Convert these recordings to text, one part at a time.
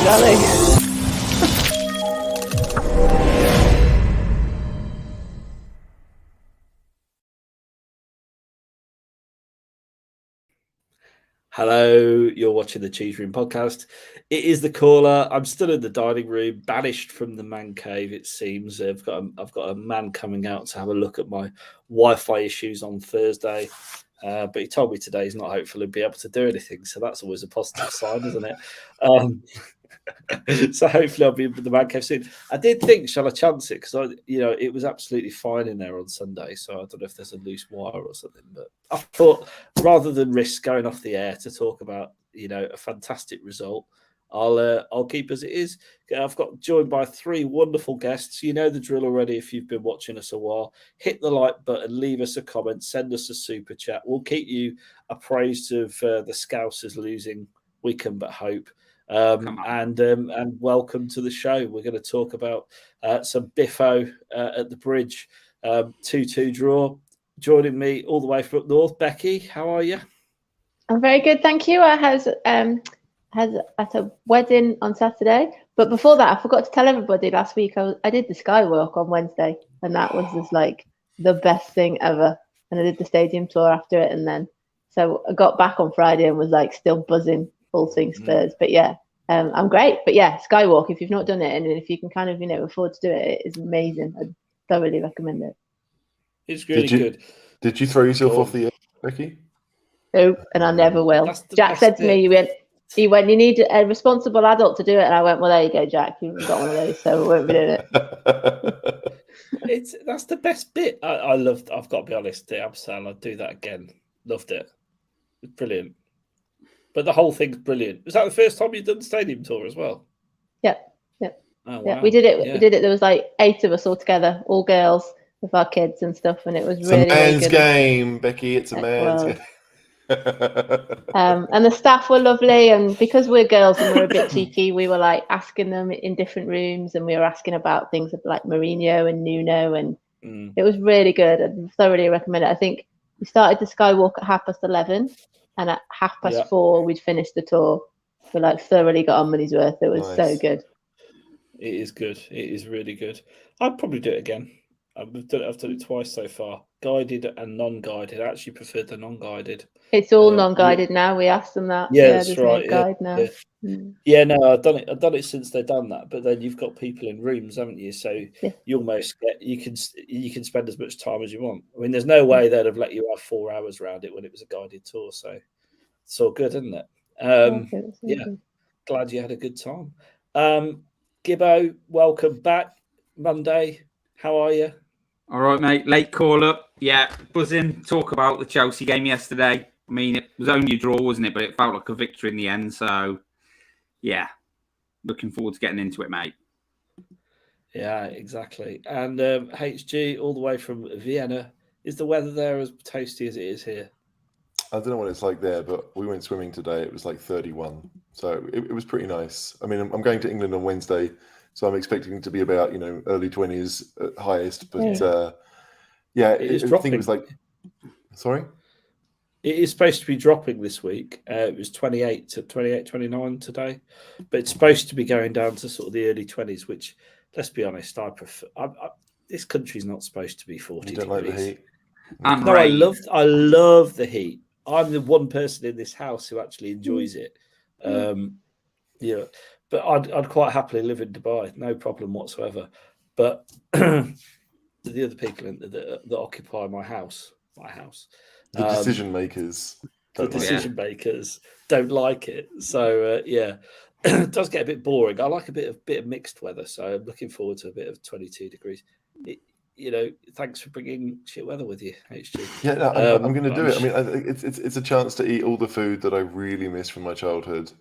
Exactly. Hello, you're watching the Cheese Room podcast. It is the caller. I'm still in the dining room, banished from the man cave. It seems I've got a man coming out to have a look at my Wi-Fi issues on Thursday. But he told me today he's not hopeful he'll be able to do anything, so that's always a positive sign, isn't it? So hopefully I'll be in the man cave soon. I did think, shall I chance it? Because it was absolutely fine in there on Sunday. So I don't know if there's a loose wire or something. But I thought rather than risk going off the air to talk about a fantastic result, I'll keep as it is. I've got joined by three wonderful guests. You know the drill already if you've been watching us a while. Hit the like button, leave us a comment, send us a super chat. We'll keep you appraised of the Scousers losing. We can but hope. And welcome to the show. We're going to talk about some biffo at the bridge, 2-2 draw. Joining me all the way from up north, Becky, how are you? I'm very good, thank you. I was at a wedding on Saturday, but before that I forgot to tell everybody last week I did the Skywalk on Wednesday, and that was just like the best thing ever. And I did the stadium tour after it, and then so I got back on Friday and was like still buzzing, all things Spurs. But yeah, I'm great. But yeah, Skywalk, if you've not done it and if you can kind of afford to do it, it is amazing. I thoroughly recommend it. It's really good. Did you throw yourself off the edge, Becky? No, and I never will. Jack said to me, he went, you need a responsible adult to do it. And I went, well, there you go, Jack. You've got one of those, so we won't be doing it. That's the best bit. I loved. I've got to be honest. I'm saying I'd do that again. Loved it. It's brilliant. But the whole thing's brilliant. Was that the first time you'd done the stadium tour as well? Yeah. Oh, wow. Yeah, we did it. Yeah. We did it. There was like 8 of us all together, all girls with our kids and stuff, and it was really, a man's really good. game, Becky. It's a man's game. And the staff were lovely, and because we're girls and we're a bit cheeky, we were like asking them in different rooms, and we were asking about things like Mourinho and Nuno, and it was really good. I thoroughly recommend it. I think we started the Skywalk at 11:30, and at 4:30 we'd finished the tour. We like thoroughly got our money's worth. It was so good. It is good. It is really good. I'd probably do it again. I've done it twice so far, guided and non-guided. I actually preferred the non-guided. It's all non-guided now. We asked them that. Yeah, that's right. No guide now. Yeah, no, I've done it since they've done that. But then you've got people in rooms, haven't you? So you almost you can spend as much time as you want. I mean, there's no way they'd have let you have 4 hours around it when it was a guided tour. So it's all good, isn't it? Good. Glad you had a good time. Gibbo, welcome back. Monday, how are you? All right, mate. Late call up. Yeah, buzzing. Talk about the Chelsea game yesterday. I mean, it was only a draw, wasn't it? But it felt like a victory in the end. So, yeah, looking forward to getting into it, mate. Yeah, exactly. And HG, all the way from Vienna. Is the weather there as toasty as it is here? I don't know what it's like there, but we went swimming today. It was like 31. So it was pretty nice. I mean, I'm going to England on Wednesday, so I'm expecting to be about, early 20s at highest. But I think it was like, sorry? It is supposed to be dropping this week. It was 28 to 28, 29 today. But it's supposed to be going down to sort of the early 20s, which, let's be honest, I prefer. This country's not supposed to be 40 you don't degrees. Like the heat? No, I love the heat. I'm the one person in this house who actually enjoys it. But I'd quite happily live in Dubai, no problem whatsoever. But the other people that occupy my house, the decision makers, don't like it. So it does get a bit boring. I like a bit of mixed weather, so I'm looking forward to a bit of 22 degrees. Thanks for bringing shit weather with you, HG. Yeah, no, I'm going to do it. I mean, it's a chance to eat all the food that I really miss from my childhood,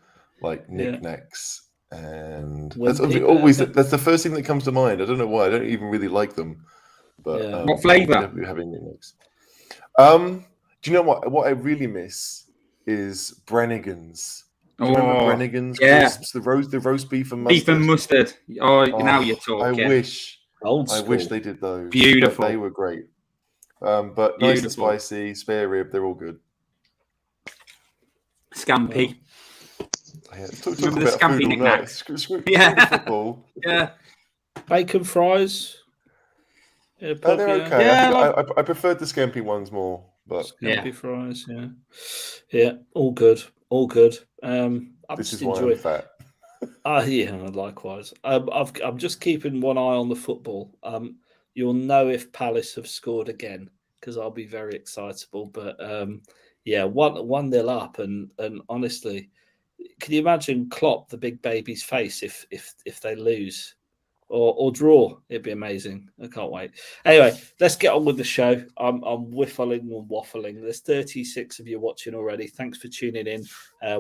like knickknacks. And that's the first thing that comes to mind. I don't know why. I don't even really like them. But what flavour? Definitely having knickknacks. Do you know what I really miss is Brannigan's. Do you remember Brannigan's crisps? The roast beef and mustard. Beef and mustard. Now you're talking. I wish they did those. Beautiful. They were great. But nice and spicy, spare rib, they're all good. Scampi. Talk Remember the about scampy food all night. knickknacks? Screw Yeah. football. Yeah. Bacon fries. Yeah, They're okay. Yeah, I preferred the scampy ones more, but Scampi fries. Yeah. All good. I'm this just is why I'm enjoying. fat. Yeah, likewise. I'm just keeping one eye on the football. You'll know if Palace have scored again because I'll be very excitable. But yeah, 1-0 up, and honestly, can you imagine Klopp, the big baby's face, if they lose or draw? It'd be amazing. I can't wait. Anyway, let's get on with the show. I'm whiffling and waffling. There's 36 of you watching already. Thanks for tuning in.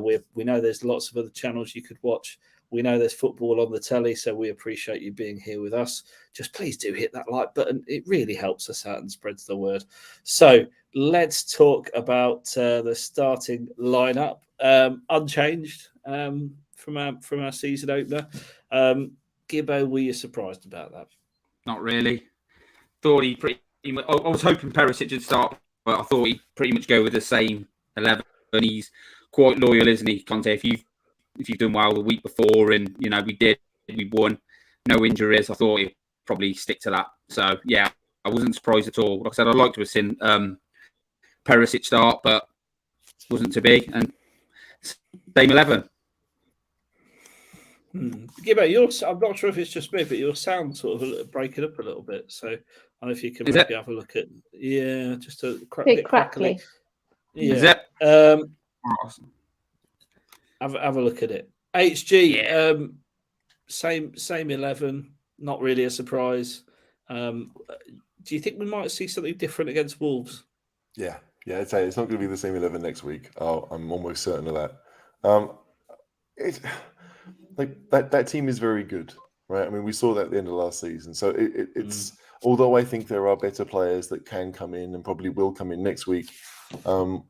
We know there's lots of other channels you could watch. We know there's football on the telly, so we appreciate you being here with us. Just please do hit that like button. It really helps us out and spreads the word. So let's talk about the starting lineup, unchanged from our season opener. Gibbo, were you surprised about that? Not really. Thought he pretty much. I was hoping Perisic would start, but I thought he'd pretty much go with the same 11. He's quite loyal, isn't he, Conte? If you've done well the week before, and we won, no injuries. I thought he'd probably stick to that. So yeah, I wasn't surprised at all. Like I said, I'd like to have seen Perisic start, but wasn't to be. And same 11. Gibbo, I'm not sure if it's just me, but your sound sort of breaking up a little bit. So I don't know if you can maybe have a look at just a bit crackly. Yeah. Is it? Awesome. Have a look at it. HG, same 11. Not really a surprise. Do you think we might see something different against Wolves? Yeah. I'd say it's not going to be the same 11 next week. I'm almost certain of that. It's like that team is very good, right? I mean, we saw that at the end of last season. So it's although I think there are better players that can come in and probably will come in next week. I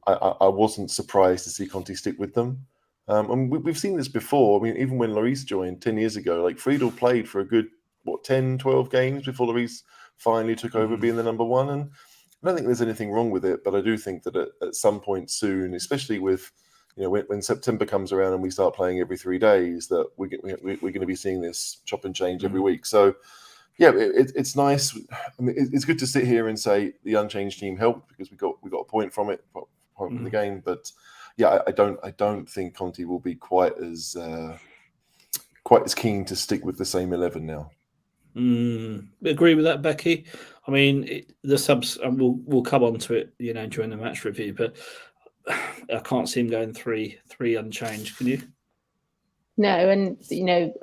wasn't surprised to see Conte stick with them. And we've seen this before. I mean, even when Lloris joined 10 years ago, like Friedel played for a good 10, 12 games before Lloris finally took over being the number one. And I don't think there's anything wrong with it, but I do think that at some point soon, especially with when September comes around and we start playing every 3 days, that we're going to be seeing this chop and change every week. So yeah, it's nice. I mean, it's good to sit here and say the unchanged team helped because we got a point from it, from the game. But yeah, I don't think Conte will be quite as keen to stick with the same 11 now. Agree with that, Becky. I mean, the subs, and we'll come on to it, during the match review. But I can't see him going three unchanged. Can you? No, and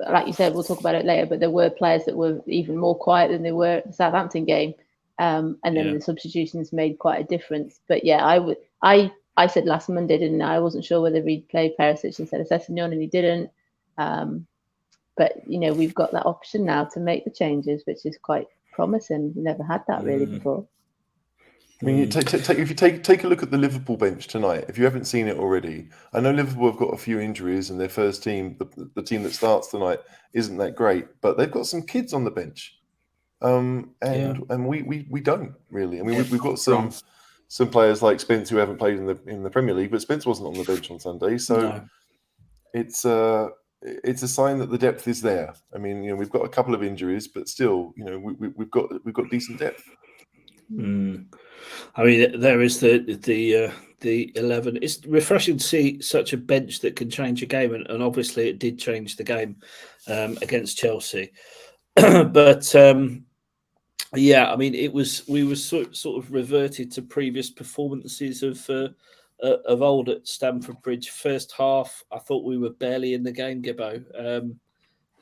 like you said, we'll talk about it later. But there were players that were even more quiet than they were at the Southampton game, and then the substitutions made quite a difference. But yeah, I said last Monday, didn't I? I wasn't sure whether he'd play Perisic instead of Sessegnon, and he didn't. But we've got that option now to make the changes, which is quite promising. We never had that really before. I mean, if you take a look at the Liverpool bench tonight, if you haven't seen it already, I know Liverpool have got a few injuries, and their first team, the team that starts tonight, isn't that great. But they've got some kids on the bench, and we don't really. I mean, we've got some players like Spence who haven't played in the Premier League, but Spence wasn't on the bench on Sunday, so it's a sign that the depth is there. I mean, we've got a couple of injuries, but still, we've got decent depth. I mean, there is the 11. It's refreshing to see such a bench that can change a game, and obviously it did change the game against Chelsea. But yeah, I mean, we were sort of reverted to previous performances of old at Stamford Bridge. First half, I thought we were barely in the game, Gibbo.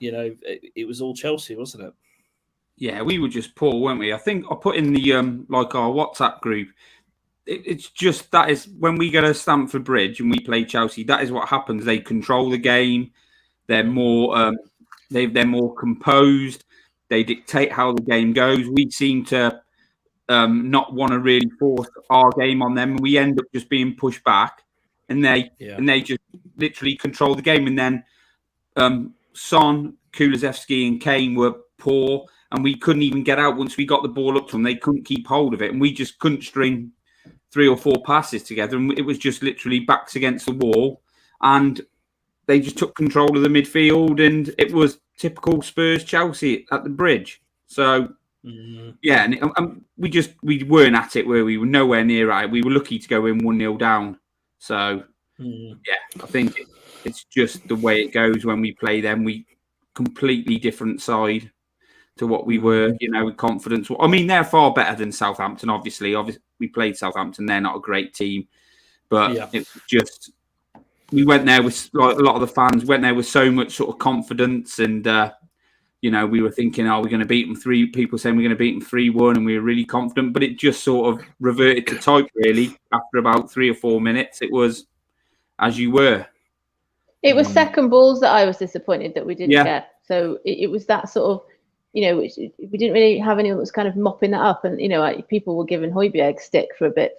It was all Chelsea, wasn't it? Yeah, we were just poor, weren't we? I think I put in the our WhatsApp group. It's just that is when we go to Stamford Bridge and we play Chelsea. That is what happens. They control the game. They're more they're more composed. They dictate how the game goes. We seem to not want to really force our game on them. We end up just being pushed back, and they just literally control the game. And then Son, Kulusevski, and Kane were poor. And we couldn't even get out once we got the ball up to them. They couldn't keep hold of it. And we just couldn't string 3 or 4 passes together. And it was just literally backs against the wall. And they just took control of the midfield, and it was typical Spurs Chelsea at the Bridge. So yeah, and we weren't at it where we were nowhere near it. We were lucky to go in 1-0 down. So yeah, I think it's just the way it goes when we play them. We completely different side to what we were, with confidence. I mean, they're far better than Southampton. Obviously, we played Southampton. They're not a great team, but it's just we went there with like a lot of the fans went there with so much sort of confidence, and we were thinking, are we going to beat them 3? People saying we're going to beat them 3-1, and we were really confident. But it just sort of reverted to type really after about 3 or 4 minutes. It was as you were. It was second balls that I was disappointed that we didn't get. So it was that sort of, which we didn't really have anyone that was kind of mopping that up. And, people were giving Højbjerg stick for a bit,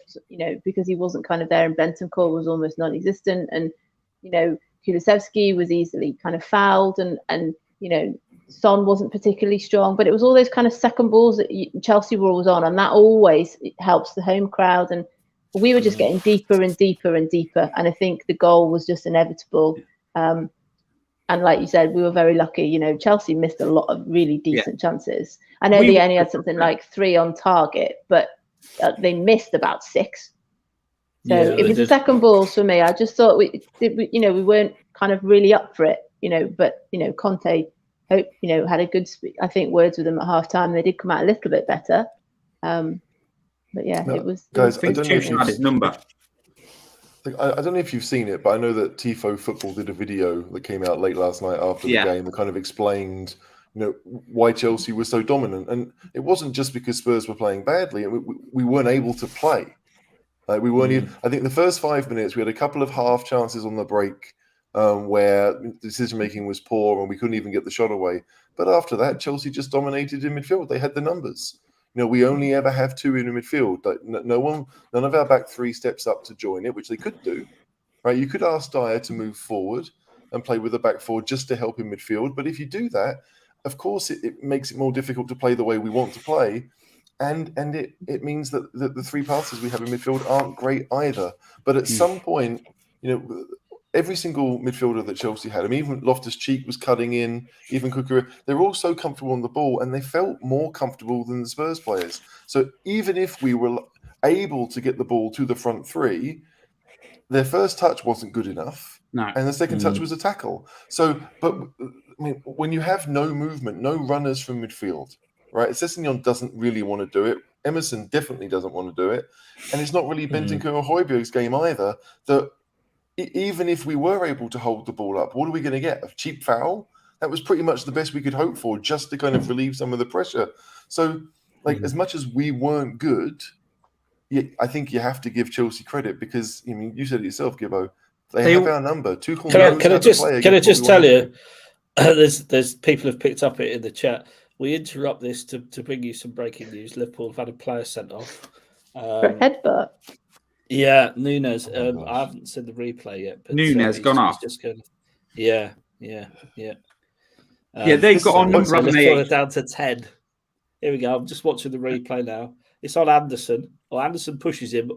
because he wasn't kind of there, and Bentancur was almost non-existent. And, Kulusevski was easily kind of fouled, and Son wasn't particularly strong. But it was all those kind of second balls that Chelsea were always on. And that always helps the home crowd. And we were just getting deeper and deeper and deeper. And I think the goal was just inevitable. And like you said, we were very lucky. Chelsea missed a lot of really decent chances. I know they only had something like 3 on target, but they missed about 6. So it was the second balls for me. I just thought we weren't kind of really up for it. But Conte, had a good, I think, words with them at half time. They did come out a little bit better. But yeah, it was. Guys, I think Tuchel had his number. I don't know if you've seen it, but I know that Tifo Football did a video that came out late last night after the game that kind of explained, why Chelsea was so dominant. And it wasn't just because Spurs were playing badly. We weren't able to play. Like we weren't. I think the first 5 minutes we had a couple of half chances on the break where decision making was poor and we couldn't even get the shot away. But after that, Chelsea just dominated in midfield. They had the numbers. We only ever have 2 in the midfield. None of our back 3 steps up to join it, which they could do. Right? You could ask Dyer to move forward and play with the back 4 just to help in midfield. But if you do that, of course, it makes it more difficult to play the way we want to play. And it means that the 3 passes we have in midfield aren't great either. But at some point, every single midfielder that Chelsea had, even Loftus-Cheek was cutting in, even Cucurella, they're all so comfortable on the ball, and they felt more comfortable than the Spurs players. So even if we were able to get the ball to the front 3, their first touch wasn't good enough, and the second touch was a tackle. So, but when you have no movement, no runners from midfield, right? Sessegnon doesn't really want to do it. Emerson definitely doesn't want to do it, and it's not really Bentancur or Højbjerg's game either. That even if we were able to hold the ball up, what are we going to get? A cheap foul? That was pretty much the best we could hope for, just to kind of relieve some of the pressure. So, as much as we weren't good, I think you have to give Chelsea credit because, you said it yourself, Gibbo. They have our number. Tuchel can I just tell you, there's people have picked up it in the chat. We interrupt this to bring you some breaking news. Liverpool have had a player sent off. For a headbutt. Yeah, Nunes. I haven't seen the replay yet. But Nunes gone off. Yeah. They've got on number it down to 10. Here we go. I'm just watching the replay now. It's on Anderson. Anderson pushes him.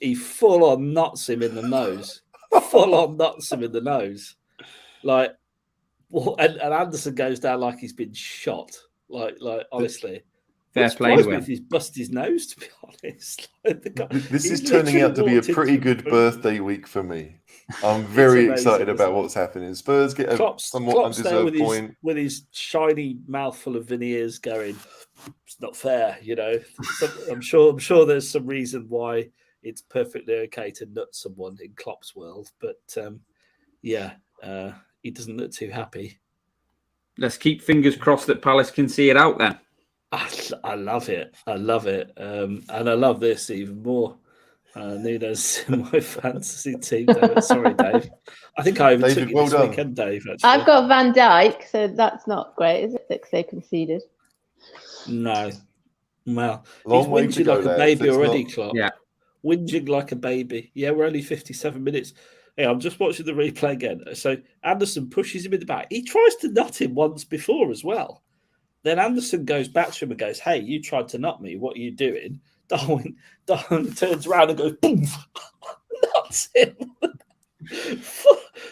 He full on knocks him in the nose. And Anderson goes down like he's been shot. Like honestly. Fair play to him. If he's busted his nose, to be honest. This is turning out to be a pretty good birthday week for me. I'm very excited about what's happening. Spurs get a somewhat undeserved point. With his shiny mouthful of veneers going, it's not fair, I'm sure there's some reason why it's perfectly okay to nut someone in Klopp's world. But, he doesn't look too happy. Let's keep fingers crossed that Palace can see it out then. I love it. And I love this even more. Nunes in my fantasy team. Sorry, Dave. I think I overtook you this weekend, Dave. Actually. I've got Van Dijk, so that's not great, is it? Because they conceded. No. Well, Long he's whinging like a baby already, Klopp. Yeah. Whinging like a baby. Yeah, we're only 57 minutes. Hey, I'm just watching the replay again. So Anderson pushes him in the back. He tries to nut him once before as well. Then Anderson goes back to him and goes, "Hey, you tried to nut me. What are you doing?" Darwin turns around and goes, "Boom!" Nuts him.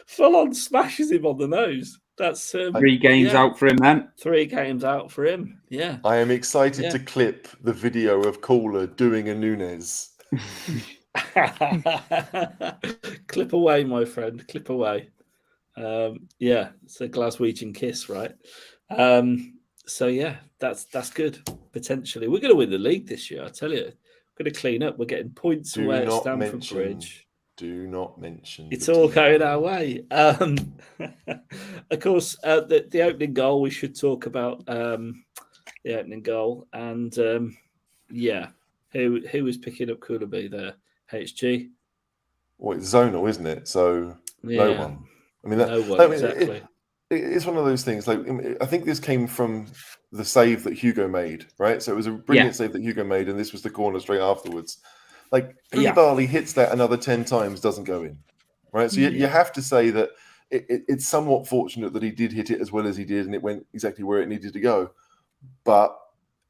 full on smashes him on the nose. That's 3 games out for him then. 3 games out for him. Yeah. I am excited to clip the video of Caller doing a Nunes. Clip away, my friend. Clip away. It's a Glaswegian kiss, right? So yeah, that's good. Potentially, we're going to win the league this year. I tell you, we're going to clean up. We're getting points away at Stamford Bridge. Do not mention. It's all going our way. Of course, the opening goal. We should talk about the opening goal, and who was picking up Koulibaly there? HG. Well, it's zonal, isn't it? So no one. I mean, Exactly. It's one of those things. Like, I think this came from the save that Hugo made, right? So it was a brilliant save that Hugo made, and this was the corner straight afterwards. Like, Koulibaly hits that another 10 times, doesn't go in, right? So you have to say that it's somewhat fortunate that he did hit it as well as he did, and it went exactly where it needed to go. But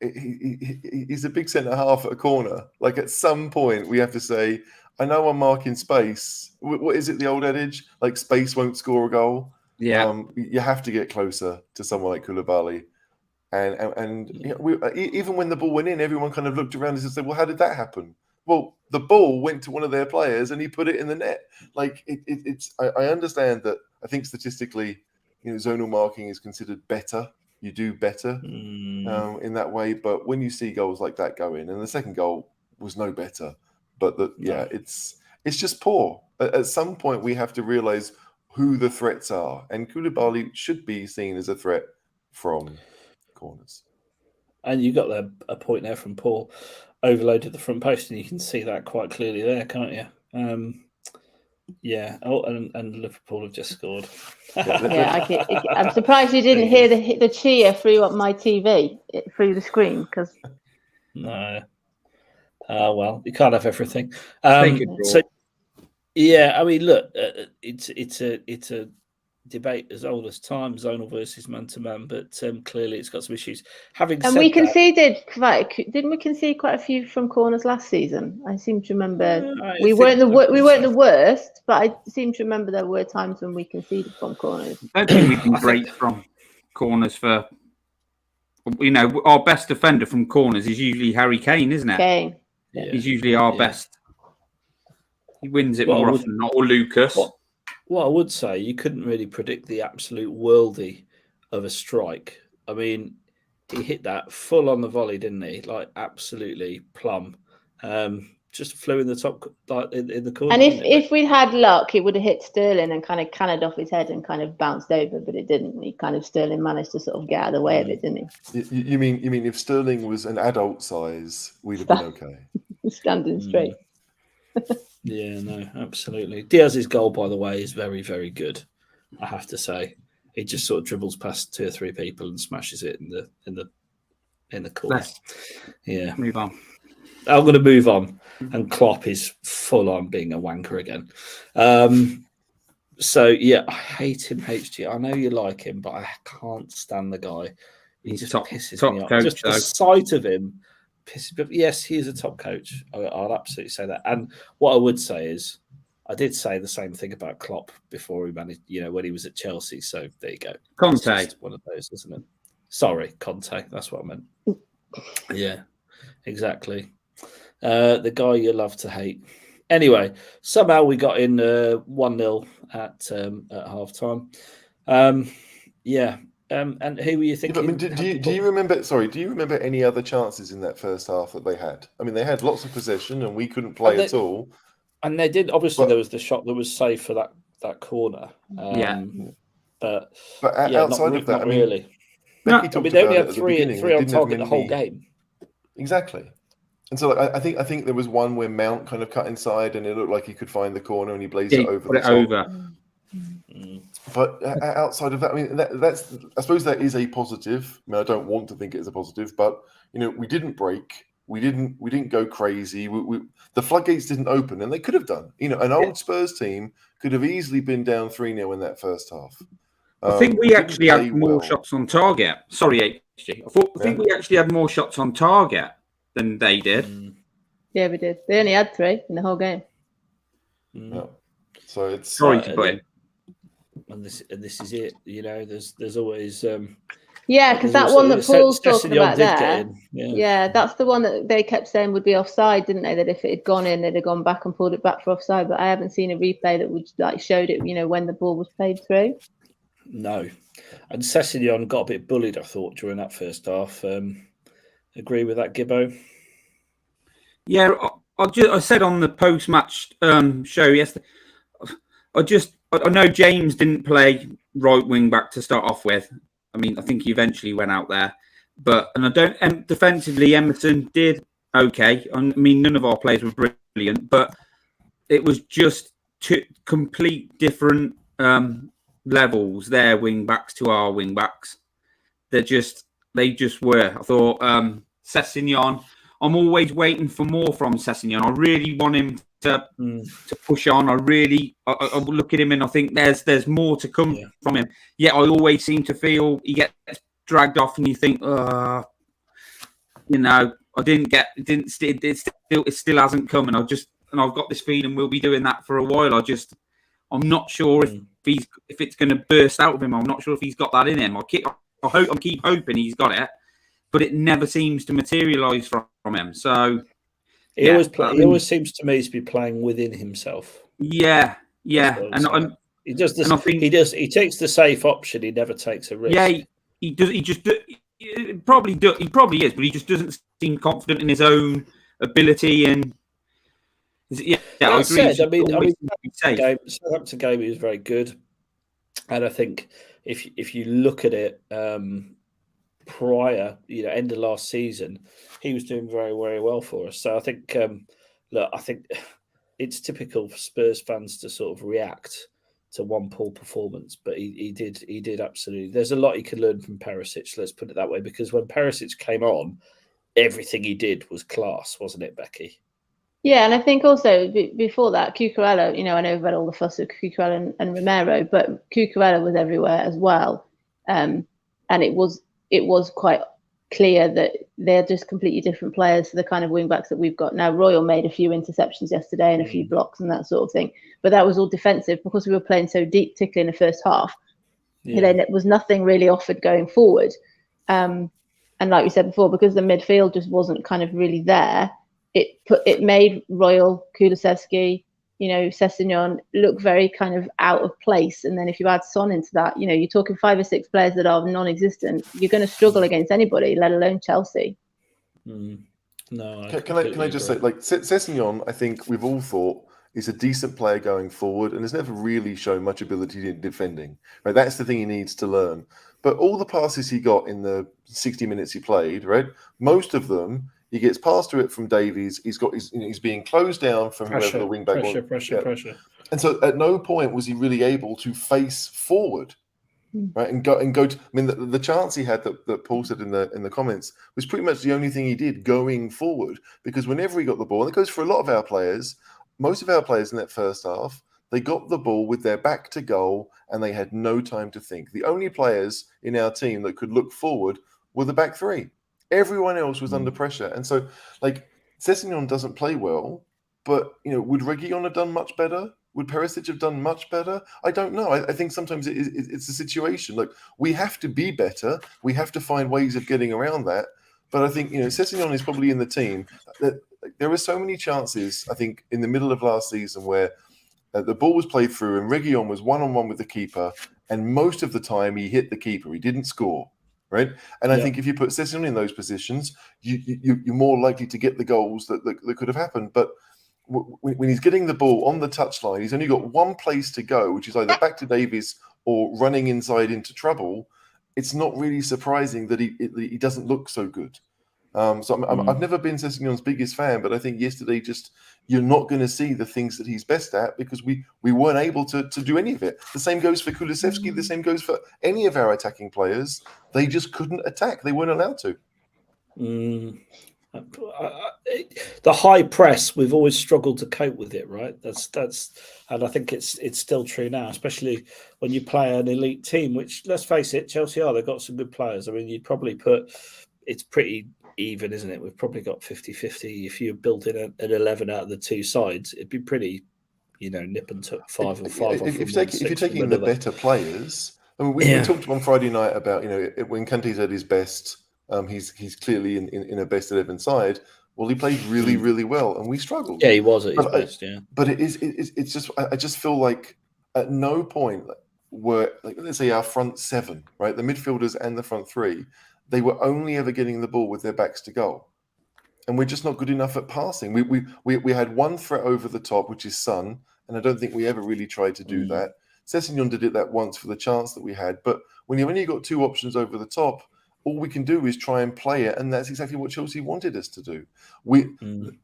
he's a big centre half at a corner. Like, at some point, we have to say, I know I'm marking space. What is it, the old adage? Like, space won't score a goal. Yeah. You have to get closer to someone like Koulibaly. And even when the ball went in, everyone kind of looked around and said, well, how did that happen? Well, the ball went to one of their players and he put it in the net. Like, I understand that. I think statistically, zonal marking is considered better. You do better in that way. But when you see goals like that go in, and the second goal was no better, but it's just poor. At some point, we have to realize who the threats are, and Koulibaly should be seen as a threat from corners. And you got a point there from Paul. Overloaded the front post, and you can see that quite clearly there, can't you? And Liverpool have just scored. I'm surprised you didn't hear the cheer through my TV, through the screen, because no. Well, you can't have everything. So, I mean, look, it's a debate as old as time, zonal versus man-to-man, but clearly it's got some issues. We conceded didn't we concede quite a few from corners last season? I seem to remember we weren't the worst, but I seem to remember there were times when we conceded from corners. I don't think we can break from corners for. Our best defender from corners is usually Harry Kane, isn't it? Kane. Yeah. He's usually our best. He wins it more often than not, or Lucas. What I would say, you couldn't really predict the absolute worldie of a strike. I mean, he hit that full on the volley, didn't he? Like, absolutely plumb. Just flew in the top, like in the corner. And if we'd had luck, it would have hit Sterling and kind of cannoned off his head and kind of bounced over, but it didn't. Sterling managed to sort of get out of the way of it, didn't he? You mean if Sterling was an adult size, we'd have been okay. Standing straight. Yeah, no, absolutely. Diaz's goal, by the way, is very, very good. I have to say, he just sort of dribbles past 2 or 3 people and smashes it in the corner. Yeah, move on. I'm going to move on, and Klopp is full on being a wanker again. So yeah, I hate him, HG. I know you like him, but I can't stand the guy. He just pisses me off. Coach, just the sight of him. Yes, he is a top coach. I'll absolutely say that. And what I would say is, I did say the same thing about Klopp before he managed, when he was at Chelsea. So there you go. Conte, one of those, isn't it? Sorry, Conte. That's what I meant. Yeah, exactly. The guy you love to hate. Anyway, somehow we got in 1-0 at half time. And who were you thinking? Do you remember? Sorry, do you remember any other chances in that first half that they had? I mean, they had lots of possession, and we couldn't play at all. And they did. Obviously, there was the shot that was safe for that corner. But outside of that, I mean, really. They only had 3 on target the whole game. Exactly. And so, I think there was one where Mount kind of cut inside, and it looked like he could find the corner, and he blazed it over the top. But outside of that, I mean, that's I suppose that is a positive. I mean, I don't want to think it is a positive, but we didn't break, we didn't go crazy. The floodgates didn't open, and they could have done. An old Spurs team could have easily been down 3-0 in that first half. I think we actually had more shots on target. Sorry, HG. I think we actually had more shots on target than they did. Yeah, we did. They only had 3 in the whole game. Yeah. So it's Sorry to put in. And this is it. You know, there's always Yeah, because that one that Paul's talking about there, yeah, that's the one that they kept saying would be offside, didn't they? That if it had gone in, they'd have gone back and pulled it back for offside. But I haven't seen a replay that would like showed it, you know, when the ball was played through. No, and Sessegnon got a bit bullied, I thought, during that first half. Agree with that, Gibbo? Yeah, I said on the post-match show yesterday, I know James didn't play right wing back to start off with. I mean, I think he eventually went out there, defensively, Emerson did okay. I mean, none of our players were brilliant, but it was just two complete different levels. Their wing backs to our wing backs. They just were. I thought Sessegnon. I'm always waiting for more from Sessegnon. I really want him to push on. I look at him and I think there's more to come from him. Yet I always seem to feel he gets dragged off, and you think, you know, it still hasn't come, and I've got this feeling we'll be doing that for a while. I'm not sure if it's going to burst out of him. I'm not sure if he's got that in him. I keep hoping he's got it, but it never seems to materialise from him. So he always seems to me to be playing within himself. Yeah, and he does this. He takes the safe option. He never takes a risk. Yeah, he does. He probably is, but he just doesn't seem confident in his own ability. And I agree. Southampton game he was very good, and I think if you look at it prior, you know, end of last season, he was doing very, very well for us. So I think, I think it's typical for Spurs fans to sort of react to one poor performance, but he did absolutely. There's a lot he could learn from Perisic. Let's put it that way, because when Perisic came on, everything he did was class, wasn't it, Becky? Yeah, and I think also before that, Cucurella, you know, I know we've had all the fuss of Cucurella and Romero, but Cucurella was everywhere as well, and it was quite clear that they're just completely different players to the kind of wing backs that we've got now. Royal made a few interceptions yesterday and a few blocks and that sort of thing, but that was all defensive because we were playing so deep, particularly in the first half. Yeah. There was nothing really offered going forward, and like we said before, because the midfield just wasn't kind of really there, it made Royal, Kulusevski, you know, Sessegnon look very kind of out of place. And then if you add Son into that, you know, you're talking 5 or 6 players that are non-existent. You're going to struggle against anybody, let alone Chelsea. No, can I just say, like, Sessegnon, I think we've all thought is a decent player going forward, and has never really shown much ability in defending. Right, that's the thing he needs to learn. But all the passes he got in the 60 minutes he played, right, most of them, he gets passed to it from Davies. He's being closed down from whoever the wing back was. Pressure. And so at no point was he really able to face forward, right, and go to. I mean, the chance he had that Paul said in the comments was pretty much the only thing he did going forward. Because whenever he got the ball, and it goes for a lot of our players, most of our players in that first half, they got the ball with their back to goal and they had no time to think. The only players in our team that could look forward were the back three. Everyone else was under pressure. And so, like, Sessegnon doesn't play well, but, you know, would Reguilon have done much better? Would Perisic have done much better? I don't know. I think sometimes it's a situation. Like, we have to be better. We have to find ways of getting around that. But I think, you know, Sessegnon is probably in the team. That there were so many chances, I think, in the middle of last season where the ball was played through and Reguilon was one-on-one with the keeper, and most of the time he hit the keeper. He didn't score. Right, and I think if you put Sessegnon in those positions, you're more likely to get the goals that could have happened. But when he's getting the ball on the touchline, he's only got one place to go, which is either back to Davies or running inside into trouble. It's not really surprising that he doesn't look so good. I've never been Sessegnon's biggest fan, but I think yesterday you're not going to see the things that he's best at because we weren't able to do any of it. The same goes for Kulusevski. The same goes for any of our attacking players. They just couldn't attack. They weren't allowed to. The high press, we've always struggled to cope with it, right? That's, and I think it's still true now, especially when you play an elite team. Which, let's face it, Chelsea they've got some good players. I mean, you'd probably put it's pretty even, isn't it? We've probably got 50-50. If you built in an 11 out of the two sides, it'd be pretty nip and took five off. If you're taking the better players, I mean, we talked on Friday night about when Conte's at his best, he's clearly in a best 11 side. Well, he played really, really well, and we struggled. Yeah, he was at his best. Yeah, but it's just I just feel like at no point were, like, let's say our front seven, right, the midfielders and the front three, they were only ever getting the ball with their backs to goal, and we're just not good enough at passing. We had one threat over the top, which is Son, and I don't think we ever really tried to do that. Sessegnon did it that once for the chance that we had, but when you've only got two options over the top, all we can do is try and play it, and that's exactly what Chelsea wanted us to do.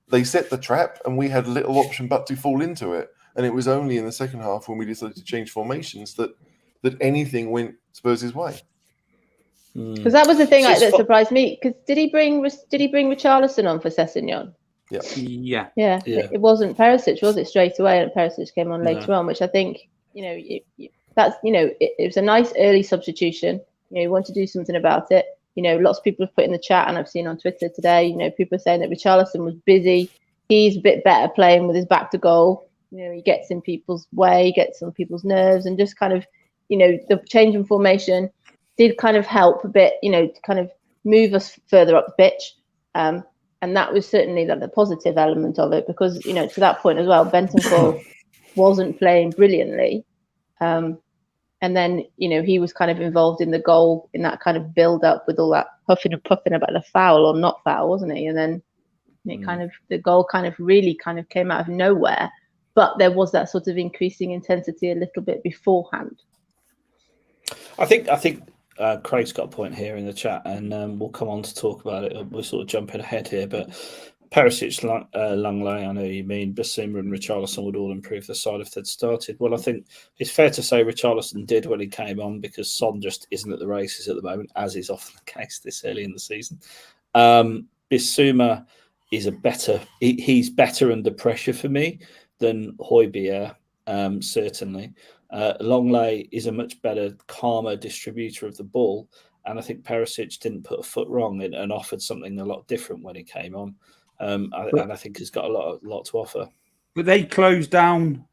They set the trap, and we had little option but to fall into it. And it was only in the second half when we decided to change formations that anything went Spurs' way. Because that was the thing that surprised me. Because did he bring Richarlison on for Sessegnon? Yeah. It wasn't Perisic, was it, straight away? And Perisic came on later on, which I think that's it was a nice early substitution. You want to do something about it. Lots of people have put in the chat, and I've seen on Twitter today, people are saying that Richarlison was busy. He's a bit better playing with his back to goal. He gets in people's way, gets on people's nerves, and just kind of, the change in formation did kind of help a bit, to kind of move us further up the pitch. And that was certainly the positive element of it, because, to that point as well, Bentancur wasn't playing brilliantly. And then, he was kind of involved in the goal, in that kind of build up with all that huffing and puffing about the foul or not foul, wasn't he? And then the goal kind of really kind of came out of nowhere, but there was that sort of increasing intensity a little bit beforehand. I think Craig's got a point here in the chat, and we'll come on to talk about it. We're sort of jumping ahead here, but Perisic, Langley, I know you mean, Bissouma and Richarlison would all improve the side if they'd started. Well, I think it's fair to say Richarlison did when he came on, because Son just isn't at the races at the moment, as is often the case this early in the season. Bissouma is he's better under pressure for me than Højbjerg, certainly. Langley is a much better, calmer distributor of the ball, and I think Perisic didn't put a foot wrong and offered something a lot different when he came on. And I think he's got a lot to offer. But they closed down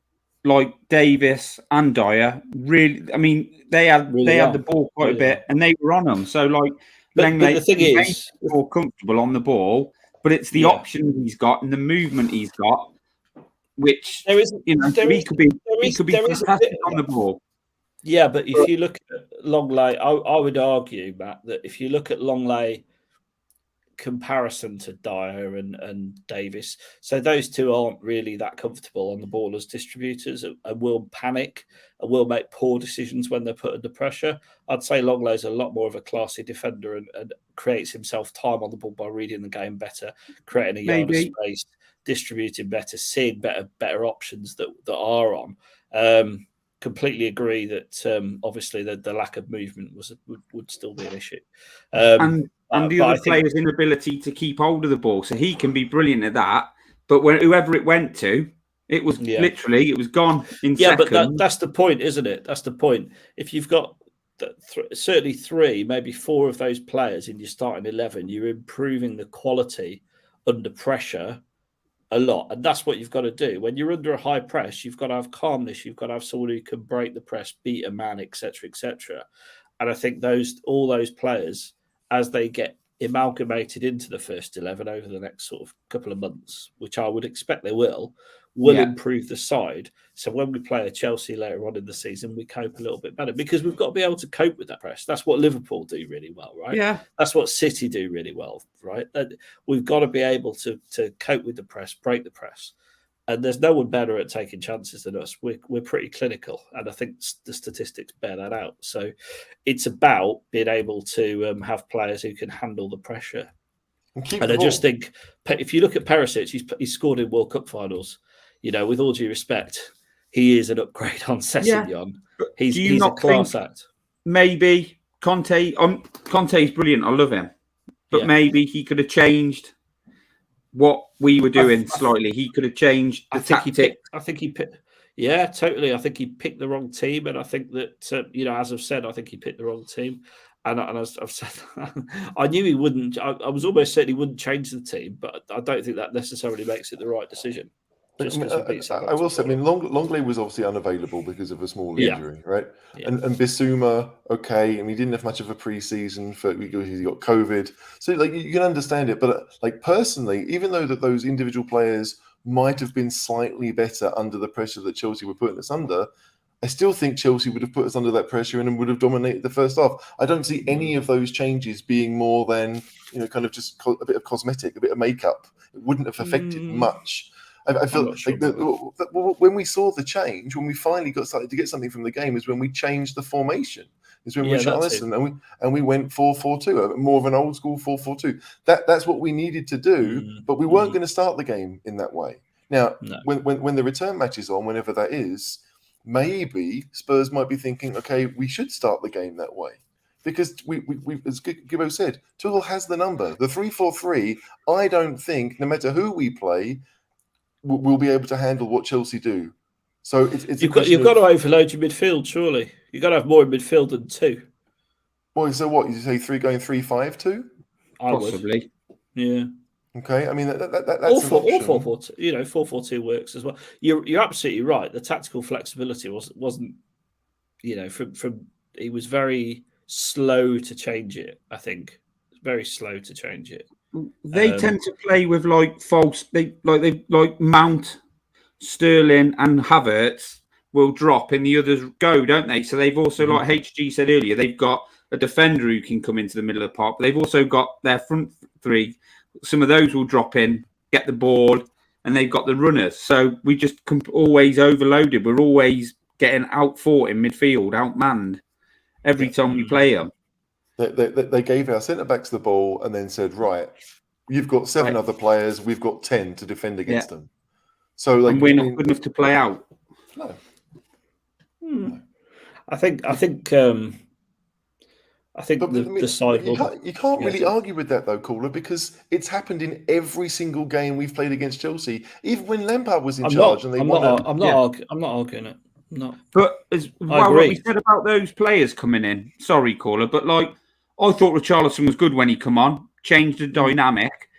like Davis and Dyer. Really, I mean, they had the ball quite a bit, and they were on them. So but the thing is, more comfortable on the ball. But it's the options he's got and the movement he's got, which he could be fantastic on the ball. Yeah, but if you look at Langley, I would argue, Matt, that if you look at Langley comparison to Dyer and Davis, so those two aren't really that comfortable on the ball as distributors, and will panic and will make poor decisions when they're put under pressure. I'd say Langley's a lot more of a classy defender and creates himself time on the ball by reading the game better, creating a yard of space, distributing better, seeing better options that are on. Completely agree that obviously the lack of movement would still be an issue. And the other player's inability to keep hold of the ball. So he can be brilliant at that. But whoever it went to, it was literally, it was gone in seconds. Yeah, but that's the point, isn't it? That's the point. If you've got certainly three, maybe four of those players in your starting 11, you're improving the quality under pressure a lot. And that's what you've got to do. When you're under a high press, you've got to have calmness. You've got to have someone who can break the press, beat a man, etc., etc. And I think all those players, as they get amalgamated into the first 11 over the next sort of couple of months, which I would expect they will improve the side. So when we play a Chelsea later on in the season, we cope a little bit better, because we've got to be able to cope with that press. That's what Liverpool do really well, right? Yeah. That's what City do really well, right? We've got to be able to cope with the press, break the press. And there's no one better at taking chances than us. We're pretty clinical, and I think the statistics bear that out. So it's about being able to have players who can handle the pressure. And I just think, if you look at Perisic, he's scored in World Cup finals. With all due respect, he is an upgrade on Sessegnon. Yeah. He's a class act. Maybe Conte's brilliant. I love him. But maybe he could have changed what we were doing slightly. He could have changed the tactic. I think he picked. Yeah, totally. I think he picked the wrong team, and I think that as I've said, I think he picked the wrong team. And as I've said, I knew he wouldn't. I was almost certain he wouldn't change the team, but I don't think that necessarily makes it the right decision. Just I will say, Longley was obviously unavailable because of a small injury, right? Yeah. And Bissouma, okay, and he didn't have much of a pre-season because he got COVID. So like you can understand it, but like personally, even though that those individual players might have been slightly better under the pressure that Chelsea were putting us under, I still think Chelsea would have put us under that pressure and would have dominated the first half. I don't see any of those changes being more than kind of just a bit of cosmetic, a bit of makeup. It wouldn't have affected much. I feel like when we saw the change, when we finally started to get something from the game, is when we changed the formation. Is when we shut listen and we went 4-4-2, more of an old school 4-4-2. That's what we needed to do, but we weren't going to start the game in that way. Now, when the return match is on, whenever that is, maybe Spurs might be thinking, okay, we should start the game that way. Because we as Gibbo said, Tuchel has the number. The 3-4-3, I don't think, no matter who we play, we'll be able to handle what Chelsea do. So you've got to overload your midfield, surely. You've got to have more in midfield than two. Well, so what? You say 3-5-2? Possibly. Yeah. Okay. I mean, that's all 4-4-2. 4-4-2 works as well. You're absolutely right. The tactical flexibility wasn't. From he was very slow to change it. I think very slow to change it. They tend to play with false. They Mount, Sterling, and Havertz will drop, and the others go, don't they? So they've also, like HG said earlier, they've got a defender who can come into the middle of the park. But they've also got their front three. Some of those will drop in, get the ball, and they've got the runners. So we just always overloaded. We're always getting outfought in midfield, outmanned every time we play them. They gave our centre-backs the ball and then said, right, you've got 7 other players, we've got 10 to defend against them. So and we're not good enough to play out. No. I think the side. You can't really argue with that though, Caller, because it's happened in every single game we've played against Chelsea, even when Lampard was in charge and they won. I'm not arguing it. No. But what we said about those players coming in, sorry, Caller, but I thought Richarlison was good when he come on, changed the dynamic,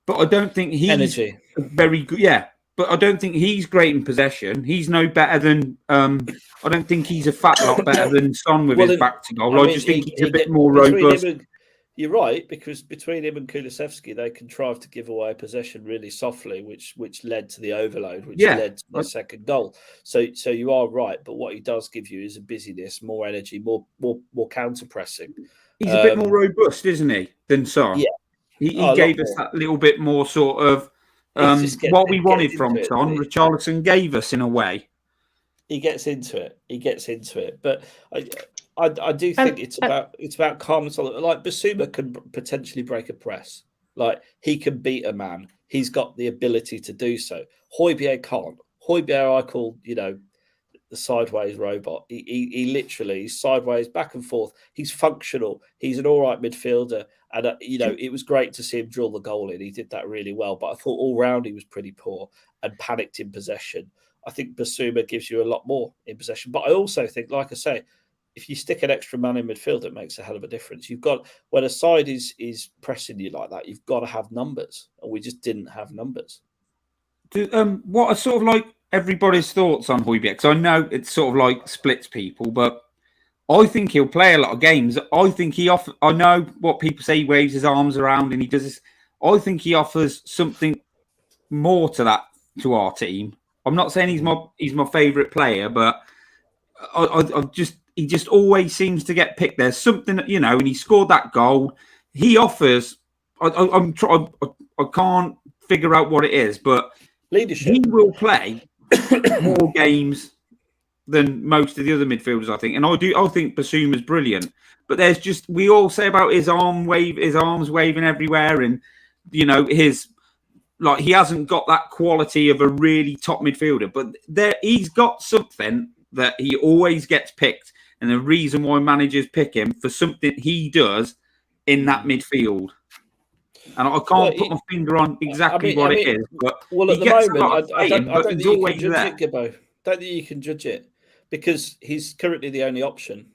but I don't think he's very good. Yeah, but I don't think he's great in possession. He's no better than. I don't think he's a fat lot better than Son with his back to goal. I just think he's a bit more robust. You're right, because between him and Kulusevski, they contrived to give away possession really softly, which led to the overload, which led to the second goal. So you are right, but what he does give you is a busyness, more energy, more counter pressing. He's a bit more robust, isn't he, than Son? Yeah, he gave us that little bit more sort of what we wanted from Son. Richarlison gave us in a way. He gets into it, but I do think it's about calm and solid. Like Bissouma can potentially break a press. Like he can beat a man. He's got the ability to do so. Højbjerg can't. Højbjerg, I call the sideways robot. He literally he's sideways, back and forth. He's functional. He's an all right midfielder, and it was great to see him drill the goal in. He did that really well. But I thought all round he was pretty poor and panicked in possession. I think Bissouma gives you a lot more in possession. But I also think, like I say, if you stick an extra man in midfield, it makes a hell of a difference. You've got, when a side is pressing you like that, you've got to have numbers. And we just didn't have numbers. What are sort of everybody's thoughts on Højbjerg? Because I know it sort of splits people, but I think he'll play a lot of games. I think I know what people say, he waves his arms around and he does this. I think he offers something more to our team. I'm not saying he's my favourite player, but he just always seems to get picked. There's something, and he scored that goal. He offers. I can't figure out what it is, but leadership. He will play more games than most of the other midfielders, I think. And I think Bissouma's brilliant, but there's just, we all say about his arms waving everywhere, and he hasn't got that quality of a really top midfielder, but he's got something that he always gets picked. And the reason why managers pick him for something he does in that midfield. And I can't put my finger on exactly what it is. But at the moment, I don't think you can judge it, Gibbo. Don't think you can judge it because he's currently the only option.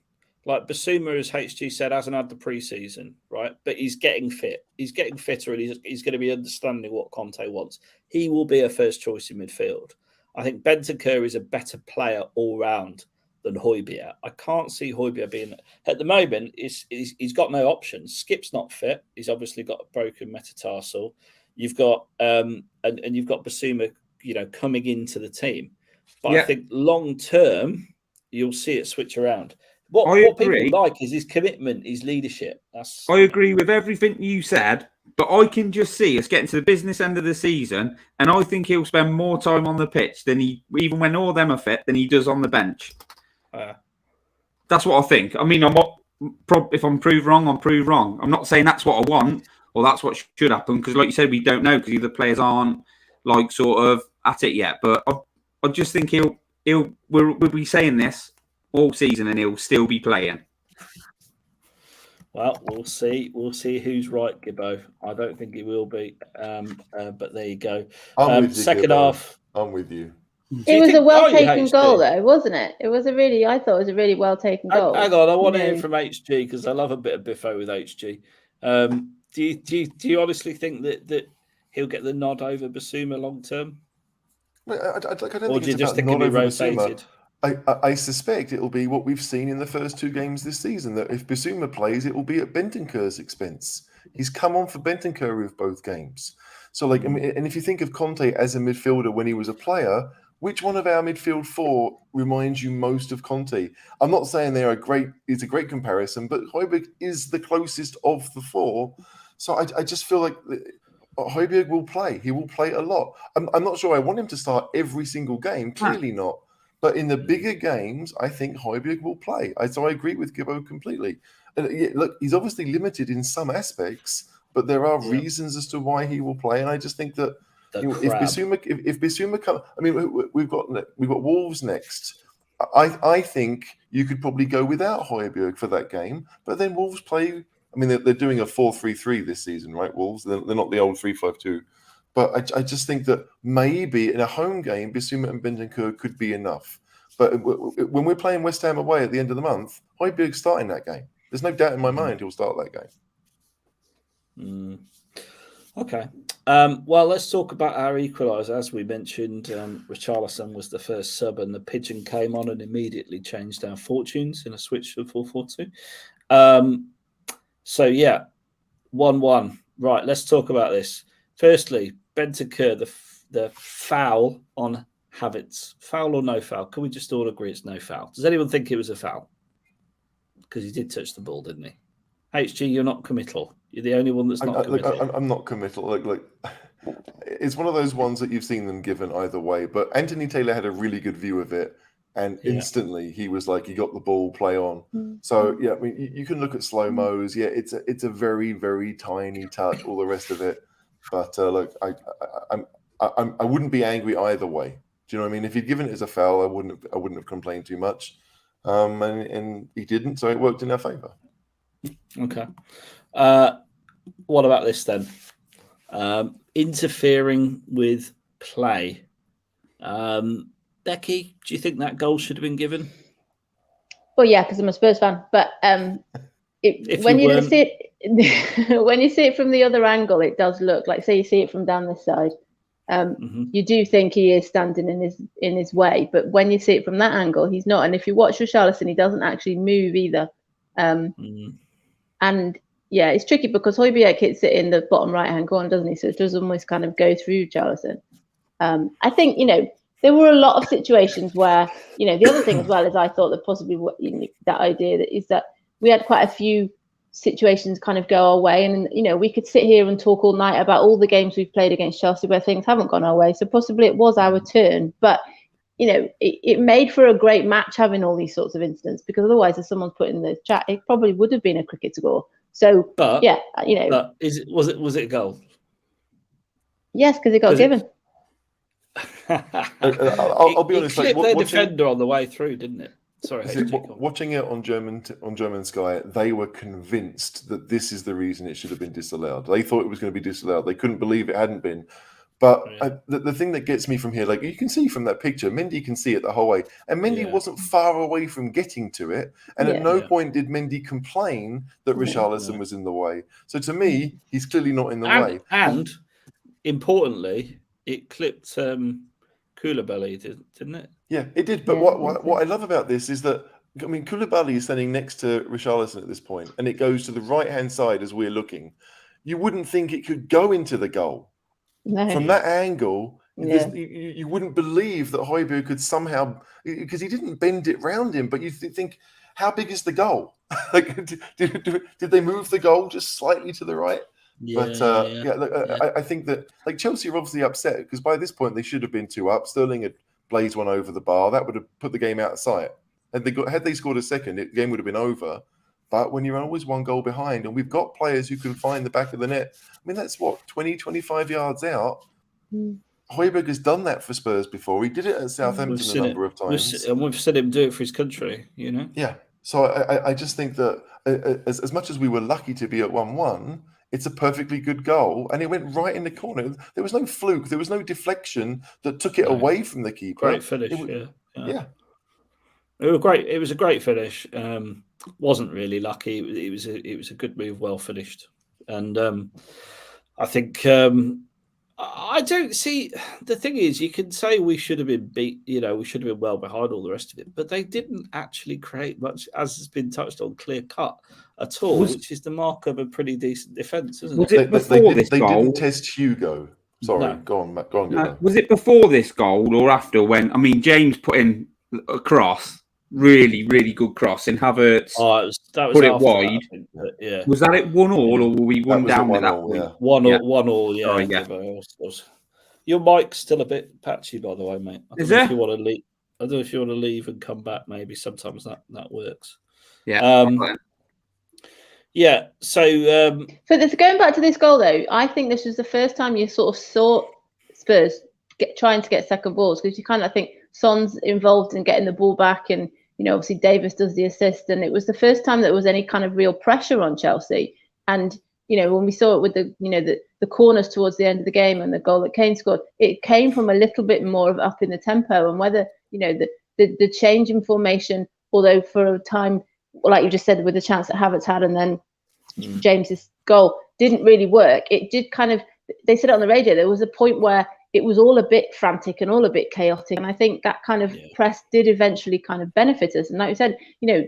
Like Basuma, as HG said, hasn't had the preseason, right? But he's getting fit. He's getting fitter, and he's going to be understanding what Conte wants. He will be a first choice in midfield. I think Bentancur is a better player all round than Højbjerg. I can't see Højbjerg being at the moment. He's got no options. Skip's not fit. He's obviously got a broken metatarsal. You've got and you've got Basuma, coming into the team. But I think long term, you'll see it switch around. What people like is his commitment, his leadership. I agree with everything you said, but I can just see us getting to the business end of the season, and I think he'll spend more time on the pitch than even when all them are fit, than he does on the bench. That's what I think. I mean, if I'm proved wrong, I'm proved wrong. I'm not saying that's what I want or that's what should happen, because like you said, we don't know because the players aren't like sort of at it yet. But I just think we'll be saying this all season, and he'll still be playing. Well, we'll see. We'll see who's right, Gibbo. I don't think he will be, but there you go. I'm with you, second Gibbo. half. I'm with you. It was a well-taken goal, though, wasn't it? I thought it was a really well-taken goal. Hang on, I want to hear from HG because I love a bit of biffo with HG. Do you honestly think that he'll get the nod over Basuma long term? I don't Or think do you it's just about think not it'll be over Basuma. rotated? I suspect it'll be what we've seen in the first two games this season, that if Basuma plays, it will be at Bentancur's expense. He's come on for Bentancur with both games. So, and if you think of Conte as a midfielder when he was a player, which one of our midfield four reminds you most of Conte? I'm not saying it's a great comparison, but Højbjerg is the closest of the four. So I just feel like Højbjerg will play. He will play a lot. I'm not sure I want him to start every single game. Clearly not. But in the bigger games, I think Højbjerg will play. So I agree with Gibbo completely. And look, he's obviously limited in some aspects, but there are reasons as to why he will play. And I just think that if Basuma comes, I mean, we've got Wolves next. I think you could probably go without Højbjerg for that game, but then Wolves play. I mean, they're doing a 4-3-3 this season, right? Wolves, they're not the old 3-5-2. But I just think that maybe in a home game, Basuma and Bentancur could be enough. But when we're playing West Ham away at the end of the month, Højbjerg's starting that game. There's no doubt in my mind he'll start that game. Okay. Well, let's talk about our equaliser. As we mentioned, Richarlison was the first sub, and the Pigeon came on and immediately changed our fortunes in a switch to 4-4-2. So, 1-1. Right, let's talk about this. Firstly, Bentancur, the foul on Havertz. Foul or no foul? Can we just all agree it's no foul? Does anyone think it was a foul? Because he did touch the ball, didn't he? HG, you're not committal. You're the only one that's not committal. I'm not committal. Like, it's one of those ones that you've seen them given either way. But Anthony Taylor had a really good view of it, and instantly he was like, he got the ball, play on. So I mean, you can look at slow mos. Yeah, it's a very, very tiny touch. All the rest of it. But look, I wouldn't be angry either way. Do you know what I mean? If he'd given it as a foul, I wouldn't have complained too much. And he didn't, so it worked in our favour. Okay. What about this then? Interfering with play. Becky, do you think that goal should have been given? Well, yeah, because I'm a Spurs fan. But when you see it from the other angle, it does look like, say you see it from down this side, you do think he is standing in his way. But when you see it from that angle, he's not. And if you watch Richarlison, he doesn't actually move either. And yeah, it's tricky because Højbjerg hits it in the bottom right-hand corner, doesn't he? So it does almost kind of go through Richarlison. I think, there were a lot of situations where, the other thing as well is I thought that possibly that idea is that we had quite a few situations kind of go our way. And, we could sit here and talk all night about all the games we've played against Chelsea where things haven't gone our way. So possibly it was our turn. But, it made for a great match having all these sorts of incidents, because otherwise, as someone's put in the chat, it probably would have been a cricket score. So, but was it a goal? Yes, because it got given. I'll be honest. It clipped their defender on the way through, didn't it? Sorry, watching it on German Sky, they were convinced that this is the reason it should have been disallowed. They thought it was going to be disallowed. They couldn't believe it hadn't been. But Yeah. the thing that gets me from here, like you can see from that picture, Mendy can see it the whole way. And Mendy wasn't far away from getting to it. And at no point did Mendy complain that Richarlison was in the way. So to me, he's clearly not in the way. And importantly, it clipped Koulibaly, didn't it? Yeah, it did. But what I love about this is that, I mean, Koulibaly is standing next to Richarlison at this point, and it goes to the right-hand side as we're looking. You wouldn't think it could go into the goal. No. From that angle, you wouldn't believe that Højbjerg could somehow, because he didn't bend it round him, but you think, how big is the goal? Like, did they move the goal just slightly to the right? I think that, like, Chelsea are obviously upset because by this point they should have been 2 up. Sterling had blazed one over the bar. That would have put the game out of sight. Had they scored a second, the game would have been over. But when you're always 1 goal behind, and we've got players who can find the back of the net, I mean, that's 20, 25 yards out. Højbjerg has done that for Spurs before. He did it at Southampton a number of times. We've seen him do it for his country, you know? Yeah. So I just think that as much as we were lucky to be at 1-1, it's a perfectly good goal. And it went right in the corner. There was no fluke. There was no deflection that took it away from the keeper. Great finish, yeah. It was a great finish. Wasn't really lucky. It was a good move, well finished, and I think I don't see. The thing is, you can say we should have been beat. We should have been well behind all the rest of it, but they didn't actually create much, as has been touched on, clear cut at all, which is the mark of a pretty decent defence, isn't it? They didn't test Hugo. Sorry, go on, Matt. Go on. Was it before this goal or after? When James put in a cross. Really, really good cross, and Havertz put it wide. Yeah, was that it 1-1, or were we 1 down at that point? 1-1. Yeah. Your mic's still a bit patchy, by the way, mate. I don't know if you want to leave. I don't know if you want to leave and come back. Maybe sometimes that works. Yeah. Yeah. So this, going back to this goal, though, I think this was the first time you sort of saw Spurs trying to get second balls, because you kind of think Son's involved in getting the ball back, and obviously Davis does the assist, and it was the first time there was any kind of real pressure on Chelsea. And when we saw it with the corners towards the end of the game and the goal that Kane scored, it came from a little bit more of up in the tempo, and whether the change in formation, although for a time, like you just said, with the chance that Havertz had and then James's goal didn't really work. It did kind of, they said it on the radio, there was a point where it was all a bit frantic and all a bit chaotic. And I think that kind of press did eventually kind of benefit us. And like you said,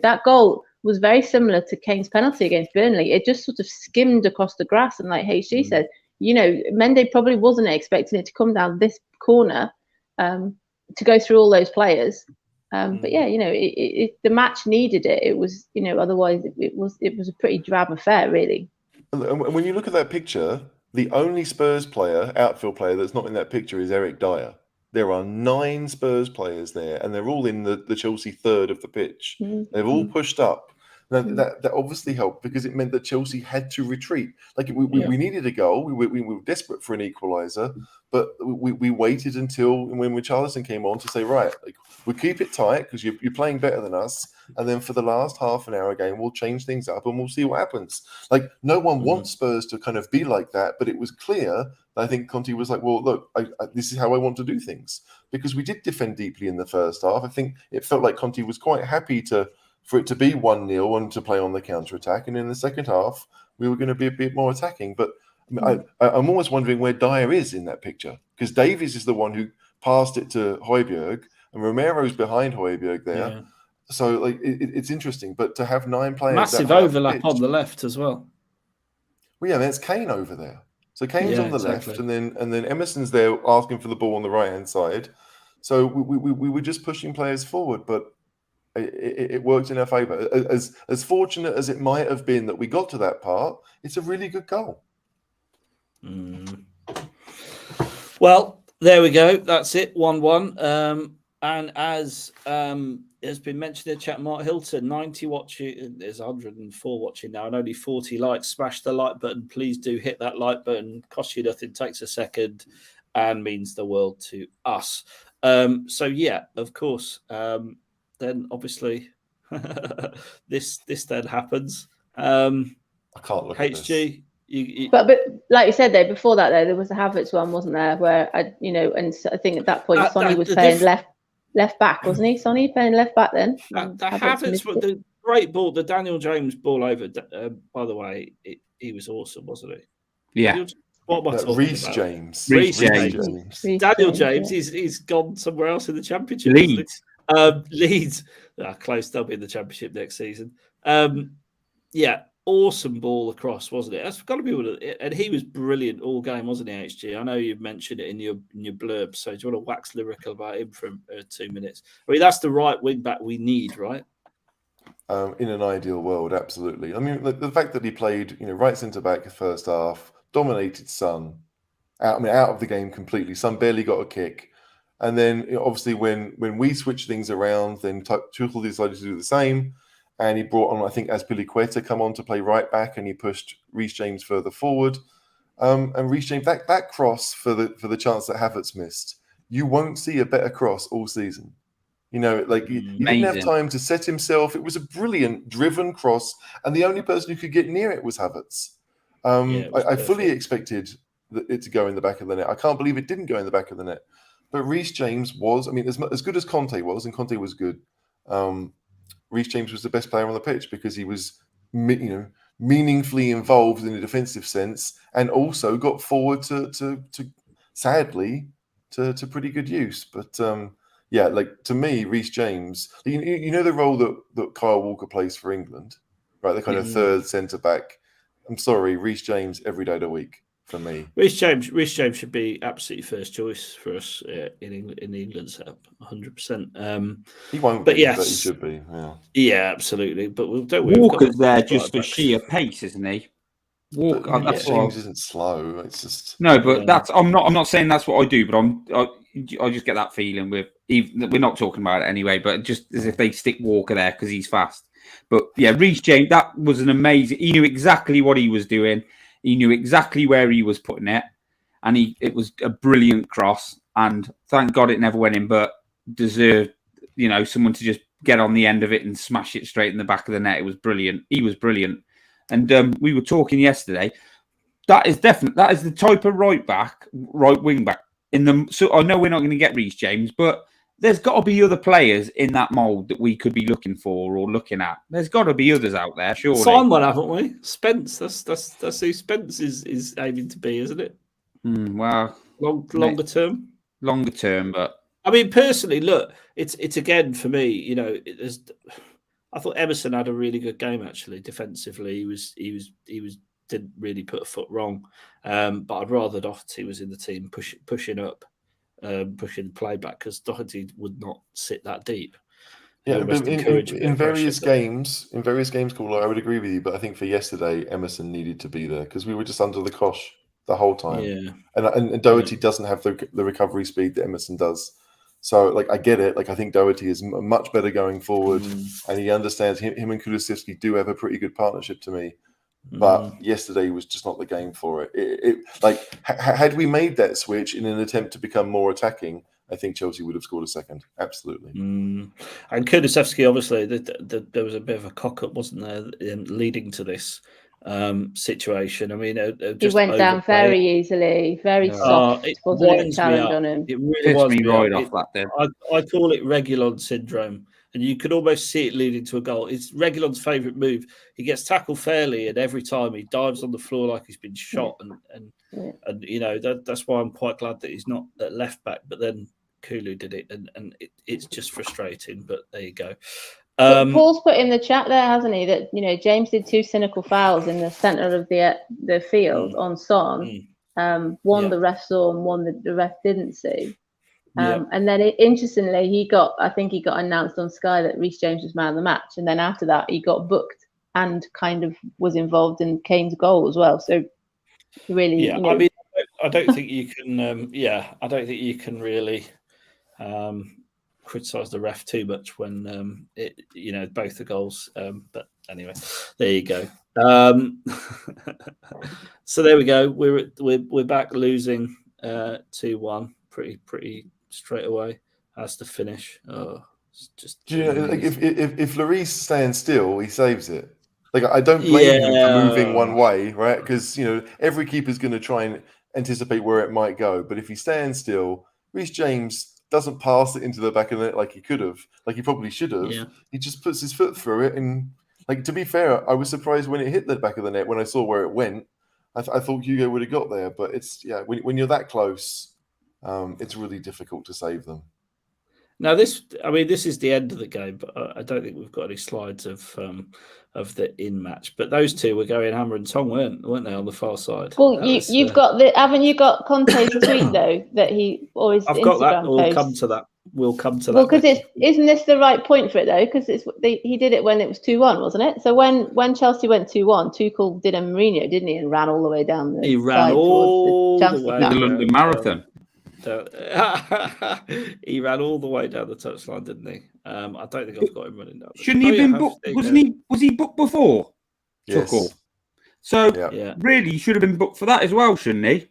that goal was very similar to Kane's penalty against Burnley. It just sort of skimmed across the grass. And like HG said, Mendy probably wasn't expecting it to come down this corner to go through all those players. But yeah, the match needed it. It was, otherwise it was a pretty drab affair, really. And when you look at that picture, the only Spurs outfield player that's not in that picture is Eric Dyer. There are 9 Spurs players there, and they're all in the Chelsea third of the pitch. They've all pushed up. Now, that obviously helped because it meant that Chelsea had to retreat. Like we needed a goal. We were desperate for an equaliser, but we waited until when Richarlison came on to say, right, like, we'll keep it tight because you're playing better than us. And then for the last half an hour game, we'll change things up and we'll see what happens. Like, no one wants Spurs to kind of be like that, but it was clear. I think Conte was like, well, look, this is how I want to do things. Because we did defend deeply in the first half. I think it felt like Conte was quite happy for it to be 1-0 and to play on the counter-attack. And in the second half, we were going to be a bit more attacking. But I'm almost wondering where Dyer is in that picture. Because Davies is the one who passed it to Højbjerg, and Romero's behind Højbjerg there. Yeah. So like it's interesting. But to have 9 players... Massive overlap on the left as well. Well, yeah, there's Kane over there. So Kane's on the left, and then Emerson's there asking for the ball on the right-hand side. So we were just pushing players forward, but it worked in our favour. As fortunate as it might have been that we got to that part, it's a really good goal. Well, there we go. That's it, 1-1. And as has been mentioned in the chat, Mark Hilton, 90 watching. There's 104 watching now, and only 40 likes. Smash the like button. Please do hit that like button. Costs you nothing, takes a second, and means the world to us. So yeah, of course. Then obviously this then happens. I can't look at HG, But like you said, though, before that, though, there was the Havertz one, wasn't there? Where and I think at that point, Sonny was playing left back, wasn't he? Sonny playing left back then. The Havertz, the great ball, the Daniel James ball over. By the way, he was awesome, wasn't he? Yeah. What am I talking Reece about? James. Reece James. Daniel James. He's gone somewhere else in the Championship. Leeds. Close. They'll be in the Championship next season. Awesome ball across, wasn't it? That's got to be one of it. And he was brilliant all game, wasn't he, HG? I know you mentioned it in your blurb. So do you want to wax lyrical about him for 2 minutes? I mean, that's the right wing back we need, right? In an ideal world, absolutely. I mean, the fact that he played, right centre back first half, dominated Son, out of the game completely. Son barely got a kick, and then obviously when we switched things around, then Tuchel decided to do the same. And he brought on, I think, Azpilicueta come on to play right back, and he pushed Reece James further forward. And Reece James, that cross for the chance that Havertz missed, you won't see a better cross all season. He didn't have time to set himself. It was a brilliant driven cross, and the only person who could get near it was Havertz. I fully expected it to go in the back of the net. I can't believe it didn't go in the back of the net. But Reece James was, as good as Conte was, and Conte was good. Reece James was the best player on the pitch because he was, meaningfully involved in a defensive sense, and also got forward to sadly to pretty good use. But to me, Reece James, the role that Kyle Walker plays for England, right? The kind of third centre back. I'm sorry, Reece James every day of the week for me. Reece James should be absolutely first choice for us in the England setup, 100%. He won't, but be, yes, but he should be. Yeah, absolutely. But Walker's there just for sheer pace, isn't he? Walker, James isn't slow. It's just that's. I'm not saying that's what I do, but I just get that feeling with. We're not talking about it anyway, but just as if they stick Walker there because he's fast. But yeah, Reece James, that was an amazing. He knew exactly what he was doing. He knew exactly where he was putting it, and it was a brilliant cross. And thank God it never went in, but deserved, someone to just get on the end of it and smash it straight in the back of the net. It was brilliant. He was brilliant. And we were talking yesterday. That is the type of right wing back. So I know we're not going to get Reece James, but there's got to be other players in that mould that we could be looking for or looking at. There's got to be others out there, surely. Signed one, haven't we? Spence. That's who Spence is aiming to be, isn't it? Well, longer term. Longer term, but I mean, personally, look, it's again for me. I thought Emerson had a really good game actually. Defensively, he didn't really put a foot wrong. But I'd rather Doherty was in the team pushing up. Pushing the play back because Doherty would not sit that deep. Yeah, in various games, Caller, I would agree with you. But I think for yesterday, Emerson needed to be there because we were just under the cosh the whole time. Yeah, and Doherty doesn't have the recovery speed that Emerson does. So, I get it. I think Doherty is much better going forward, and he understands him and Kulusevski do have a pretty good partnership to me. But yesterday was just not the game for it. Had we made that switch in an attempt to become more attacking, I think Chelsea would have scored a second. Absolutely. And Kulusevski, obviously, there was a bit of a cock up, wasn't there, leading to this situation? I mean, he went down very easily, very soft. Wasn't it? Challenge on him. It really pissed me right off that day. I call it Reguilon syndrome. And you could almost see it leading to a goal. It's Reguilon's favourite move. He gets tackled fairly, and every time he dives on the floor like he's been shot. And that's why I'm quite glad that he's not at left back. But then Kulu did it, and it's just frustrating. But there you go. Paul's put in the chat there, hasn't he? That James did 2 cynical fouls in the centre of the field on Son. One the ref saw, and one the ref didn't see. And then interestingly, he got announced on Sky that Reece James was man of the match, and then after that he got booked and kind of was involved in Kane's goal as well. So really, I mean, I don't think you can. I don't think you can really criticise the ref too much when both the goals. But anyway, there you go. So there we go. We're back losing 2-1. Pretty straight away as the finish. It's just if Lloris stands still, he saves it. Like, I don't blame him for moving Yeah. one way, right? Because, every keeper's going to try and anticipate where it might go. But if he stands still, Reece James doesn't pass it into the back of the net like he could have, like he probably should have. Yeah. He just puts his foot through it. And, like, to be fair, I was surprised when it hit the back of the net when I saw where it went. I thought Hugo would have got there. But it's, when you're that close, it's really difficult to save them. Now, this is the end of the game, but I don't think we've got any slides of the in match. But those two were going hammer and tong, weren't they, on the far side? Well, you've got haven't you got Conte's tweet though that he always I've Instagram got that. post. We'll come to that. We'll come to that. Well, because isn't this the right point for it though? Because he did it when it was 2-1, wasn't it? So when Chelsea went 2-1, Tuchel did a Mourinho, didn't he, and ran all the way down the. He ran all the way the London Marathon. He ran all the way down the touchline, didn't he? I don't think I've got him running down. Shouldn't he have been booked? Wasn't he? Was he booked before? Yes. Tuchel. So really, he should have been booked for that as well, shouldn't he?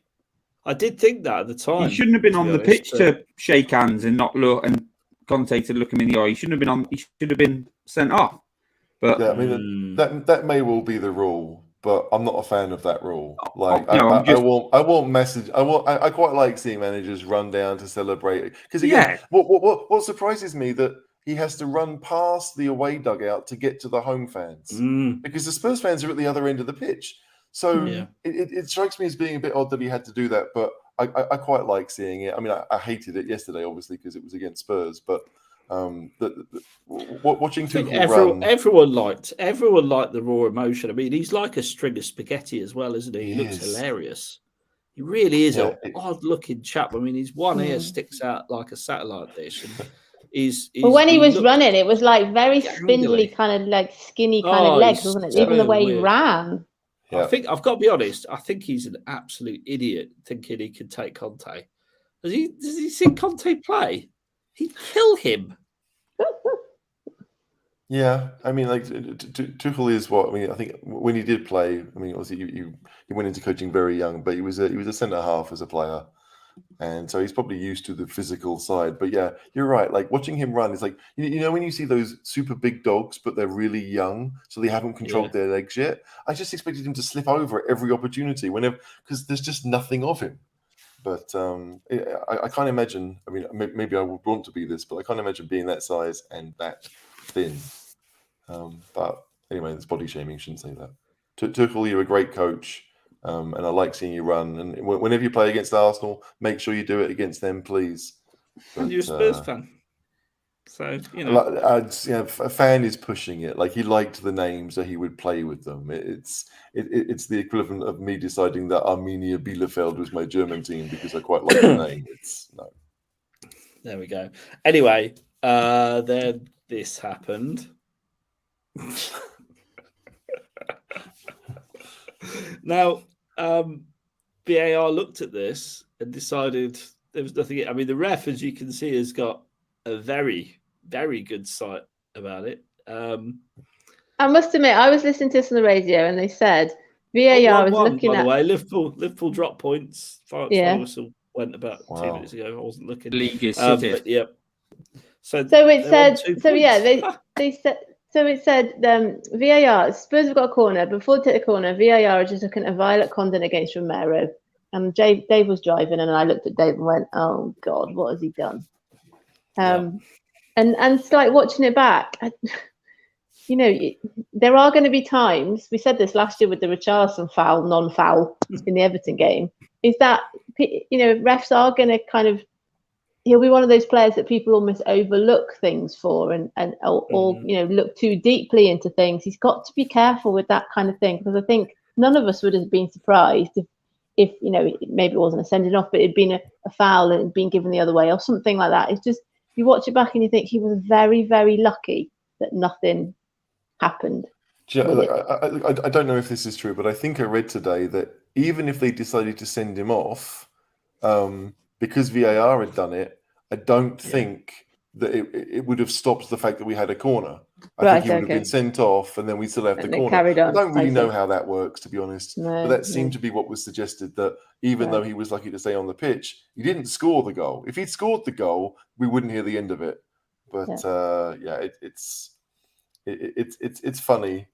I did think that at the time. He shouldn't have been on the pitch to shake hands and not look and Conte to look him in the eye. He shouldn't have been on. He should have been sent off. But I mean, that may well be the rule, but I'm not a fan of that rule. Like, no, I want message. I quite like seeing managers run down to celebrate because again, what surprises me that he has to run past the away dugout to get to the home fans because the Spurs fans are at the other end of the pitch. So it strikes me as being a bit odd that he had to do that, but I quite like seeing it. I mean, I hated it yesterday, obviously, because it was against Spurs, but watching Tuchel run, everyone liked the raw emotion. I mean, he's like a string of spaghetti as well, isn't he? He looks hilarious. He really is an odd-looking chap. I mean, his one ear sticks out like a satellite dish. And but when he was running, it was like very spindly, kind of like skinny kind of legs, wasn't it? Even the way he ran. Yeah. I think I've got to be honest. I think he's an absolute idiot thinking he can take Conte. Does he see Conte play? He'd kill him. Yeah, I mean, like Tuchel is what I mean. I think when he did play, I mean, obviously he went into coaching very young, but he was a centre half as a player, and so he's probably used to the physical side. But yeah, you're right. Like watching him run is like you know when you see those super big dogs, but they're really young, so they haven't controlled their legs yet. I just expected him to slip over at every opportunity whenever because there's just nothing of him. But I can't imagine. I mean, maybe I would want to be this, but I can't imagine being that size and that thin. But anyway, it's body shaming. Shouldn't say that. Tuchel, you're a great coach, and I like seeing you run. And whenever you play against Arsenal, make sure you do it against them, please. But, and you're a Spurs fan, so you know. A fan is pushing it. Like he liked the name, so he would play with them. It's the equivalent of me deciding that Arminia Bielefeld was my German team because I quite like the name. There we go. Anyway, then this happened. Now, VAR looked at this and decided there was nothing. I mean, the ref, as you can see, has got a very, very good sight about it. I must admit, I was listening to this on the radio, and they said VAR was looking by at. the way, Liverpool drop points. Final whistle went about 2 minutes ago. I wasn't looking. League is City. Yep. So it said. So yeah, they said. So it said VAR, Spurs have got a corner. Before they take the corner, VAR are just looking at a violent conduct against Romero. And Dave was driving, and I looked at Dave and went, oh, God, what has he done? And it's like watching it back. There are going to be times, we said this last year with the Richarlison foul, non-foul in the Everton game, is that, refs are going to kind of, he'll be one of those players that people almost overlook things for and look too deeply into things. He's got to be careful with that kind of thing, because I think none of us would have been surprised if maybe it wasn't a sending off, but it'd been a foul and it'd been given the other way or something like that. It's just, you watch it back and you think he was very, very lucky that nothing happened. I don't know if this is true, but I think I read today that even if they decided to send him off, because VAR had done it, I don't think that it would have stopped the fact that we had a corner. I think he would have been sent off, and then we still have the corner. I don't really know how that works, to be honest. But that seemed to be what was suggested, that even though he was lucky to stay on the pitch, he didn't score the goal. If he'd scored the goal, we wouldn't hear the end of it. But it's funny.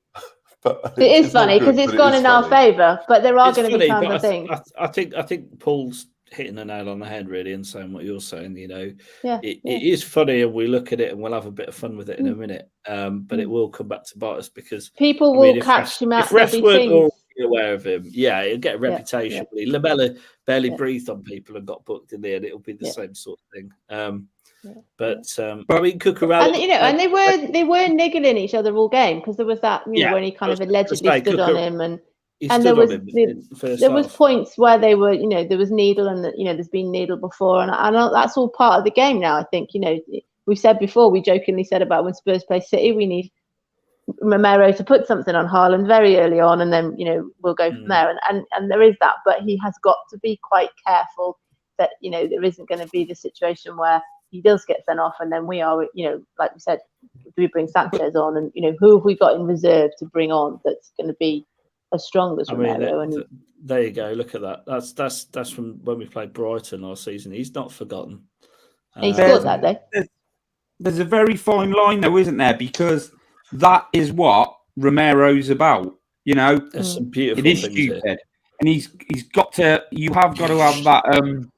But It is funny because it's gone in our favour, but there are going to be times, I think. I think Paul's hitting the nail on the head, really, and saying what you're saying. You know, it is funny, and we look at it and we'll have a bit of fun with it in a minute. But it will come back to bite us because people will catch him out. If refs weren't already aware of him, he'll get a reputation. Yeah. Lamella barely breathed on people and got booked in the end. It'll be the same sort of thing. But I mean, Cucurella, and they were niggling each other all game because there was that when he kind of allegedly stood on him, and there was points where they were there was needle, and there's been needle before, and I know that's all part of the game now. I think we said before, we jokingly said about when Spurs play City, we need Romero to put something on Haaland very early on, and then we'll go from there, and there is that, but he has got to be quite careful that there isn't going to be the situation where he does get sent off, and then we are, like we said, do we bring Sanchez on, and who have we got in reserve to bring on that's going to be as strong as Romero? There you go. Look at that. That's from when we played Brighton last season. He's not forgotten. He scored that day. There's a very fine line, though, isn't there? Because that is what Romero's about. There's some beautiful it is things stupid, here. and he's got to. You have got to have that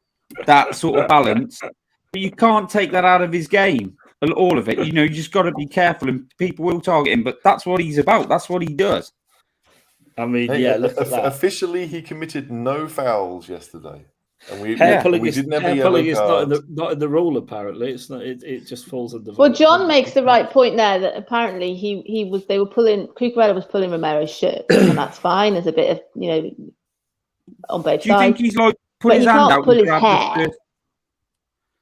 that sort of balance. But you can't take that out of his game, all of it. You just got to be careful, and people will target him. But that's what he's about. That's what he does. I mean, look at that. Officially, he committed no fouls yesterday, and we didn't have a yellow card. It's not in the rule. Apparently, it's not. It just falls under. Well, John makes the right point there that apparently they were pulling. Cucurella was pulling Romero's shirt, and that's fine. There's a bit of on both sides. Do you think he's like put his hand out and grab his shirt?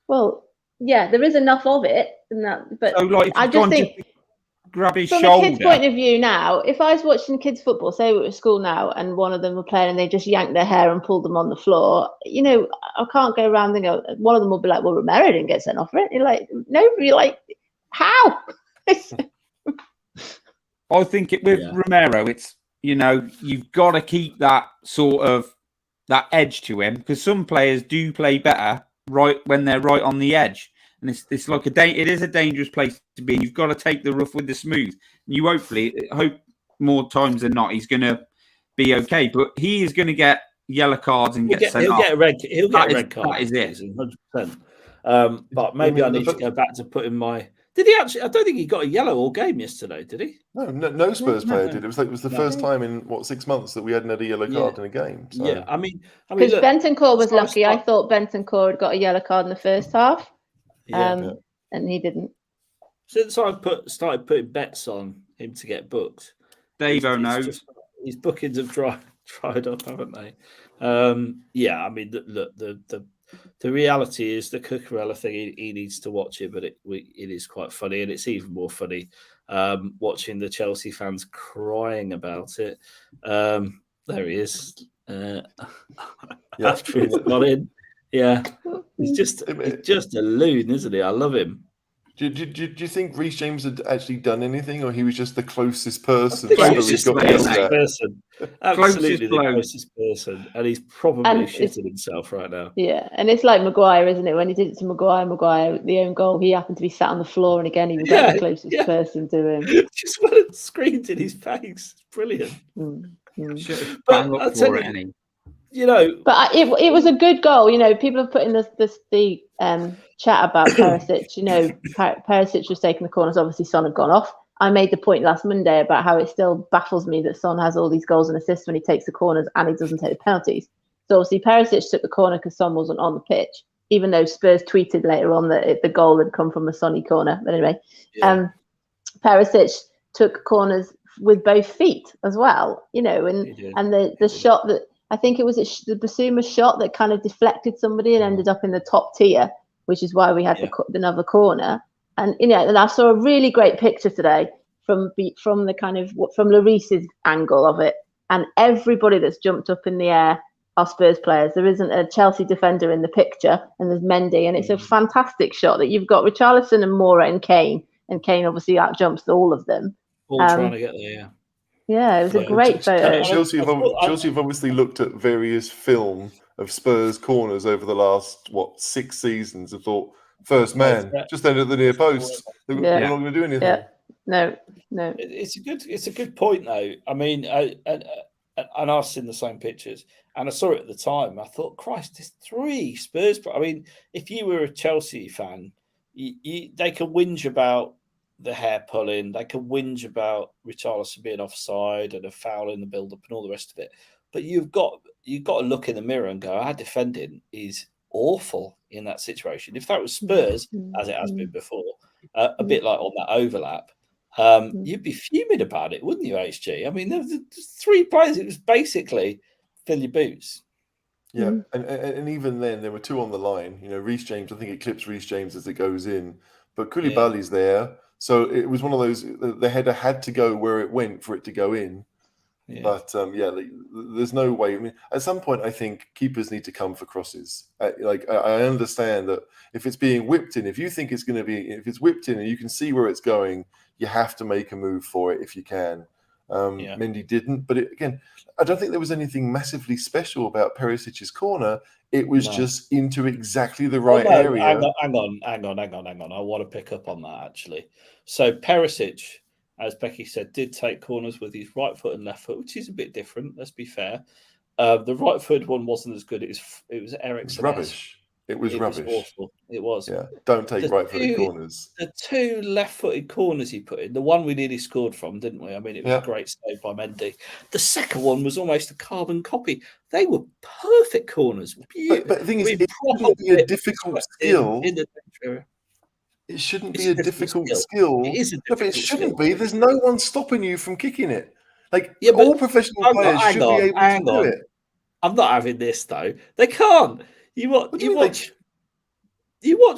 Well, there is enough of it, and that. But so, I just think, grab his from shoulder. a kid's point of view now, if I was watching kids football, say we were at school now, and one of them were playing, and they just yanked their hair and pulled them on the floor, I can't go around and go. One of them will be like, "Well, Romero didn't get sent off for it." You're like, "Nobody how?" I think with Romero, it's you've got to keep that sort of that edge to him, because some players do play better right when they're right on the edge, and it's like it is a dangerous place to be. You've got to take the rough with the smooth. And you hope more times than not he's going to be okay, but he is going to get yellow cards and get sent off. He'll get a red card. That is it. 100%. But maybe I need to go back to putting my. Did he actually? I don't think he got a yellow all game yesterday. Did he? No Spurs player did. It was the first time in 6 months that we hadn't had a yellow card in a game. So. Yeah, I mean, because Bentancur was lucky. I thought Bentancur had got a yellow card in the first half, and he didn't. Since I started putting bets on him to get booked, Davo knows his bookings have dried up, haven't they? I mean, the reality is the Cucurella thing. He needs to watch it, but it is quite funny, and it's even more funny watching the Chelsea fans crying about it. There he is. After he's got in, he's just a loon, isn't he? I love him. Do you think Reece James had actually done anything, or he was just the closest person? Absolutely the closest person, and he's probably shitting himself right now. Yeah, and it's like Maguire, isn't it? When he did it to Maguire, the own goal, he happened to be sat on the floor, and again, he was the closest person to him. Just went and screamed in his face. Brilliant. But I'll tell you, but it was a good goal. People have put in the chat about Perisic. Perisic was taking the corners. Obviously, Son had gone off. I made the point last Monday about how it still baffles me that Son has all these goals and assists when he takes the corners and he doesn't take the penalties. So obviously, Perisic took the corner because Son wasn't on the pitch, even though Spurs tweeted later on that the goal had come from a Sonny corner. But anyway, Perisic took corners with both feet as well. And the shot that. I think it was the Basuma shot that kind of deflected somebody and ended up in the top tier, which is why we had another corner. And and I saw a really great picture today from the kind of from Lloris's angle of it, and everybody that's jumped up in the air are Spurs players. There isn't a Chelsea defender in the picture, and there's Mendy, and it's a fantastic shot that you've got Richarlison and Moura and Kane obviously out jumps all of them. All trying to get there, Yeah, it was a great photo. Chelsea have obviously looked at various film of Spurs corners over the last 6 seasons and thought, first man, just end at the near post. They're not going to do anything. No. It's a good point though. I mean, and I've seen the same pictures, and I saw it at the time. I thought, Christ, there's 3 Spurs. I mean, if you were a Chelsea fan, they could whinge about the hair pulling, they could whinge about Richarlison being offside and a foul in the build-up and all the rest of it. But you've got to look in the mirror and go, our defending is awful in that situation. If that was Spurs, as it has been before, a bit like on that overlap, you'd be fuming about it, wouldn't you, HG? I mean, there's 3 players. It was basically fill your boots. Yeah, and even then, there were 2 on the line. You know, Reece James, I think it clips Reece James as it goes in. But Koulibaly's there. So it was one of those, the header had to go where it went for it to go in. Yeah. But, there's no way. I mean, at some point, I think keepers need to come for crosses. I understand that if it's being whipped in, if you think it's going to be, if it's whipped in and you can see where it's going, you have to make a move for it if you can. Mendy didn't. But again, I don't think there was anything massively special about Perisic's corner. It was just into exactly the right area. Hang on. I want to pick up on that, actually. So Perisic, as Becky said, did take corners with his right foot and left foot, which is a bit different, let's be fair. The right-footed one wasn't as good. It was Eriksen. Rubbish. It was rubbish. Was awful. It was. Yeah, don't take right-footed corners. The 2 left-footed corners he put in, the one we nearly scored from, didn't we? I mean, it was a great save by Mendy. The second one was almost a carbon copy. They were perfect corners. But the thing is, it shouldn't be a difficult skill. It shouldn't be a difficult skill. It is a difficult it shouldn't skill. be. There's no one stopping you from kicking it. Like, all professional players should be able to do it. I'm not having this, though. They can't. You watch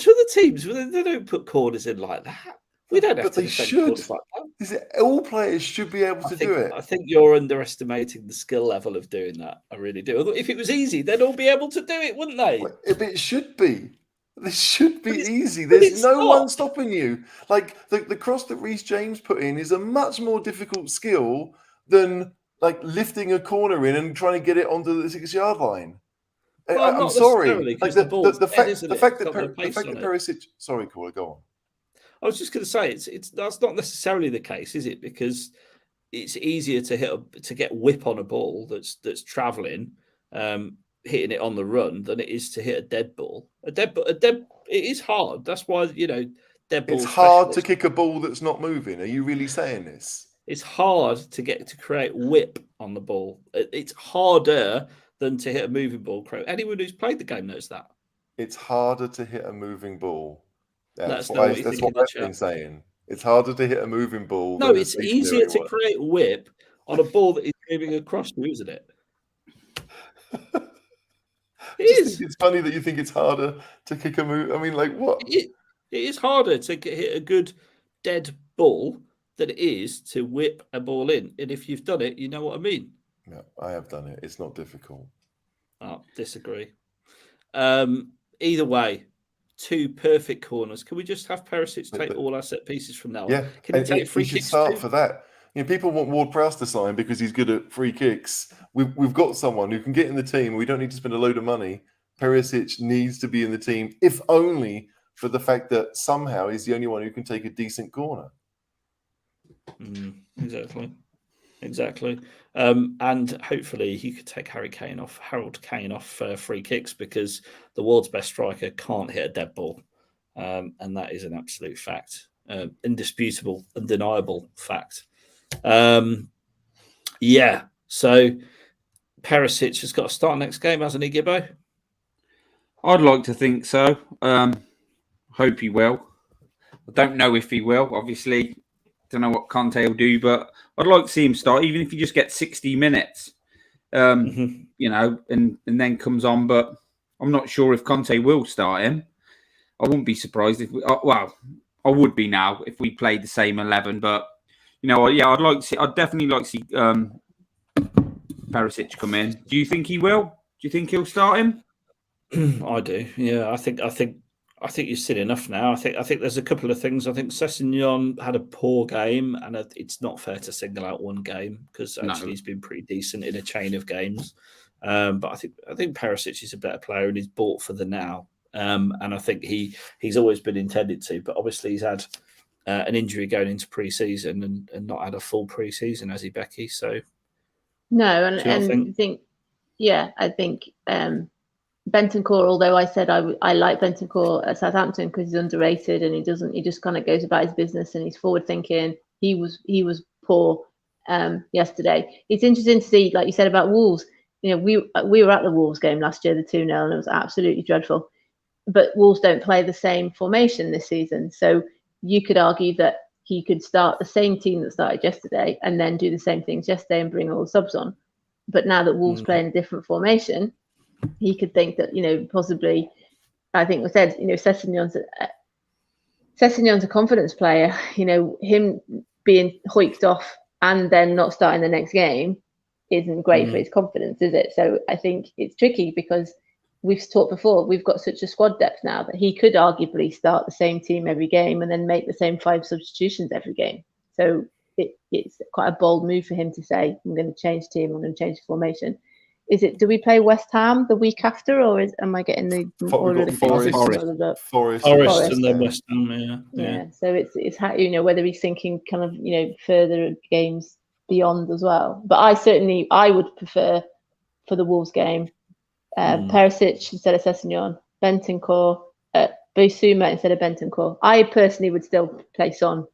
other teams, they don't put corners in like that. We don't have but to they should. Like that. All players should be able to do it. I think you're underestimating the skill level of doing that. I really do. If it was easy, they'd all be able to do it, wouldn't they? It should be. This should be easy. There's no one stopping you. Like the cross that Reece James put in is a much more difficult skill than like lifting a corner in and trying to get it onto the 6-yard line. Well, I'm sorry. Like the fact that Perisic. Sorry, Corey, go on. I was just going to say that's not necessarily the case, is it? Because it's easier to get whip on a ball that's travelling, hitting it on the run, than it is to hit a dead ball. It is hard. That's why dead ball. It's hard to kick a ball that's not moving. Are you really saying this? It's hard to create whip on the ball. It's harder than to hit a moving ball. Anyone who's played the game knows that. It's harder to hit a moving ball. That's what I've been saying. It's harder to hit a moving ball. No, it's easier to create whip on a ball that is moving across you, isn't it? It's funny that you think it's harder to kick a move. I mean, like what? It is harder to hit a good dead ball than it is to whip a ball in. And if you've done it, you know what I mean. No, I have done it. It's not difficult. Oh, disagree. Either way, 2 perfect corners. Can we just have Perisic take all our set pieces from now on? Yeah, can he take free kicks? Start for that. People want Ward-Prowse to sign because he's good at free kicks. We've got someone who can get in the team. We don't need to spend a load of money. Perisic needs to be in the team, if only for the fact that somehow he's the only one who can take a decent corner. Exactly. And hopefully he could take Harold Kane off free kicks, because the world's best striker can't hit a dead ball. And that is an absolute fact. Indisputable, undeniable fact. So Perisic has got to start next game, hasn't he, Gibbo? I'd like to think so. Hope he will. I don't know if he will, obviously. Don't know what Conte will do, but I'd like to see him start, even if he just gets 60 minutes, and then comes on. But I'm not sure if Conte will start him. I wouldn't be surprised if I would be now if we played the same 11. But I'd definitely like to see Perisic come in. Do you think he will? Do you think he'll start him? I do. Yeah, I think you've seen enough now. I think there's a couple of things. I think Sessegnon had a poor game, and it's not fair to single out one game, because actually he's been pretty decent in a chain of games. But I think Perisic is a better player, and he's bought for the now. And I think he's always been intended to, but obviously he's had an injury going into pre-season and not had a full pre-season, has he, Becky? So no, and I think Bentancur, although I said I like Bentancur at Southampton because he's underrated and he just kind of goes about his business and he's forward thinking. He was poor yesterday. It's interesting to see, like you said about Wolves. You know, we were at the Wolves game last year, the 2-0, and it was absolutely dreadful. But Wolves don't play the same formation this season, so you could argue that he could start the same team that started yesterday and then do the same things yesterday and bring all the subs on. But now that Wolves play in a different formation, he could think that, you know, possibly, I think we said, you know, Sessegnon's a confidence player. You know, him being hoiked off and then not starting the next game isn't great for his confidence, is it? So I think it's tricky because we've talked before, we've got such a squad depth now that he could arguably start the same team every game and then make the same 5 substitutions every game. So it's quite a bold move for him to say, I'm going to change team, I'm going to change the formation. Do we play West Ham the week after, or am I getting the order of the Forest and then West Ham? Yeah. So it's how, you know, whether he's thinking kind of, you know, further games beyond as well. But I would prefer for the Wolves game, Perisic instead of Sessegnon, Bentancur, Bissouma instead of Bentancur. I personally would still play Son,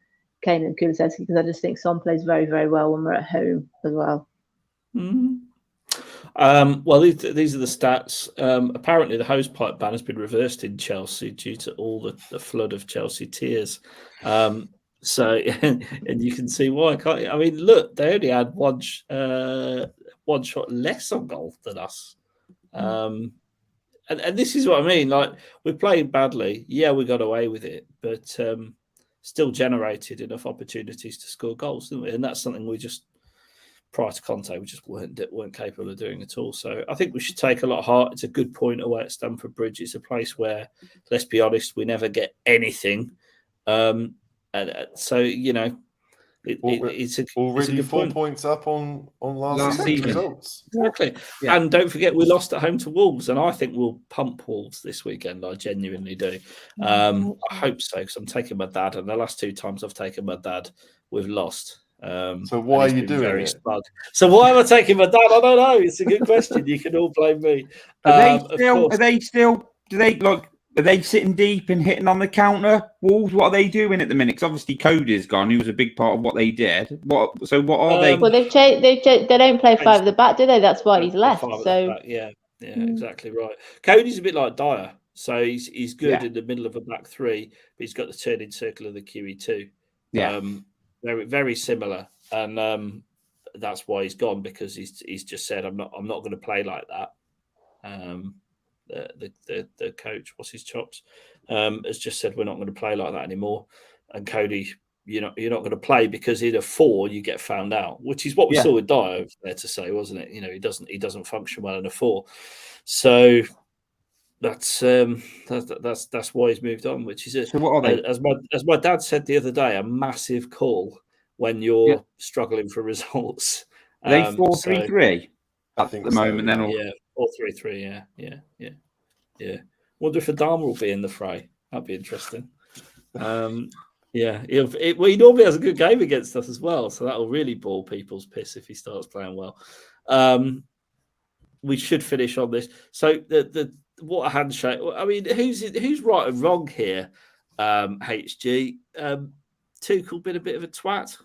Kane and Kulusevski because I just think Son plays very, very well when we're at home as well. Well, these are the stats. Apparently, the hosepipe ban has been reversed in Chelsea due to all the flood of Chelsea tears. So, and you can see why. I mean, look, they only had one shot less on goal than us. And this is what I mean. Like, we played badly. Yeah, we got away with it, but still generated enough opportunities to score goals, didn't we? And that's something we just, prior to Conte, we just weren't capable of doing at all. So I think we should take a lot of heart. It's a good point away at Stamford Bridge. It's a place where, let's be honest, we never get anything. And so, you know, it's a good 4 point. points up on last season's results. Exactly. Yeah. And don't forget, we lost at home to Wolves, and I think we'll pump Wolves this weekend. I genuinely do. I hope so, because I'm taking my dad, and the last 2 times I've taken my dad, we've lost. So why are you doing it? Smug. So why am I taking my dad? I don't know. It's a good question. You can all blame me. Are they sitting deep and hitting on the counter? Wolves, what are they doing at the minute? Because obviously Cody's gone. He was a big part of what they did. What are they? Well, they've changed. They don't play 5 at the back, do they? That's why he's left. So yeah, exactly right. Cody's a bit like Dyer. So he's good in the middle of a back 3, but he's got the turning circle of the QE2. Yeah. Very, very similar, and that's why he's gone, because he's just said, I'm not going to play like that. The coach, what's his chops, has just said we're not going to play like that anymore. And Cody, you're not going to play because in a 4 you get found out, which is what we saw with Dyer over there to say, wasn't it? You know, he doesn't function well in a 4. So that's why he's moved on, which is so what are they? As my dad said the other day, a massive call when you're struggling for results. Are they 4-3-3 I think at the moment? Then 4-3-3. Yeah. Wonder if Adama will be in the fray. That'd be interesting. He normally has a good game against us as well, so that'll really ball people's piss if he starts playing well. We should finish on this. So what a handshake! I mean, who's right and wrong here? HG, Tuchel been a bit of a twat.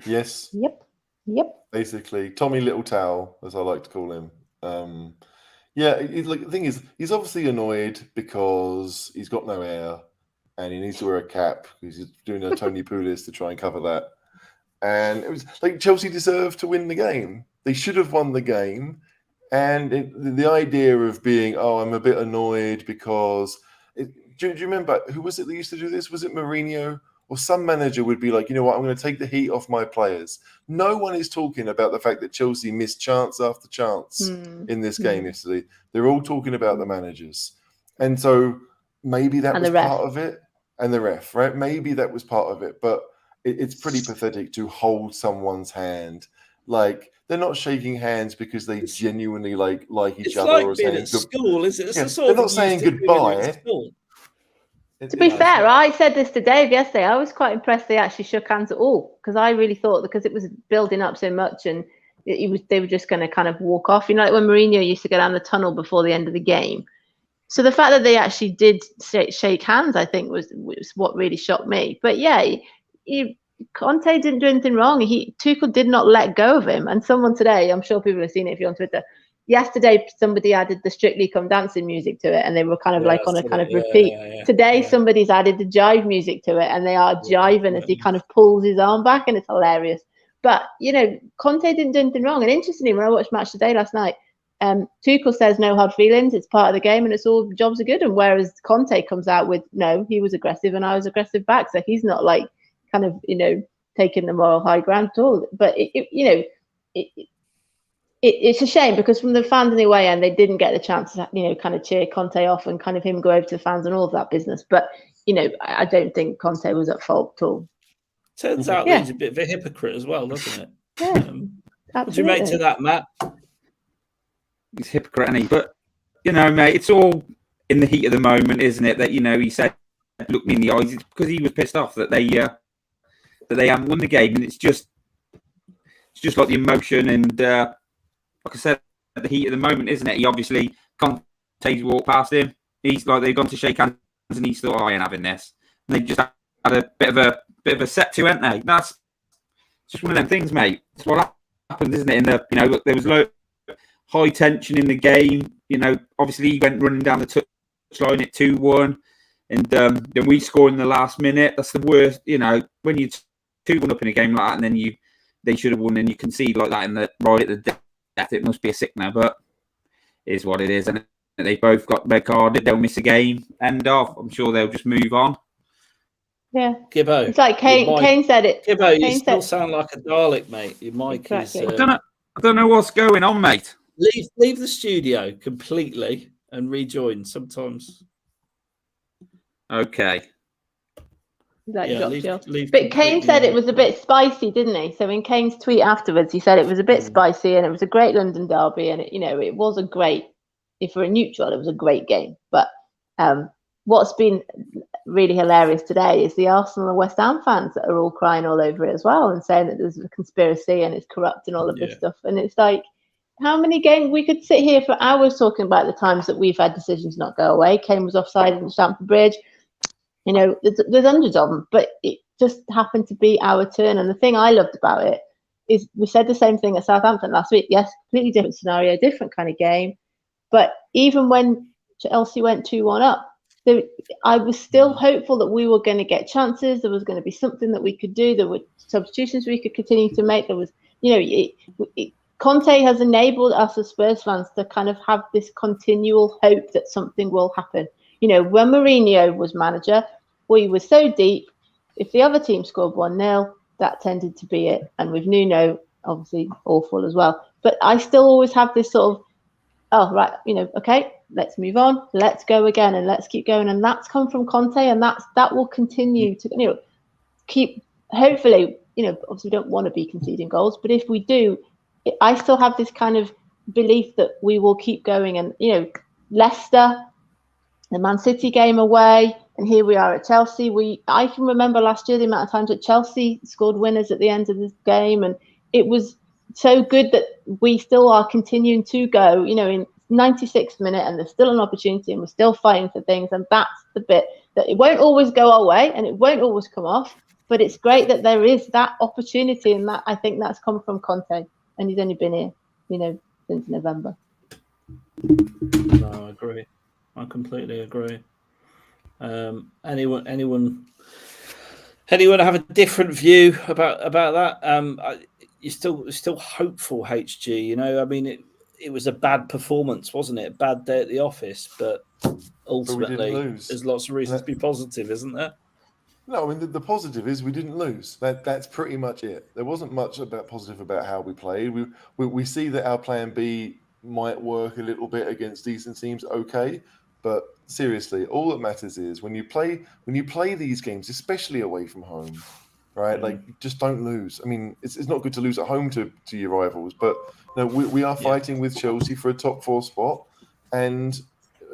Yes. Yep. Basically, Tommy Little Towel, as I like to call him. The thing is, he's obviously annoyed because he's got no hair and he needs to wear a cap because he's doing a Tony Pulis to try and cover that. And it was like Chelsea deserved to win the game. They should have won the game. And the idea of being, I'm a bit annoyed because... Do you remember, who was it that used to do this? Was it Mourinho? Or some manager would be like, you know what, I'm going to take the heat off my players. No one is talking about the fact that Chelsea missed chance after chance in this game yesterday. They're all talking about the managers. And so maybe that was part of it. And the ref, right? Maybe that was part of it. But it's pretty pathetic to hold someone's hand. Like, they're not shaking hands because they genuinely like each other. Like or being saying at school, is it? They're not saying goodbye. To be fair, I said this to Dave yesterday. I was quite impressed they actually shook hands at all, because I really thought, because it was building up so much and they were just going to kind of walk off. You know, like when Mourinho used to go down the tunnel before the end of the game. So the fact that they actually did shake hands, I think, was what really shocked me. But yeah, Conte didn't do anything wrong. Tuchel did not let go of him. And someone today, I'm sure people have seen it if you're on Twitter, yesterday somebody added the Strictly Come Dancing music to it, and they were kind of like on a kind of repeat. Today somebody's added the jive music to it, and they are jiving as he kind of pulls his arm back, and it's hilarious. But, you know, Conte didn't do anything wrong. And interestingly, when I watched Match Today last night, Tuchel says no hard feelings, it's part of the game, and it's all jobs are good. And whereas Conte comes out with, no, he was aggressive and I was aggressive back. So he's not like kind of, you know, taking the moral high ground at all. But, it's a shame, because from the fans in the away end, they didn't get the chance to, you know, kind of cheer Conte off and kind of him go over to the fans and all of that business. But, you know, I don't think Conte was at fault at all. Turns out he's a bit of a hypocrite as well, doesn't it? Yeah, what do you make to that, Matt? He's hypocrite, isn't he? But, you know, mate, it's all in the heat of the moment, isn't it? That, you know, he said, look me in the eyes. It's because he was pissed off that they haven't won the game. And it's just like the emotion and, like I said, at the heat of the moment, isn't it? He obviously, Conte's walked past him. He's like, they've gone to shake hands and he's thought, I ain't having this. And they've just had a bit of a set to, haven't they? That's just one of them things, mate. It's what happened, isn't it? There was high tension in the game. You know, obviously he went running down the touchline at 2-1, and then we scored in the last minute. That's the worst. You know, when you 2-1 up in a game like that, and then they should have won, and you concede like that right at the death. It must be a sickener, but it is what it is. And they both got red carded. They'll miss a game. End off. I'm sure they'll just move on. Yeah, Gibbo. It's like Kane said it. Gibbo, you still sound like a Dalek, mate. Your mic is. I don't know what's going on, mate. Leave the studio completely and rejoin. Sometimes. But Okay. Kane said it was a bit spicy, didn't he? So in Kane's tweet afterwards, he said it was a bit spicy, and it was a great London derby, and it was a great. If we're a neutral, it was a great game. But what's been really hilarious today is the Arsenal and West Ham fans that are all crying all over it as well, and saying that there's a conspiracy and it's corrupt and all of this stuff. And it's like, how many games? We could sit here for hours talking about the times that we've had decisions not go away. Kane was offside in Stamford Bridge. You know, there's hundreds of them, but it just happened to be our turn. And the thing I loved about it is we said the same thing at Southampton last week. Yes, completely different scenario, different kind of game. But even when Chelsea went 2-1 up, I was still hopeful that we were going to get chances. There was going to be something that we could do. There were substitutions we could continue to make. There was, Conte has enabled us as Spurs fans to kind of have this continual hope that something will happen. You know, when Mourinho was manager, we were so deep. If the other team scored 1-0, that tended to be it. And with Nuno, obviously awful as well. But I still always have this sort of, okay, let's move on, let's go again, and let's keep going. And that's come from Conte, and that will continue to, keep. Hopefully, obviously we don't want to be conceding goals, but if we do, I still have this kind of belief that we will keep going. And Leicester, the Man City game away, and here we are at Chelsea. I can remember last year the amount of times that Chelsea scored winners at the end of this game, and it was so good that we still are continuing to go, in 96th minute, and there's still an opportunity, and we're still fighting for things. And that's the bit that it won't always go our way, and it won't always come off. But it's great that there is that opportunity, and that I think that's come from Conte, and he's only been here, since November. No, I agree. I completely agree. Anyone have a different view about that? You're still hopeful, HG. I mean, it was a bad performance, wasn't it? A bad day at the office, but ultimately, there's lots of reasons to be positive, isn't there? No, I mean the positive is we didn't lose. That's pretty much it. There wasn't much positive about how we played. We see that our plan B might work a little bit against decent teams, okay. But seriously, all that matters is when you play these games, especially away from home, right? Like, just don't lose. I mean, it's not good to lose at home to your rivals, but we are fighting with Chelsea for a top 4 spot, and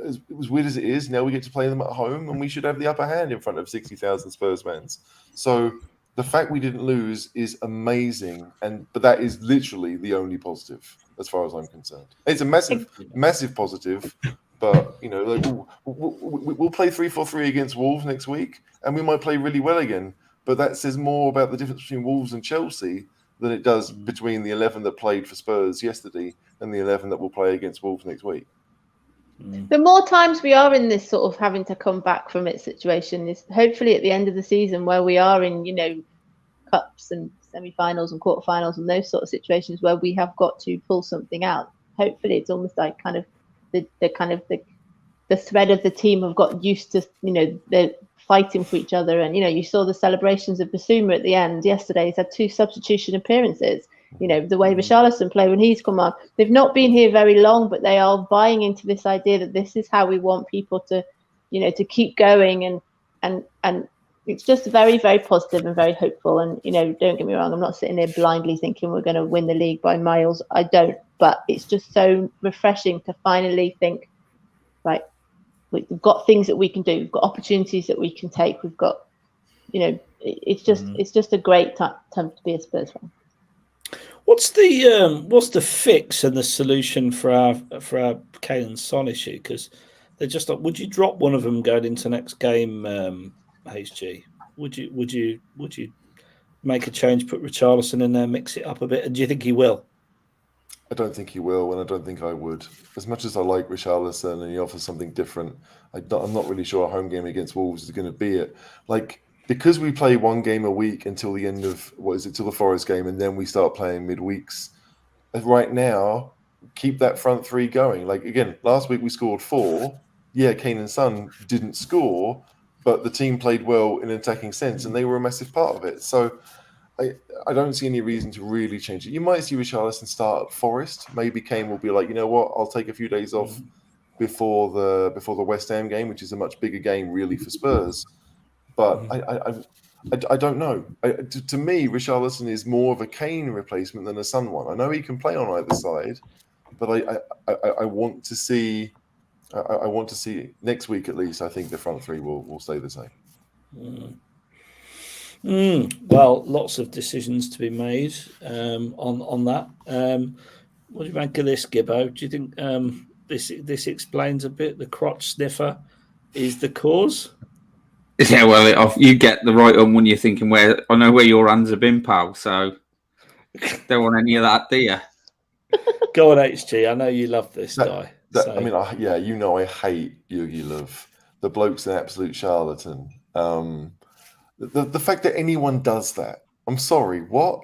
as weird as it is, now we get to play them at home, and we should have the upper hand in front of 60,000 Spurs fans. So the fact we didn't lose is amazing, but that is literally the only positive as far as I'm concerned. It's a massive positive, but like we'll play 3-4-3 against Wolves next week, and we might play really well again. But that says more about the difference between Wolves and Chelsea than it does between the 11 that played for Spurs yesterday and the 11 that will play against Wolves next week. The more times we are in this sort of having to come back from its situation is hopefully at the end of the season where we are in, cups and semi-finals and quarterfinals and those sort of situations where we have got to pull something out. Hopefully it's almost like kind of the thread of the team have got used to, they're fighting for each other. And, you saw the celebrations of Basuma at the end yesterday. He's had 2 substitution appearances. The way Richarlison played when he's come on. They've not been here very long, but they are buying into this idea that this is how we want people to, to keep going. And it's just very, very positive and very hopeful. And, don't get me wrong, I'm not sitting there blindly thinking we're going to win the league by miles. I don't. But it's just so refreshing to finally think, right, we've got things that we can do. We've got opportunities that we can take. We've got, it's just a great time to be a Spurs fan. What's the fix and the solution for our Kane and Son issue? Because they're just like, would you drop one of them going into next game, HG? Would you make a change, put Richarlison in there, mix it up a bit? And do you think he will? I don't think he will, and I don't think I would. As much as I like Richarlison and he offers something different, I'm not really sure a home game against Wolves is going to be it. Because we play one game a week until the end of, till the Forest game, and then we start playing midweeks. Right now, keep that front 3 going. Again, last week we scored 4. Yeah, Kane and Son didn't score, but the team played well in an attacking sense, and they were a massive part of it. So I don't see any reason to really change it. You might see Richarlison start at Forest. Maybe Kane will be like, you know what, I'll take a few days off before the West Ham game, which is a much bigger game really for Spurs. But I don't know. To me, Richarlison is more of a Kane replacement than a Son one. I know he can play on either side, but I want to see. I want to see next week at least. I think the front 3 will stay the same. Well, lots of decisions to be made on that. What do you make of this, Gibbo? Do you think this explains a bit? The crotch sniffer is the cause. Yeah, well, you get the right one when you're thinking I know where your hands have been, pal. So don't want any of that, do you? Go on, HG. I know you love this guy. I mean, I hate Jogi Löw. The bloke's an absolute charlatan. The fact that anyone does that, I'm sorry, what?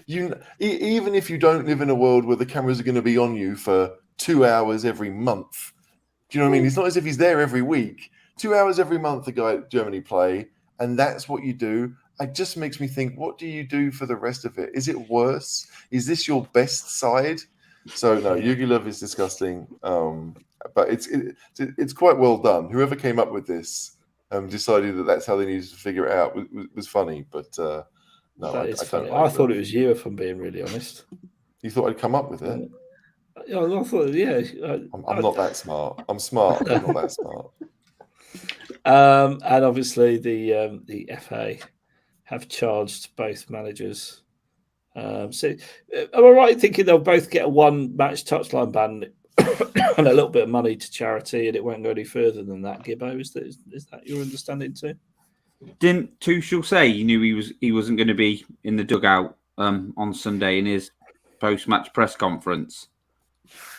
Even if you don't live in a world where the cameras are going to be on you for 2 hours every month, do you know what I mean? It's not as if he's there every week. 2 hours every month, the guy at Germany play, and that's what you do. It just makes me think, what do you do for the rest of it? Is it worse? Is this your best side? So no, Jogi Löw is disgusting, but it's quite well done. Whoever came up with this decided that that's how they needed to figure it out was funny, but no, I thought it was you, if I'm being really honest. You thought I'd come up with it? I thought, yeah. I'm not that smart. I'm smart, but I'm not that smart. And obviously the FA have charged both managers. So am I right in thinking they'll both get a 1-match touchline ban and a little bit of money to charity, and it won't go any further than that, Gibbo? Is that your understanding too? Didn't Tuchel say he knew he wasn't going to be in the dugout on Sunday in his post-match press conference?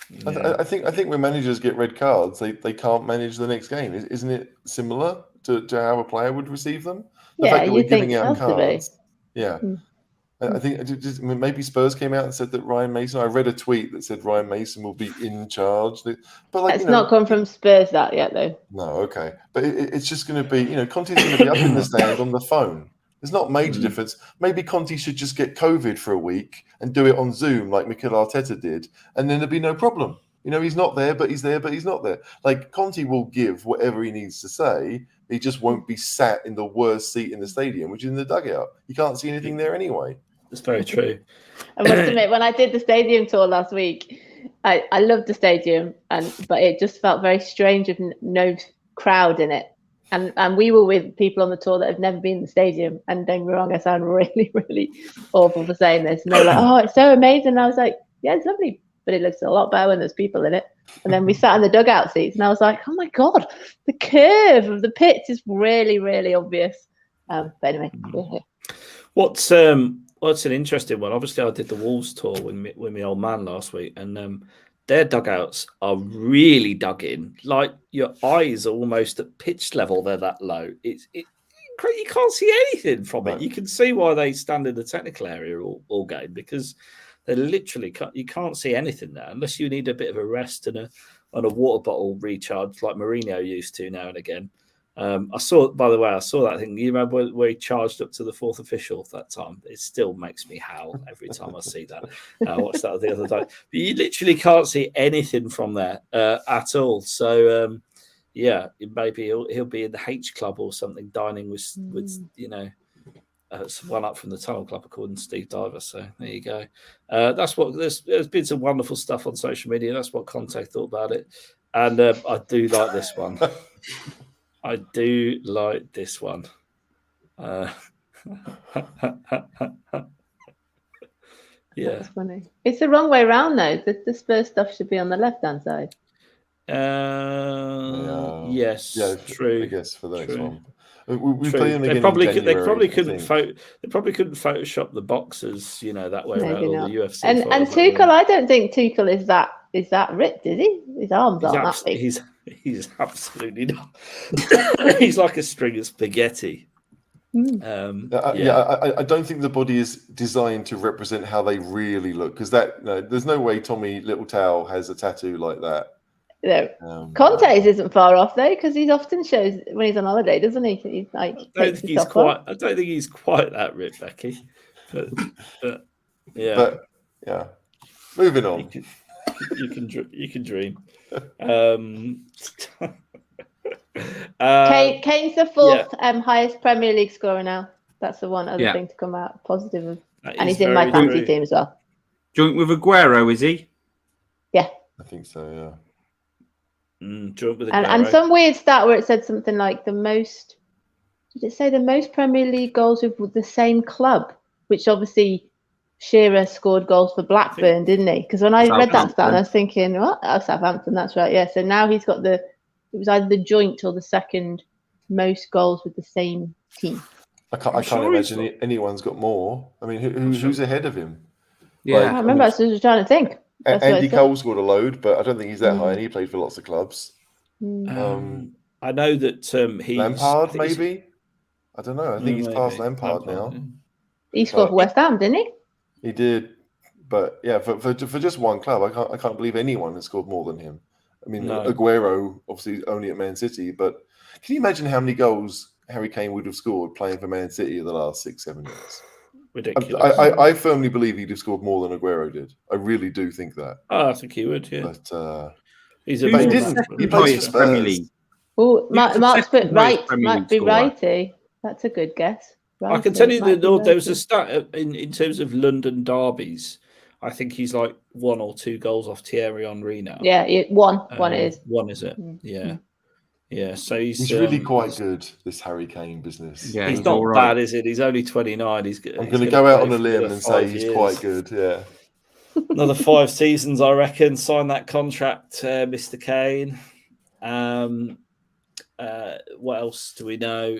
Yeah. I think when managers get red cards, they can't manage the next game. Isn't it similar to how a player would receive them? The fact that we're giving out cards. Yeah. I think maybe Spurs came out and said that Ryan Mason. I read a tweet that said Ryan Mason will be in charge. But it's not come from Spurs that yet, though. No, okay, but it's just going to be. Conte's going to be up in the stand on the phone. There's not a major difference. Maybe Conte should just get COVID for a week and do it on Zoom like Mikel Arteta did, and then there'd be no problem. He's not there, but he's there, but he's not there. Conte will give whatever he needs to say. He just won't be sat in the worst seat in the stadium, which is in the dugout. You can't see anything there anyway. That's very true. I must admit, when I did the stadium tour last week, I loved the stadium, but it just felt very strange with no crowd in it. And we were with people on the tour that have never been in the stadium. And don't get me wrong, I sound really, really awful for saying this. And they were like, "Oh, it's so amazing." And I was like, "Yeah, it's lovely, but it looks a lot better when there's people in it." And then we sat in the dugout seats, and I was like, "Oh my god, the curve of the pitch is really, really obvious." But anyway, we're here. What's an interesting one? Obviously, I did the Wolves tour with my old man last week, and their dugouts are really dug in. Like your eyes are almost at pitch level. They're that low. You can't see anything from it. You can see why they stand in the technical area all game, because they literally you can't see anything there unless you need a bit of a rest and a water bottle recharge like Mourinho used to now and again. I saw that thing. You remember where he charged up to the fourth official that time? It still makes me howl every time I see that. I watched that the other day. But you literally can't see anything from there at all. So maybe he'll be in the H Club or something, dining with it's one up from the Tunnel Club, according to Steve Diver. So there you go. That's what there's been some wonderful stuff on social media. That's what Conte thought about it, and I do like this one. I do like this one. Yeah, that's funny. It's the wrong way around though. The Spurs stuff should be on the left-hand side. Yes, true. I guess for the next one. They probably couldn't Photoshop the boxes, that way around, or the UFC. And Tuchel, I don't think Tuchel is that ripped, is he? His arms aren't that big. He's absolutely not. He's like a string of spaghetti. I don't think the body is designed to represent how they really look, because there's no way Tommy Littletail has a tattoo like that. No, Conte's isn't far off though, because he often shows when he's on holiday, doesn't he? He's like, I don't think he's quite that ripped, Becky. But yeah. But yeah, moving on. You can dream. Kane's the fourth highest Premier League scorer now. That's the one other thing to come out positive of, and he's in my fantasy team as well. Joint with Aguero, is he? Yeah, I think so. Yeah. Joint with Aguero. And some weird stat where it said something like the most Premier League goals with the same club, which obviously Shearer scored goals for Blackburn, didn't he? Because when I read that stat, I was thinking, what? Oh, Southampton, that's right. Yeah. So now he's got it was either the joint or the second most goals with the same team. I can't imagine anyone's got more. I mean, who's ahead of him? Yeah, I remember. I was just trying to think. Andy Cole scored a load, but I don't think he's that high, and he played for lots of clubs. I know that he's Lampard, maybe. I don't know. I think he's past Lampard now. He scored for West Ham, didn't he? He did, but yeah, for just one club, I can't believe anyone has scored more than him. I mean, Aguero obviously only at Man City, but can you imagine how many goals Harry Kane would have scored playing for Man City in the last 6-7 years? Ridiculous. I firmly believe he'd have scored more than Aguero did. I really do think that. Oh, I think he would, yeah. But he didn't. He plays for Spurs. Oh, Mark's put might be righty. That's a good guess. Righty. I can tell you that there was a stat in terms of London derbies. I think he's like 1 or 2 goals off Thierry Henry now. Yeah, one is. One is it? Yeah. Yeah, so he's really quite good, this Harry Kane business. Yeah, he's not bad, is it? He's only 29. I'm going to go out on a limb and say he's quite good, yeah. Another 5 seasons, I reckon. Sign that contract, Mr. Kane. What else do we know?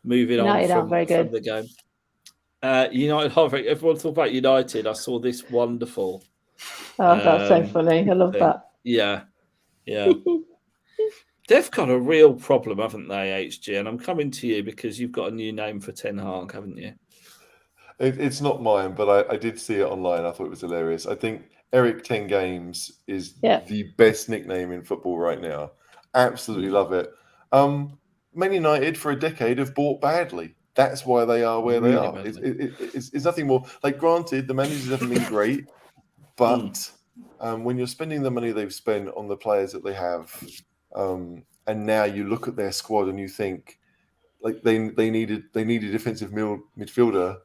Moving on from the game. United aren't very good. Everyone thought about United. I saw this wonderful. Oh, that's so funny. I love that. Yeah. They've got a real problem, haven't they, HG? And I'm coming to you because you've got a new name for Ten Hag, haven't you? It's not mine, but I did see it online. I thought it was hilarious. I think Eric 10 Games is the best nickname in football right now. Absolutely love it. Man United for a decade have bought badly. That's why they are where they are. It's nothing more. Like, granted, the managers haven't been great, but when you're spending the money they've spent on the players that they have, and now you look at their squad and you think, like, they need a defensive midfielder,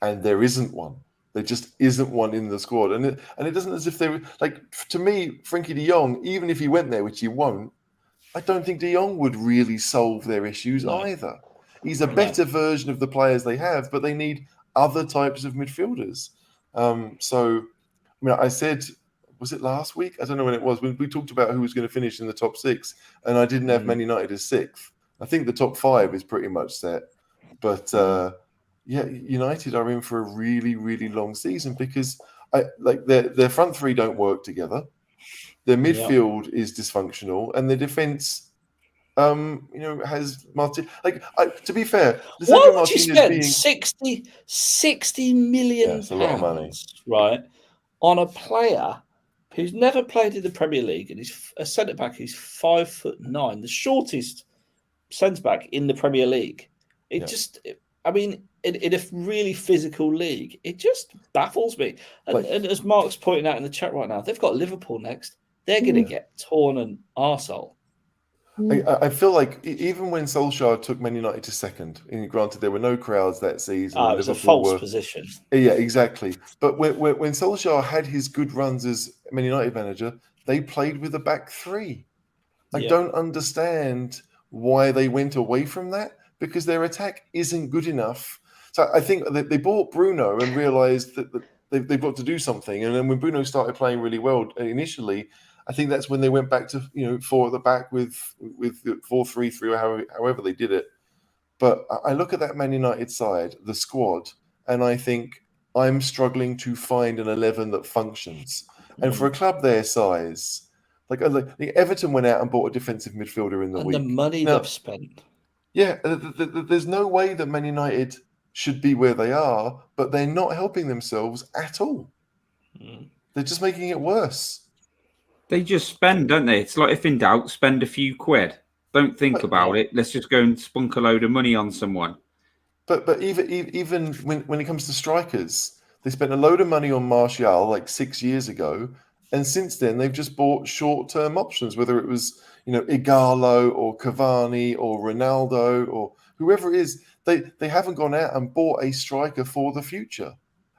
and there isn't one. There just isn't one in the squad, and it doesn't as if they were like. To me, Frankie De Jong, even if he went there, which he won't, I don't think De Jong would really solve their issues either. He's a better version of the players they have, but they need other types of midfielders. So, I mean, I said, was it last week? I don't know when it was. When we talked about who was going to finish in the top 6, and I didn't have Man United as 6th. I think the top 5 is pretty much set, but. Yeah, United are in for a really, really long season because their front three don't work together. Their midfield is dysfunctional, and their defense, has Martin. To be fair, why would you spend 60 million pounds, a lot of money, right, on a player who's never played in the Premier League and he's a centre back who's 5'9", the shortest centre back in the Premier League? In a really physical league, it just baffles me. And as Mark's pointing out in the chat right now, they've got Liverpool next. They're going to get torn an arsehole. I feel like even when Solskjaer took Man United to 2nd, and granted there were no crowds that season. It was a false position. Yeah, exactly. But when Solskjaer had his good runs as Man United manager, they played with a back 3. I don't understand why they went away from that, because their attack isn't good enough. So I think they bought Bruno and realised that they've got to do something. And then when Bruno started playing really well initially, I think that's when they went back to 4 at the back with 4-3-3 or however they did it. But I look at that Man United side, the squad, and I think I'm struggling to find an 11 that functions. And for a club their size, like Everton went out and bought a defensive midfielder in the week. And the money they've spent. Yeah, there's no way that Man United should be where they are, but they're not helping themselves at all. They're just making it worse. They just spend, don't they? It's like, if in doubt, spend a few quid. Don't think about it. Let's just go and spunk a load of money on someone. But even when it comes to strikers, they spent a load of money on Martial like 6 years ago, and since then they've just bought short-term options, whether it was Ighalo or Cavani or Ronaldo or whoever it is. They haven't gone out and bought a striker for the future,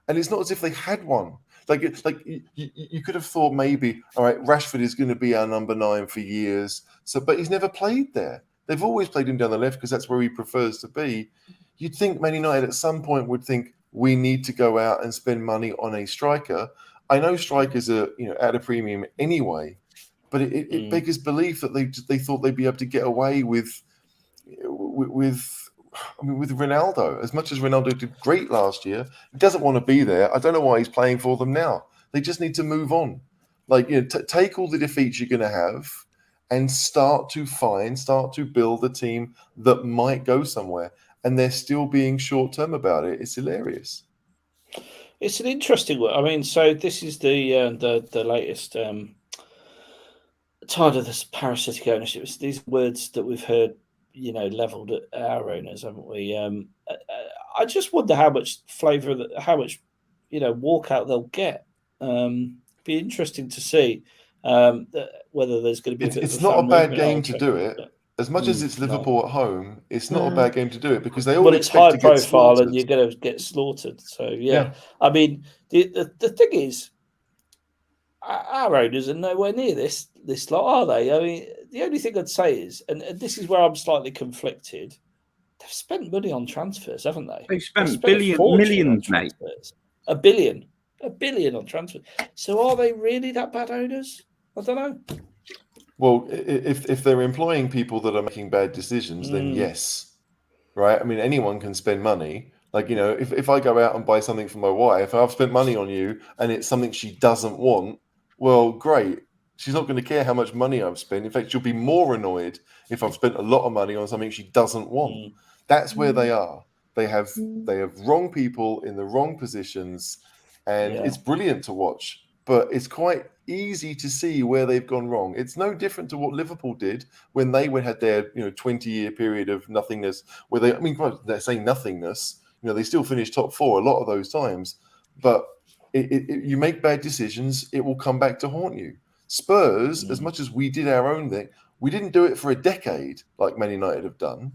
and it's not as if they had one. You could have thought maybe, all right, Rashford is going to be our number 9 for years. But he's never played there. They've always played him down the left because that's where he prefers to be. You'd think Man United at some point would think we need to go out and spend money on a striker. I know strikers are at a premium anyway, but it beggars belief that they thought they'd be able to get away with Ronaldo. As much as Ronaldo did great last year, he doesn't want to be there. I don't know why he's playing for them now. They just need to move on. Take all the defeats you're going to have and start to build a team that might go somewhere. And they're still being short-term about it. It's hilarious. It's an interesting one. I mean, so this is the latest tired of this parasitic ownership. It's these words that we've heard, levelled at our owners, haven't we? I just wonder how much flavour, how much, walkout they'll get. Be interesting to see whether there's going to be. It's not a bad game to do it. As much as it's Liverpool at home, it's not a bad game to do it because they all it's high profile and you're going to get slaughtered. So yeah. I mean, the thing is, our owners are nowhere near this lot, are they? I mean, the only thing I'd say is, and this is where I'm slightly conflicted, they've spent money on transfers, haven't they? They've spent millions, mate. A billion on transfers. So are they really that bad owners? I don't know. Well, if they're employing people that are making bad decisions, then yes, right? I mean, anyone can spend money. If I go out and buy something for my wife, I've spent money on you, and it's something she doesn't want, well, great. She's not going to care how much money I've spent. In fact, she'll be more annoyed if I've spent a lot of money on something she doesn't want. That's where they are. They have wrong people in the wrong positions, and it's brilliant to watch. But it's quite easy to see where they've gone wrong. It's no different to what Liverpool did when they had their 20-year period of nothingness. Where they're saying nothingness. They still finished top 4 a lot of those times. But you make bad decisions, it will come back to haunt you. Spurs, as much as we did our own thing, we didn't do it for a decade like Man United have done.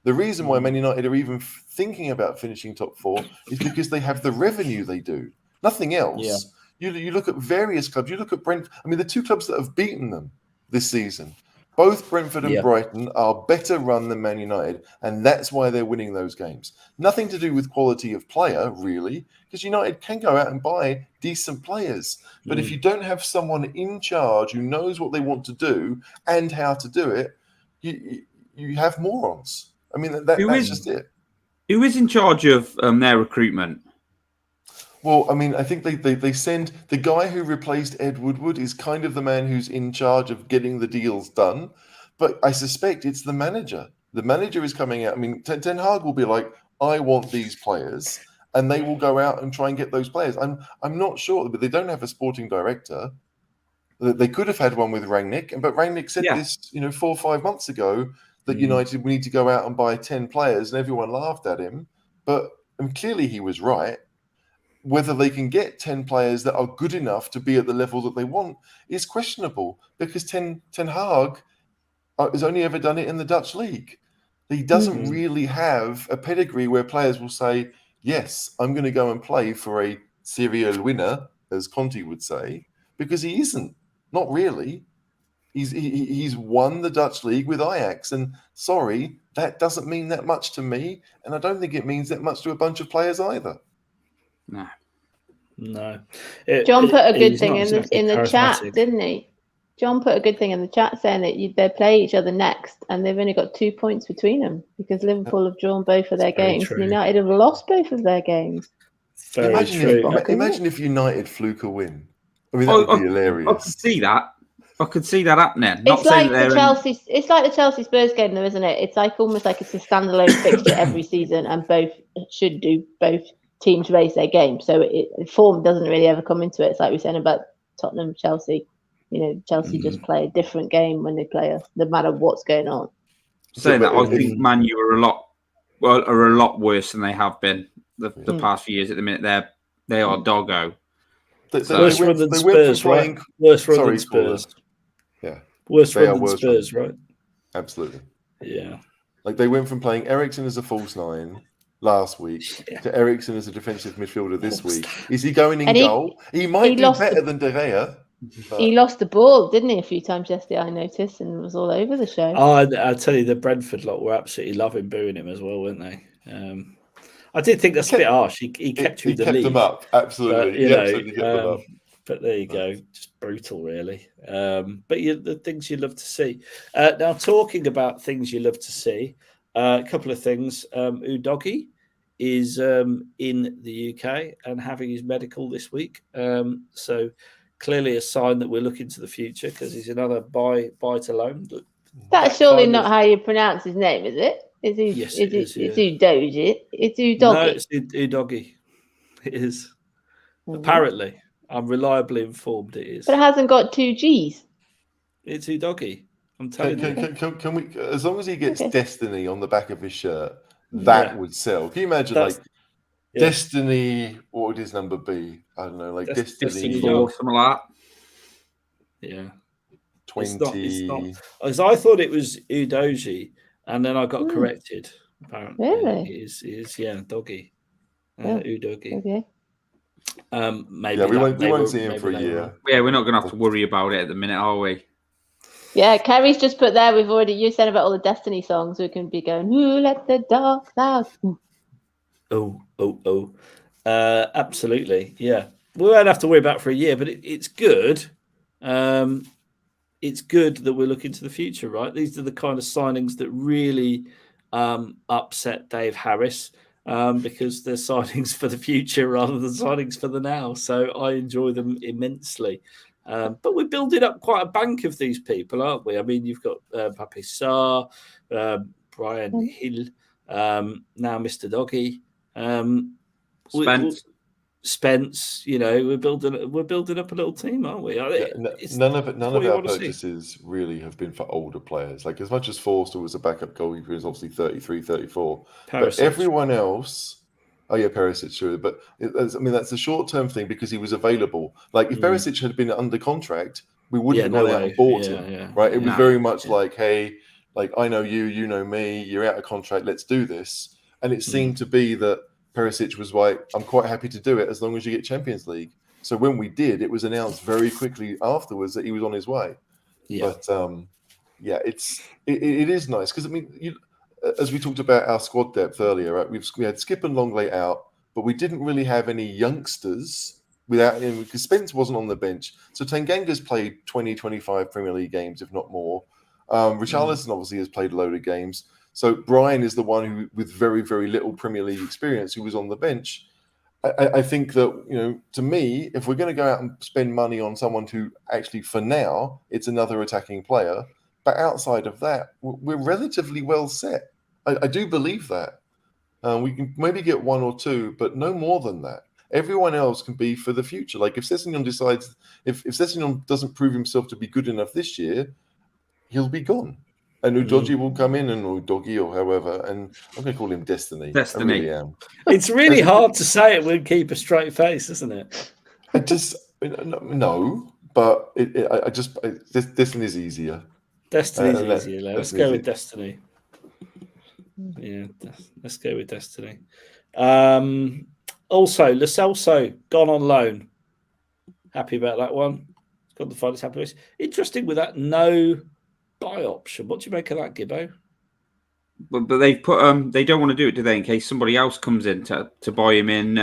The reason why Man United are even thinking about finishing top 4 is because they have the revenue they do. Nothing else. You look at various clubs. You look at Brentford. I mean, the two clubs that have beaten them this season, both Brentford and Brighton, are better run than Man United, and that's why they're winning those games. Nothing to do with quality of player, really, because United can go out and buy decent players. But if you don't have someone in charge who knows what they want to do and how to do it, you have morons. I mean, that's just it. Who is in charge of their recruitment? Well, I mean, I think they send the guy who replaced Ed Woodward is kind of the man who's in charge of getting the deals done. But I suspect it's the manager. The manager is coming out. I mean, Ten Hag will be like, I want these players. And they will go out and try and get those players. I'm not sure, but they don't have a sporting director. They could have had one with Rangnick. But Rangnick said this, 4 or 5 months ago, that United, we need to go out and buy 10 players. And everyone laughed at him. But clearly he was right. Whether they can get 10 players that are good enough to be at the level that they want is questionable because Ten Hag has only ever done it in the Dutch league. He doesn't really have a pedigree where players will say, yes, I'm going to go and play for a serial winner, as Conte would say, because he isn't. Not really. He's won the Dutch league with Ajax, and sorry, that doesn't mean that much to me, and I don't think it means that much to a bunch of players either. No. John put a good thing exactly in the chat, didn't he? John put a good thing in the chat saying that they play each other next, and they've only got 2 points between them because Liverpool have drawn both of their games. And United have lost both of their games. Imagine if United fluke a win. I mean, that would be hilarious. I could see that. I could see that happening. It's like the Chelsea. It's like the Chelsea Spurs game, though, isn't it? It's like almost like it's a standalone fixture every season, and both teams race their game. So form doesn't really ever come into it. It's like we're saying about Tottenham, Chelsea. Chelsea just play a different game when they play us, no matter what's going on. Saying that, I think Man U are a lot worse than they have been the past few years. At the minute, they are doggo. Worse run than Spurs, right? Worse run than Spurs. Yeah. Worse run than Spurs, right? Absolutely. Yeah. Like they went from playing Eriksen as a false 9 last week to Eriksen as a defensive midfielder this week. Is he going in goal? He might do better than De Gea. He lost the ball, didn't he, a few times yesterday, I noticed, and it was all over the show. Oh, I tell you, the Brentford lot were absolutely loving booing him as well, weren't they? I did think that's a bit harsh. He kept you in the lead. He kept them up, absolutely. But, absolutely kept them up. But there you go, just brutal, really. But the things you love to see. Now, talking about things you love to see, a couple of things. Udogie is in the UK and having his medical this week. So clearly a sign that we're looking to the future because he's another buy to loan. That's surely not how you pronounce his name, is it? It's Udogie. It's Udogie. No, it's Udogie. It is. Apparently. I'm reliably informed it is. But it hasn't got 2 G's. It's Udogie. I'm telling you. Can we, as long as he gets Destiny on the back of his shirt, that would sell. Can you imagine Destiny, what would his number be? I don't know, like Destiny 4, something like that. Yeah. 20. It's not. As I thought it was Udogie, and then I got corrected. Apparently. Really? It is Doggy. Udogie. Okay. Maybe we won't see him for a year. Yeah, we're not going to have to worry about it at the minute, are we? Yeah, Kerry's just put there. You said about all the Destiny songs. We can be going, "Who let the dogs out?" Absolutely. Yeah, we won't have to worry about it for a year, but it's good. It's good that we're looking to the future, right? These are the kind of signings that really upset Dave Harris. Because they're signings for the future rather than signings for the now. So I enjoy them immensely. But we're building up quite a bank of these people, aren't we? I mean, you've got Pape Sarr, Brian Hill, now Mr. Doggy. Spence, we're building up a little team, aren't we? None of our purchases really have been for older players. Like as much as Forster was a backup goalkeeper, he's obviously 33, 34. But everyone else, Perisic, sure. But that's a short-term thing because he was available. Like if Perisic had been under contract, we wouldn't have gone out and bought him, right? It was very much like, hey, Like, I know you, you know me, you're out of contract, let's do this. And it seemed to be that Perisic was like, I'm quite happy to do it as long as you get Champions League. So when we did, it was announced very quickly afterwards that he was on his way. Yeah. But yeah, it is nice because, I mean, as we talked about our squad depth earlier, right? We had Skip and Longley out, but we didn't really have any youngsters without him because Spence wasn't on the bench. So Tanganga's played 20, 25 Premier League games, if not more. Richarlison obviously has played a load of games. So Brian is the one who, with very, very little Premier League experience, who was on the bench. I think that, you know, to me, if we're going to go out and spend money on someone who actually, for now, it's another attacking player, but outside of that, we're relatively well set. I do believe that. We can maybe get one or two, but no more than that. Everyone else can be for the future. Like if Sessegnon decides, if Sessegnon doesn't prove himself to be good enough this year, he'll be gone. And Udogie will come in, and Udogie or however, and I'm going to call him Destiny. I really am. It's really hard to say it with keep a straight face, isn't it? I just no, but Destiny's easier. Destiny's easier. Let's go with Destiny. Yeah, let's go with Destiny. Also, Lo Celso gone on loan. Happy about that one. Got the finest happiness. Interesting with that no buy option. What do you make of that, Gibbo? But they've put they don't want to do it, do they? In case somebody else comes in to buy him in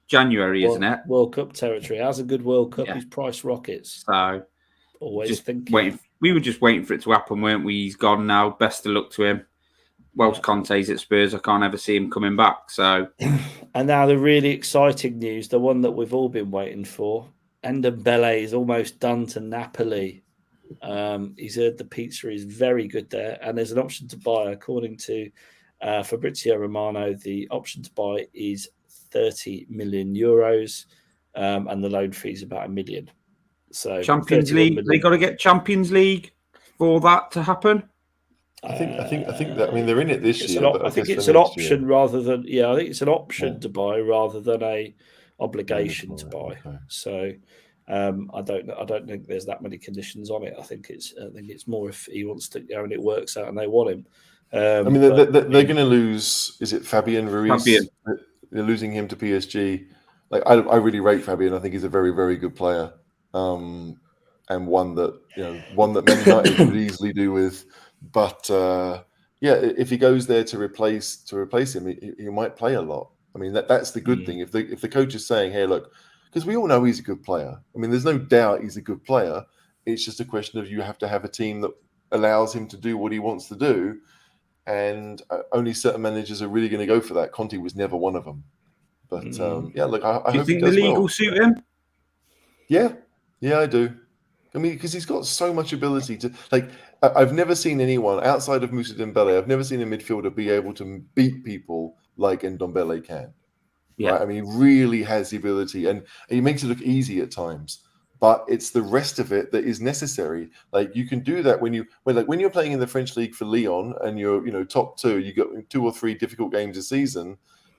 January, isn't it? World Cup territory. As a good World Cup, he's priced rockets. So always just thinking. Waiting. We were just waiting for it to happen, weren't we? He's gone now. Best of luck to him. Welsh Conte's at Spurs. I can't ever see him coming back. So, and now the really exciting news, the one that we've all been waiting for. Ndombele is almost done to Napoli. He's heard the pizza is very good there, and there's an option to buy. According to Fabrizio Romano, the option to buy is 30 million euros, and the loan fee is about $1 million. So Champions League, million. They got to get Champions League for that to happen. I think that, I mean, they're in it this year. I think it's an option rather than I think it's an option to buy rather than a obligation to buy. Okay. So I don't think there's that many conditions on it. I think it's more if he wants to go and it works out and they want him. I mean, they're going to lose. Is it Fabian Ruiz? They're losing him to PSG. Like I really rate Fabian. I think he's a very, very good player, and one that Man United could easily do with. But if he goes there to replace him, he might play a lot. I mean, that's the good thing. If the coach is saying, "Hey, look," because we all know he's a good player. I mean, there's no doubt he's a good player. It's just a question of you have to have a team that allows him to do what he wants to do, and only certain managers are really going to go for that. Conte was never one of them. But look, I hope he does well. Do you think the league will suit him? Yeah, I do. I mean, because he's got so much ability to, like, I've never seen anyone outside of Moussa Dembele, I've never seen a midfielder be able to beat people like Ndombele can. Yeah. Right? I mean, he really has the ability, and he makes it look easy at times, but it's the rest of it that is necessary. Like, you can do that when you're playing in the French league for Lyon and you're top two, you got 2 or 3 difficult games a season,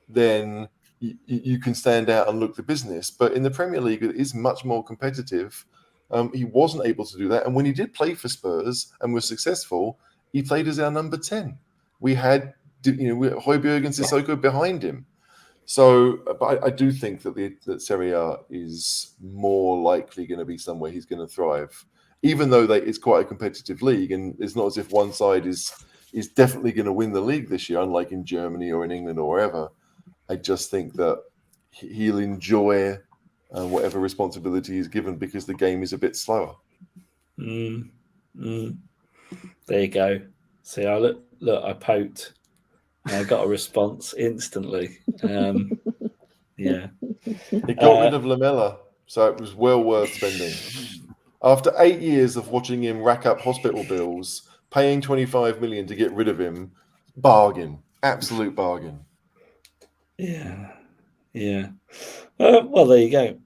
then you can stand out and look the business. But in the Premier League, it is much more competitive. He wasn't able to do that. And when he did play for Spurs and was successful, he played as our number 10. We had, Højbjerg and Sissoko behind him. So, but I do think that Serie A is more likely going to be somewhere he's going to thrive, even though it's quite a competitive league. And it's not as if one side is definitely going to win the league this year, unlike in Germany or in England or wherever. I just think that he'll enjoy whatever responsibility is given because the game is a bit slower. There you go. See, I poked. I got a response instantly. Yeah. He got rid of Lamela, so it was well worth spending. After 8 years of watching him rack up hospital bills, paying 25 million to get rid of him, bargain, absolute bargain. Yeah. Well, there you go.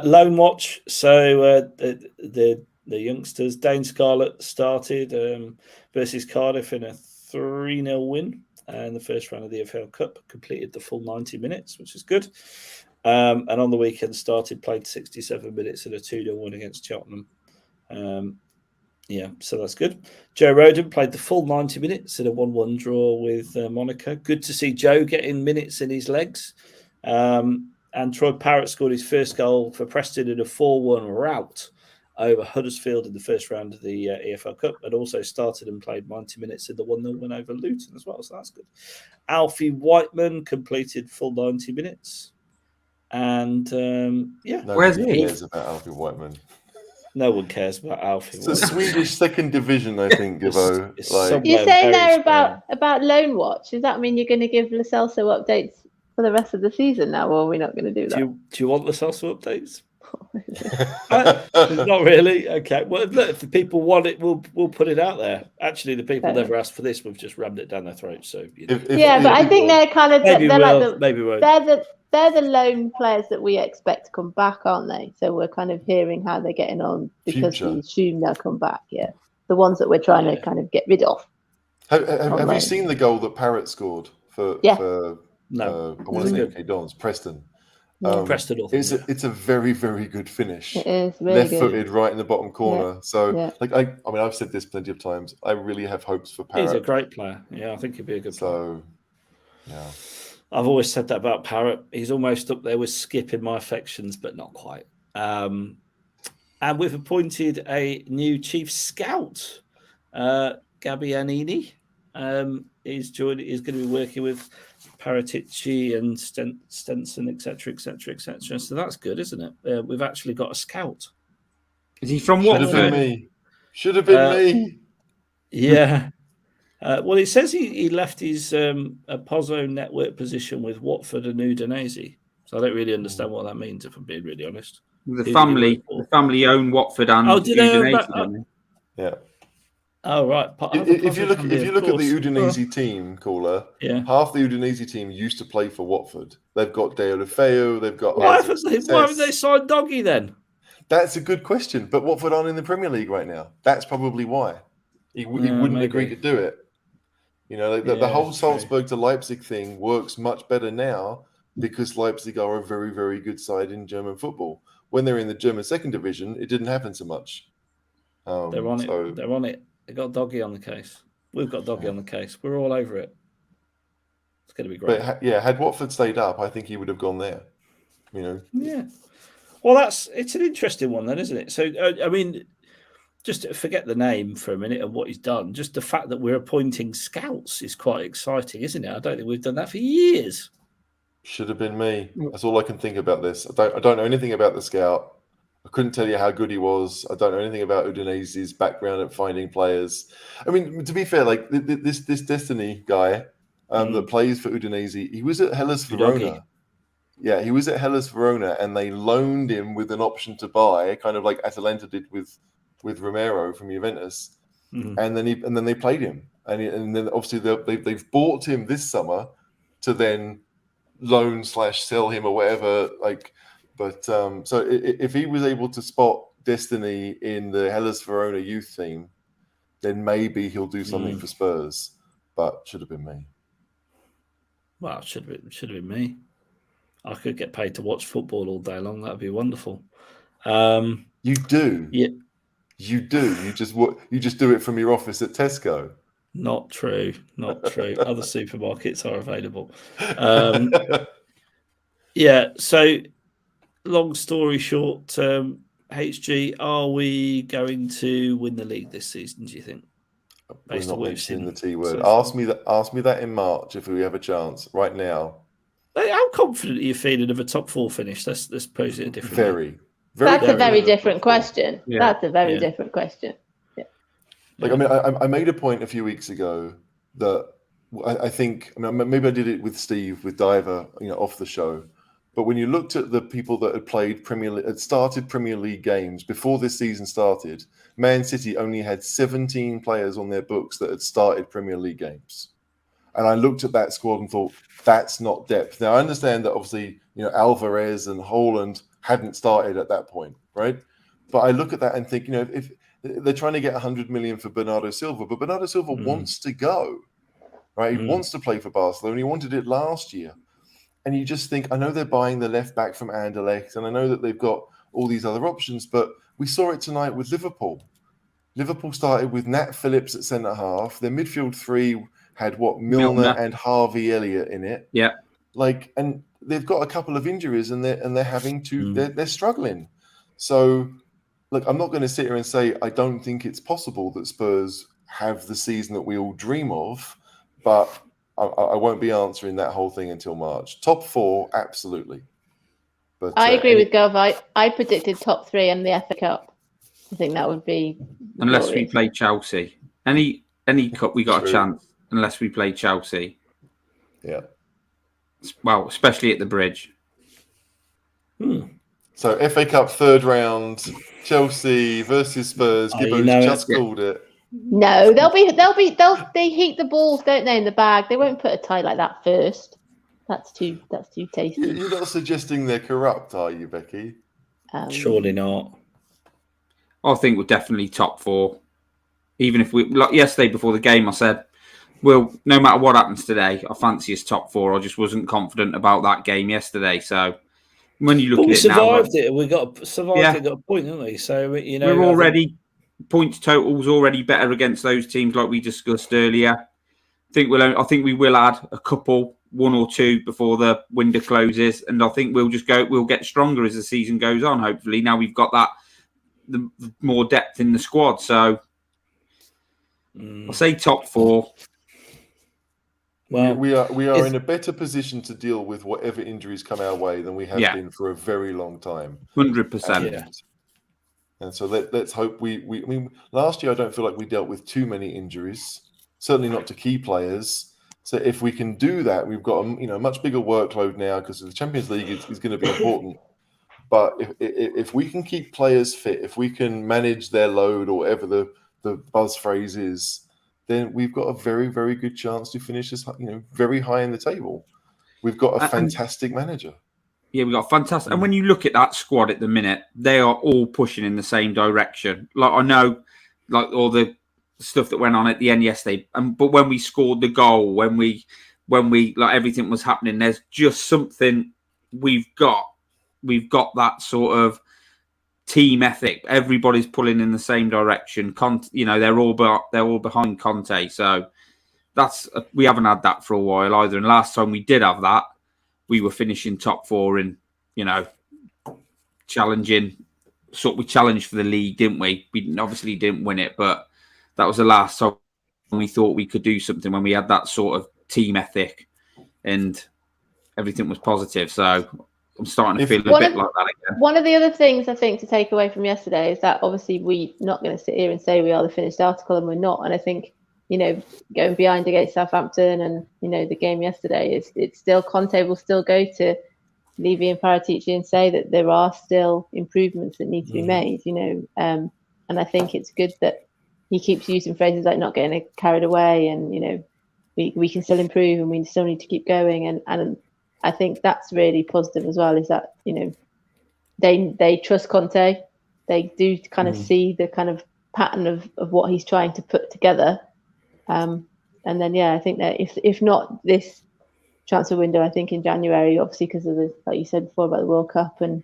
Loan watch. So the youngsters, Dane Scarlett started versus Cardiff in a 3-0 win in the first round of the FA Cup. Completed the full 90 minutes, which is good. And on the weekend played 67 minutes in a 2-0 win against Tottenham. Yeah, so that's good. Joe Rodon played the full 90 minutes in a 1-1 draw with Monaco. Good to see Joe getting minutes in his legs. And Troy Parrott scored his first goal for Preston in a 4-1 rout over Huddersfield in the first round of the EFL Cup, and also started and played 90 minutes in the 1-0 win over Luton as well, so that's good. Alfie Whiteman completed full 90 minutes. And, Where's he? Nobody cares about Alfie Whiteman. No one cares about Alfie It's the Whiteman. Swedish second division, I think, Gibbo. It's Like, somewhere You're saying very there small. about loan watch. Does that mean you're going to give Lo Celso updates for the rest of the season now, or are we not going to do that? Do you want the Celso updates? Not really. Okay. Well, look, if the people want it, we'll put it out there. Actually, the people never asked for this. We've just rammed it down their throats. So if but I think they're kind of maybe they're we'll, like maybe won't. they're the loan players that we expect to come back, aren't they? So we're kind of hearing how they're getting on because we assume they'll come back. Yeah, the ones that we're trying to kind of get rid of. Have you seen the goal that Parrott scored for No, I want to say UK Dons, Preston? Preston. It's a very, very good finish. It is really left-footed, right in the bottom corner. Yeah. So, I mean, I've said this plenty of times. I really have hopes for Parrott. He's a great player. Yeah, I think he'd be a good player. So, yeah. I've always said that about Parrott. He's almost up there with Skip in my affections, but not quite. And we've appointed a new chief scout, Gabbianini. He's going to be working with Paratici and Stenson, etc., etc., etc. So that's good, isn't it? We've actually got a scout. Is he from Should Watford? have been me. Should have been me. Yeah. Well, it says he left his Pozzo network position with Watford and Udinese. So I don't really understand what that means, if I'm being really honest. The family own Watford and Udinese, don't they? Yeah. Oh, right. If you look at the Udinese team, caller, half the Udinese team used to play for Watford. They've got Deulofeu, they've got. Why haven't they signed Doggy then? That's a good question. But Watford aren't in the Premier League right now. That's probably why he wouldn't agree to do it. You know, the whole Salzburg to Leipzig thing works much better now because Leipzig are a very, very good side in German football. When they're in the German second division, it didn't happen so much. They're on it. They're on it. They got Doggy on the case. We've got Doggy on the case. We're all over it. It's going to be great. But had Watford stayed up, I think he would have gone there. You know. Yeah. Well, it's an interesting one then, isn't it? So, I mean, just forget the name for a minute and what he's done. Just the fact that we're appointing scouts is quite exciting, isn't it? I don't think we've done that for years. Should have been me. That's all I can think about this. I don't know anything about the scout. I couldn't tell you how good he was. I don't know anything about Udinese's background at finding players. I mean, to be fair, like this Destiny guy that plays for Udinese, he was at Hellas Verona. Yeah, he was at Hellas Verona, and they loaned him with an option to buy, kind of like Atalanta did with Romero from Juventus, and then they played him, and then obviously they've bought him this summer to then loan/sell him or whatever, like. But so if he was able to spot Destiny in the Hellas Verona youth team, then maybe he'll do something for Spurs. But should have been me. Well, it should have been me. I could get paid to watch football all day long. That'd be wonderful. You do, yeah. You do. You just do it from your office at Tesco. Not true. Not true. Other supermarkets are available. Yeah. So. Long story short, HG, are we going to win the league this season, do you think? We're not mentioning the T word. Ask me that in March if we have a chance. Right now. How confident are you feeling of a top four finish? Let's pose it a different way. That's a very different question. Yeah. That's a very different question. Yeah. Like, I mean, I made a point a few weeks ago that I think, I mean, maybe I did it with Steve, with Diver, off the show. But when you looked at the people that had started Premier League games before this season started, Man City only had 17 players on their books that had started Premier League games. And I looked at that squad and thought, that's not depth. Now, I understand that obviously, Alvarez and Haaland hadn't started at that point, right? But I look at that and think, if they're trying to get 100 million for Bernardo Silva, but Bernardo Silva wants to go, right? He wants to play for Barcelona. He wanted it last year. And you just think, I know they're buying the left back from Anderlecht, and I know that they've got all these other options, but we saw it tonight with Liverpool. Liverpool started with Nat Phillips at centre half. Their midfield three had Milner and Harvey Elliott in it. Yeah. And they've got a couple of injuries, and they're having to they're struggling. So, look, I'm not going to sit here and say I don't think it's possible that Spurs have the season that we all dream of, but I won't be answering that whole thing until March. Top 4, absolutely. But I agree with Gov. I predicted top 3 in the FA Cup. I think that would be unless glorious. we play Chelsea. Any cup we got a chance unless we play Chelsea. Yeah. Well, especially at the Bridge. So FA Cup 3rd round, Chelsea versus Spurs. Gibbo's just called it. No, they heat the balls, don't they, in the bag? They won't put a tie like that first. That's too tasty. You're not suggesting they're corrupt, are you, Becky? Surely not. I think we're definitely top 4. Even if we, like yesterday before the game, I said, well, no matter what happens today, I fancy us top 4. I just wasn't confident about that game yesterday. So when you look at it now, we survived it, got a point, didn't we? So we're already points totals already better against those teams, like we discussed earlier. I think we will add a couple, 1 or 2 before the window closes, and I think we'll get stronger as the season goes on. Hopefully, now we've got the more depth in the squad. So I'll say top 4. Well, we are in a better position to deal with whatever injuries come our way than we have been for a very long time. 100%. And so let's hope I mean, last year I don't feel like we dealt with too many injuries, certainly not to key players. So if we can do that, we've got a much bigger workload now because the Champions League is going to be important. But if we can keep players fit, if we can manage their load or whatever the buzz phrase is, then we've got a very, very good chance to finish as very high in the table. We've got a fantastic manager. Yeah, we got fantastic. And when you look at that squad at the minute, they are all pushing in the same direction. Like I know, like all the stuff that went on at the end yesterday, but when we scored the goal, when we like everything was happening, there's just something we've got that sort of team ethic. Everybody's pulling in the same direction. They're all behind Conte. So we haven't had that for a while either. And last time we did have that, we were finishing top 4 and, challenging. We challenged for the league, didn't we? We obviously didn't win it, but that was the last time we thought we could do something when we had that sort of team ethic and everything was positive. So I'm starting to feel a bit like that again. One of the other things I think to take away from yesterday is that obviously we're not going to sit here and say we are the finished article, and we're not. And I think, going behind against Southampton and, the game yesterday, it's still Conte will still go to Levy and Paratici and say that there are still improvements that need to be made, and I think it's good that he keeps using phrases like not getting carried away and, we can still improve and we still need to keep going. And I think that's really positive as well, is that, they trust Conte. They do kind of see the kind of pattern of what he's trying to put together. And then, I think that if not this transfer window, I think in January, obviously because of like you said before about the World Cup and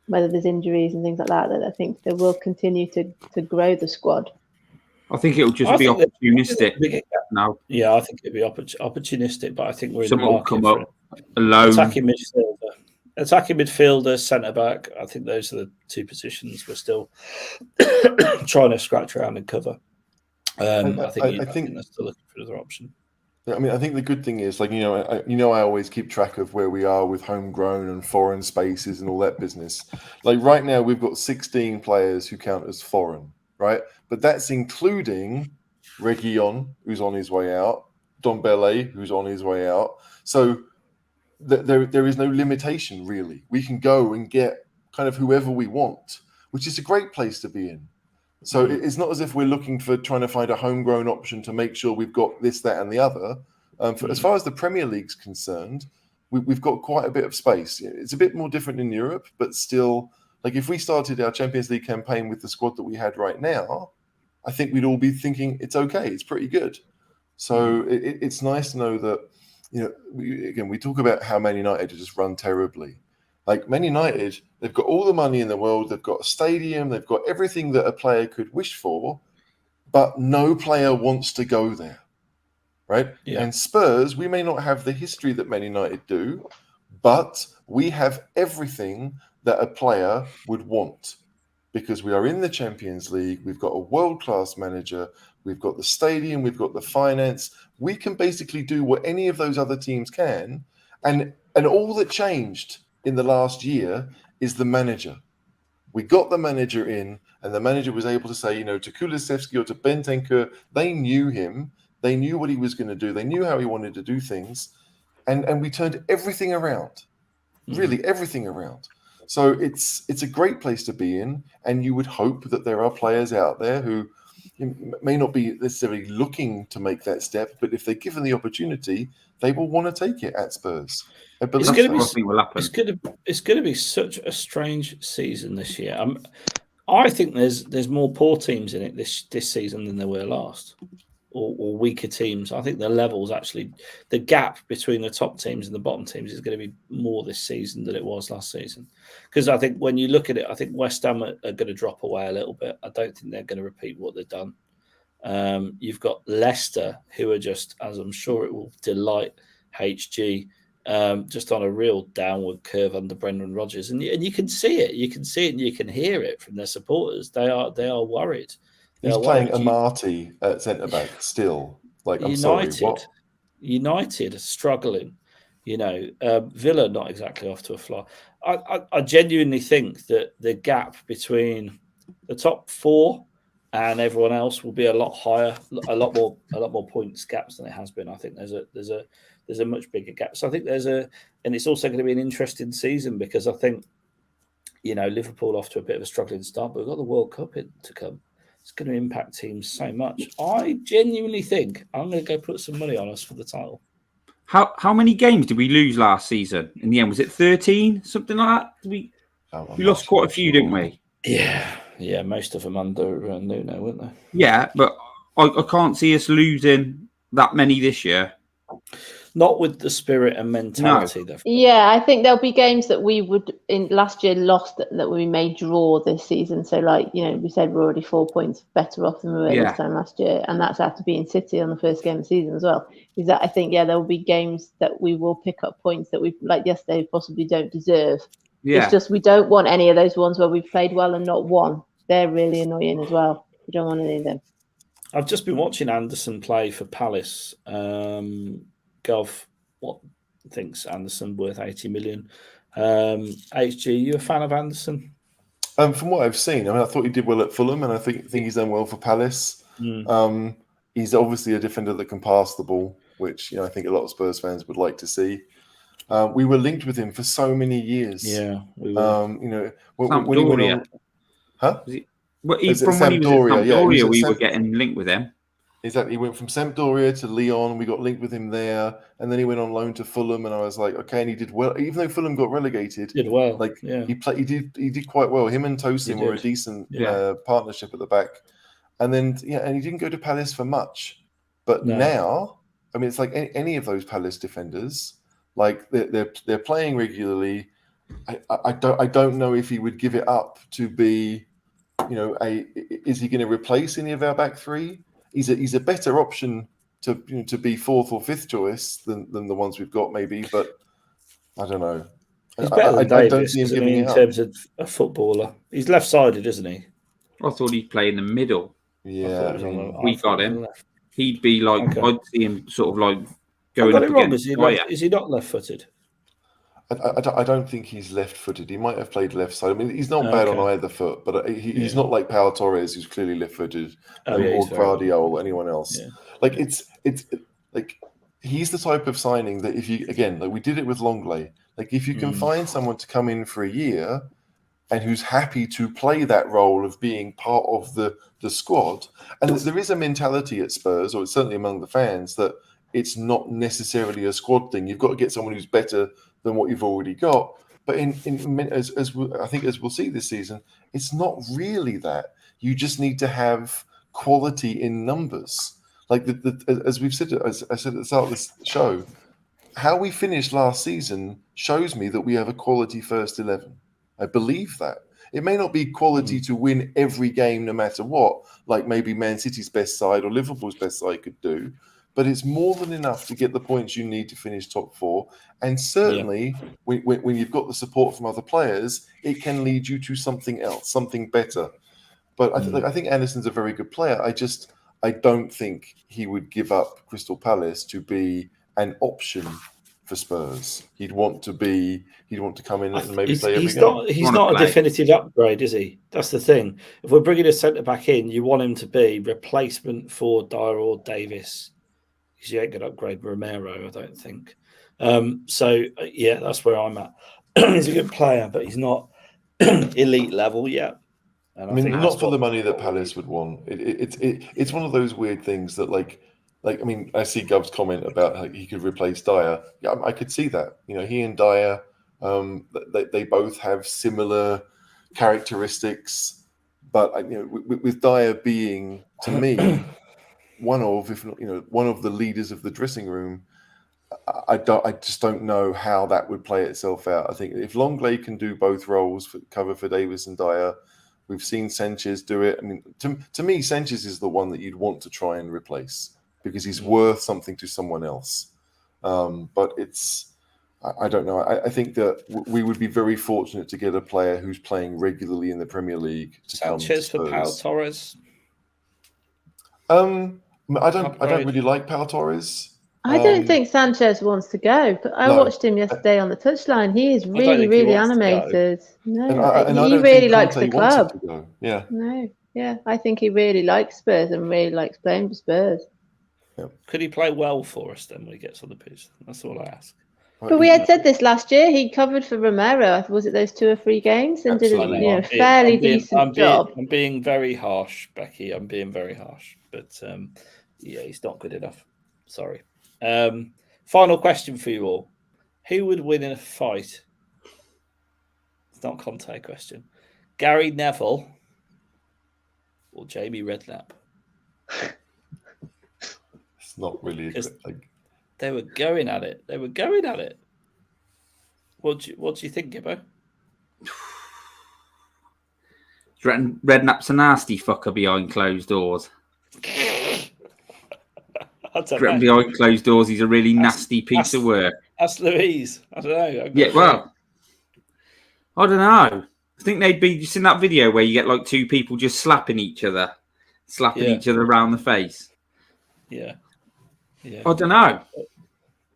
whether there's injuries and things like that, I think they will continue to grow the squad. I think it'll just be opportunistic now. Yeah, I think it'll be opportunistic, but I think we're in someone the will market come for up alone. Attacking midfielder, centre back. I think those are the 2 positions we're still trying to scratch around and cover. I think they're still looking for another option. I mean, I think the good thing is, I always keep track of where we are with homegrown and foreign spaces and all that business. Like right now, we've got 16 players who count as foreign, right? But that's including Reguilon, who's on his way out, Dombele, who's on his way out. So there is no limitation, really. We can go and get kind of whoever we want, which is a great place to be in. So it's not as if we're trying to find a homegrown option to make sure we've got this, that, and the other. As far as the Premier League's concerned, we've got quite a bit of space. It's a bit more different in Europe, but still, like if we started our Champions League campaign with the squad that we had right now, I think we'd all be thinking it's okay, it's pretty good. So it's nice to know that, we talk about how Man United just run terribly. Like Man United, they've got all the money in the world, they've got a stadium, they've got everything that a player could wish for, but no player wants to go there, right? Yeah. And Spurs, we may not have the history that Man United do, but we have everything that a player would want because we are in the Champions League. We've got a world-class manager. We've got the stadium. We've got the finance. We can basically do what any of those other teams can. And all that changed in the last year is the manager. We got the manager in, and the manager was able to say, to Kulusevski or to Bentancur, they knew him. They knew what he was going to do. They knew how he wanted to do things. And we turned everything around, really everything around. So it's a great place to be in. And you would hope that there are players out there who may not be necessarily looking to make that step, but if they're given the opportunity, they will want to take it at Spurs. It's going to be such a strange season this year. I think there's more poor teams in it this season than there were last, or weaker teams. I think the levels actually, the gap between the top teams and the bottom teams is going to be more this season than it was last season. Because I think when you look at it, I think West Ham are going to drop away a little bit. I don't think they're going to repeat what they've done. You've got Leicester, who are just, as I'm sure it will delight HG, just on a real downward curve under Brendan Rodgers, and you can see it. You can see it, and you can hear it from their supporters. They are worried. He's playing Amati at centre back still. Like, I'm sorry, what? United are struggling. Villa not exactly off to a fly. I genuinely think that the gap between the top four and everyone else will be a lot higher, a lot more points gaps than it has been. I think there's a much bigger gap. So I think and it's also going to be an interesting season because I think, Liverpool off to a bit of a struggling start, but we've got the World Cup to come. It's going to impact teams so much. I genuinely think I'm going to go put some money on us for the title. How many games did we lose last season? In the end, was it 13? Something like that? We lost quite a few, didn't we? Yeah, most of them under Nuno, weren't they? Yeah, but I can't see us losing that many this year. Not with the spirit and mentality. No. Yeah, I think there'll be games that we would in last year lost that we may draw this season. So, we said we're already 4 points better off than we were this time last year, and that's after being City on the first game of the season as well. Is that I think there will be games that we will pick up points that we like yesterday possibly don't deserve. Yeah. It's just we don't want any of those ones where we've played well and not won. They're really annoying as well. We don't want any of them. I've just been watching Anderson play for Palace. Gov, what thinks Anderson worth 80 million? HG, you a fan of Anderson? From what I've seen, I thought he did well at Fulham, and I think he's done well for Palace. He's obviously a defender that can pass the ball, which I think a lot of Spurs fans would like to see. We were linked with him for so many years. Yeah, we were. When he went on, huh? When he was at Sampdoria, we were getting linked with him. Exactly. He went from Sampdoria to Lyon. We got linked with him there. And then he went on loan to Fulham. And I was like, okay. And he did well. Even though Fulham got relegated. Did well. He did quite well. Him and Tosin were a decent partnership at the back. And then, and he didn't go to Palace for much. But now, it's like any of those Palace defenders, like they're playing regularly. I don't know if he would give it up to be, is he going to replace any of our back three? He's a better option to be fourth or fifth choice than the ones we've got, maybe. But I don't know. He's better than Davis, I don't see him giving it up. In terms of a footballer. He's left-sided, isn't he? I thought he'd play in the middle. Yeah, we got him. He'd be like, I'd see him sort of like going up against. Is he not left-footed? I don't think he's left-footed. He might have played left side. He's not bad on either foot, but he's not like Pau Torres, who's clearly left-footed, or Gvardiol or anyone else. Yeah. Like it's like he's the type of signing that if you we did it with Longley. Like if you can find someone to come in for a year and who's happy to play that role of being part of the squad, and there is a mentality at Spurs, or certainly among the fans, that it's not necessarily a squad thing. You've got to get someone who's better than what you've already got. But as I think as we'll see this season, it's not really that. You just need to have quality in numbers. Like as we've said, as I said at the start of this show, how we finished last season shows me that we have a quality first 11. I believe that. It may not be quality to win every game no matter what, like maybe Man City's best side or Liverpool's best side could do, but it's more than enough to get the points you need to finish top 4. And certainly, when you've got the support from other players, it can lead you to something else, something better. But I think Anderson's a very good player. I don't think he would give up Crystal Palace to be an option for Spurs. He'd want to come in and maybe play every game. He's not a definitive upgrade, is he? That's the thing. If we're bringing a centre back in, you want him to be replacement for Dyer or Davis. Because you ain't going to upgrade Romero, I don't think. That's where I'm at. He's a good player, but he's not elite level yet. And I mean, not for the money that Palace would want. It's one of those weird things that, like I mean, I see Gov's comment about how he could replace Dyer. Yeah, I could see that. You know, he and Dyer, they both have similar characteristics, but with Dyer being, to me, one of the leaders of the dressing room, I just don't know how that would play itself out. I think if Longley can do both roles, cover for Davis and Dyer. We've seen Sanchez do it. I mean, to me, Sanchez is the one that you'd want to try and replace because he's worth something to someone else. But I don't know. I think that we would be very fortunate to get a player who's playing regularly in the Premier League to Sanchez come to for Pau Spurs. Torres. I don't really like Pau Torres. I don't think Sanchez wants to go, but I watched him yesterday on the touchline. He is really, really animated. No, he really likes the club. Yeah. No, yeah, I think he really likes Spurs and really likes playing for Spurs. Yeah. Could he play well for us then when he gets on the pitch? That's all I ask. But we had said this last year. He covered for Romero. Was it those 2 or 3 games and did a fairly decent job. I'm being very harsh, Becky. I'm being very harsh, but he's not good enough. Sorry. Final question for you all. Who would win in a fight? It's not a Conte question. Gary Neville or Jamie Redknapp? It's not really. They were going at it. What do you think, Gibbo? Redknapp's a nasty fucker behind closed doors. Behind closed doors, he's a really nasty piece of work. That's Louise. I don't know. I don't know. I think they'd be just in that video where you get like 2 people just slapping each other around the face. Yeah. I don't know.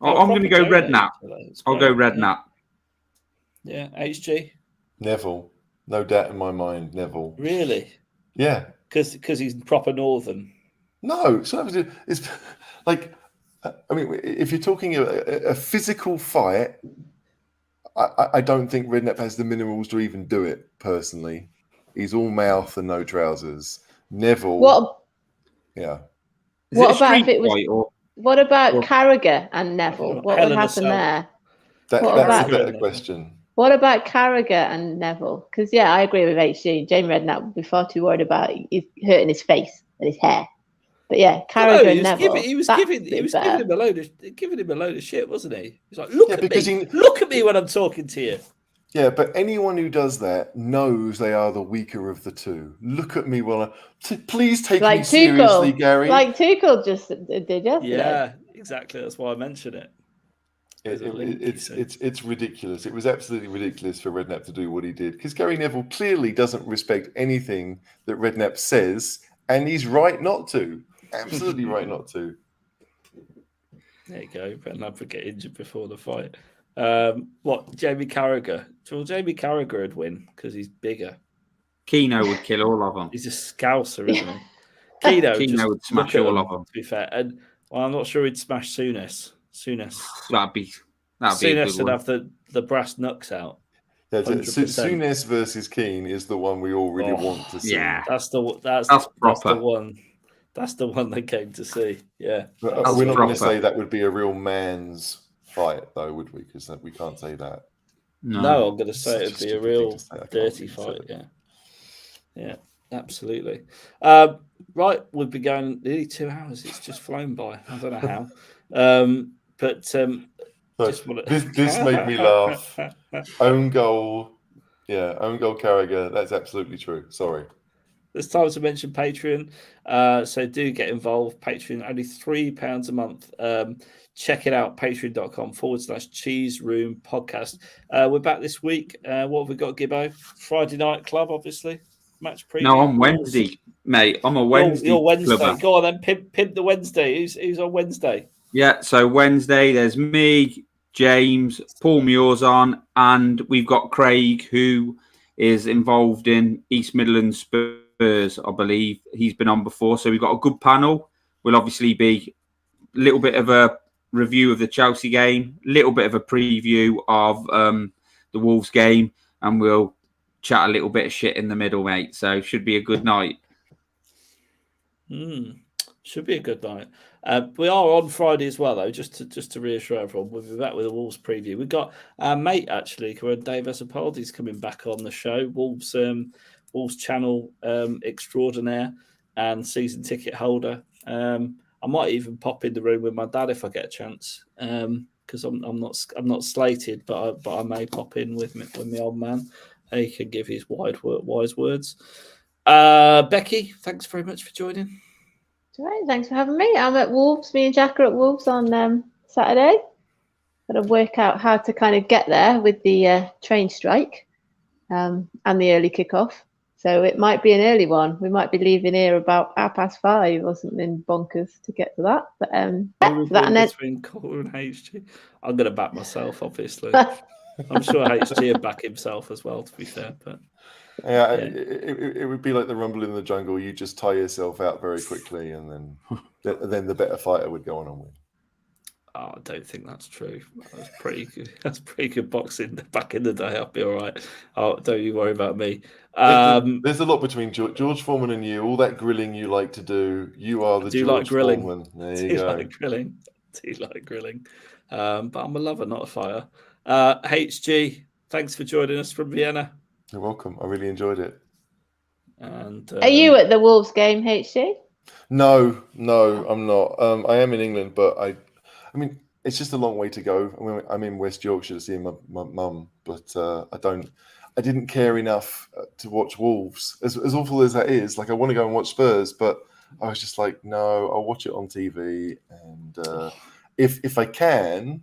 I'm going to go Redknapp. I'll go Redknapp. Yeah, HG. Neville, no doubt in my mind. Neville. Really? Yeah. Because he's proper northern. No, it's like, I mean, if you're talking a physical fight, I don't think Redknapp has the minerals to even do it, personally. He's all mouth and no trousers. Neville. What about or Carragher and Neville? What would happen there? That's a better question. What about Carragher and Neville? Because, I agree with HG. Jamie Redknapp would be far too worried about hurting his face and his hair. But Carragher and Neville. He was giving him a load of shit, wasn't he? He's like, look at me when I'm talking to you. Yeah, but anyone who does that knows they are the weaker of the 2. Look at me please take me seriously, Gary. Like Tuchel just did yesterday. Yeah, exactly. That's why I mentioned it. It's ridiculous. It was absolutely ridiculous for Redknapp to do what he did because Gary Neville clearly doesn't respect anything that Redknapp says, and he's right not to. Absolutely right not to. There you go. Redknapp would get injured before the fight. Jamie Carragher? Well, Jamie Carragher would win because he's bigger. Keno would kill all of them. He's a scouser, isn't he? Keno would smash all of them. To be fair, and I'm not sure he'd smash Souness. That'd be Souness would have the brass knucks out. Yeah, Souness versus Keane is the one we all really want to see. Yeah, that's the one. That's the one they came to see. Yeah, but we're not going to say that would be a real man's fight, though, would we? Because we can't say that. No, I'm going to say it'd be a real dirty fight. Yeah, absolutely. Right, we've been going nearly 2 hours. It's just flown by. I don't know how. This made me laugh. Own goal Yeah, own goal Carragher. That's absolutely true. Sorry. There's time to mention Patreon, so do get involved. Patreon, only £3 a month. Check it out, patreon.com/Cheese Room Podcast. We're back this week. What have we got, Gibbo? Friday night club, obviously. Match preview. No, on Wednesday, mate. I'm a Wednesday. You're Wednesday. clubber. Go on then, pimp the Wednesday. Who's on Wednesday? Yeah, so Wednesday, there's me, James, Paul Muir's on, and we've got Craig, who is involved in East Midlands Spurs, I believe. He's been on before, so we've got a good panel. We'll obviously be a little bit of a review of the Chelsea game, a little bit of a preview of the Wolves game, and we'll chat a little bit of shit in the middle, mate. So should be a good night. Should be a good night. We are on Friday as well, though. Just to reassure everyone, we'll be back with a Wolves preview. We've got our mate actually, Dave Esapaldi's coming back on the show. Wolves channel extraordinaire and season ticket holder. I might even pop in the room with my dad if I get a chance, because I'm not slated, but I may pop in with my old man. He can give his wise words. Becky, thanks very much for joining. Right, thanks for having me. I'm at Wolves. Me and Jack are at Wolves on Saturday. Got to work out how to kind of get there with the train strike and the early kickoff. So it might be an early one. We might be leaving here about 5:30 or something bonkers to get to that. But between Cole and HG, I'm going to back myself, obviously. I'm sure HG will back himself as well, to be fair. But yeah. It would be like the rumble in the jungle. You just tie yourself out very quickly, and then the better fighter would go on and win. Oh, I don't think that's true. That's pretty good. That's pretty good boxing back in the day. I'll be all right. Oh, don't you worry about me. There's a lot between George Foreman and you. All that grilling you like to do. You are the George Foreman. There you go. Do like grilling. But I'm a lover, not a fighter. HG, thanks for joining us from Vienna. You're welcome. I really enjoyed it. And are you at the Wolves game, HG? No, I'm not. I am in England, but I mean, it's just a long way to go. I mean, I'm in West Yorkshire to see my mum, but I didn't care enough to watch Wolves. As awful as that is, like I want to go and watch Spurs, but I was just like, no, I'll watch it on TV. And if I can,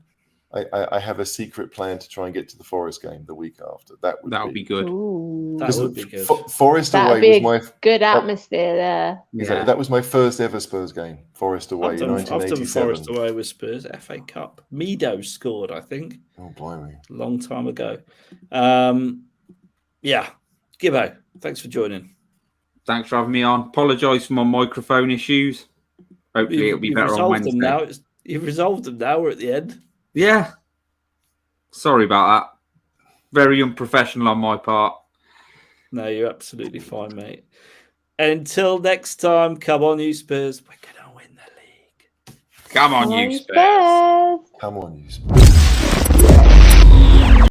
I have a secret plan to try and get to the Forest game the week after. That would be good. Ooh. That would be good. Forest That'd away be was my good atmosphere there. Yeah. That was my first ever Spurs game. Forest away in 1987. I've done Forest away with Spurs, FA Cup. Meadows scored, I think. Oh, blimey. A long time ago. Yeah. Gibbo, thanks for joining. Thanks for having me on. Apologise for my microphone issues. Hopefully it'll be better on Wednesday. You've resolved them now. We're at the end. Yeah. Sorry about that. Very unprofessional on my part. No, you're absolutely fine, mate. Until next time, come on, you Spurs. We're going to win the league. Come on, you Spurs. Come on, you Spurs.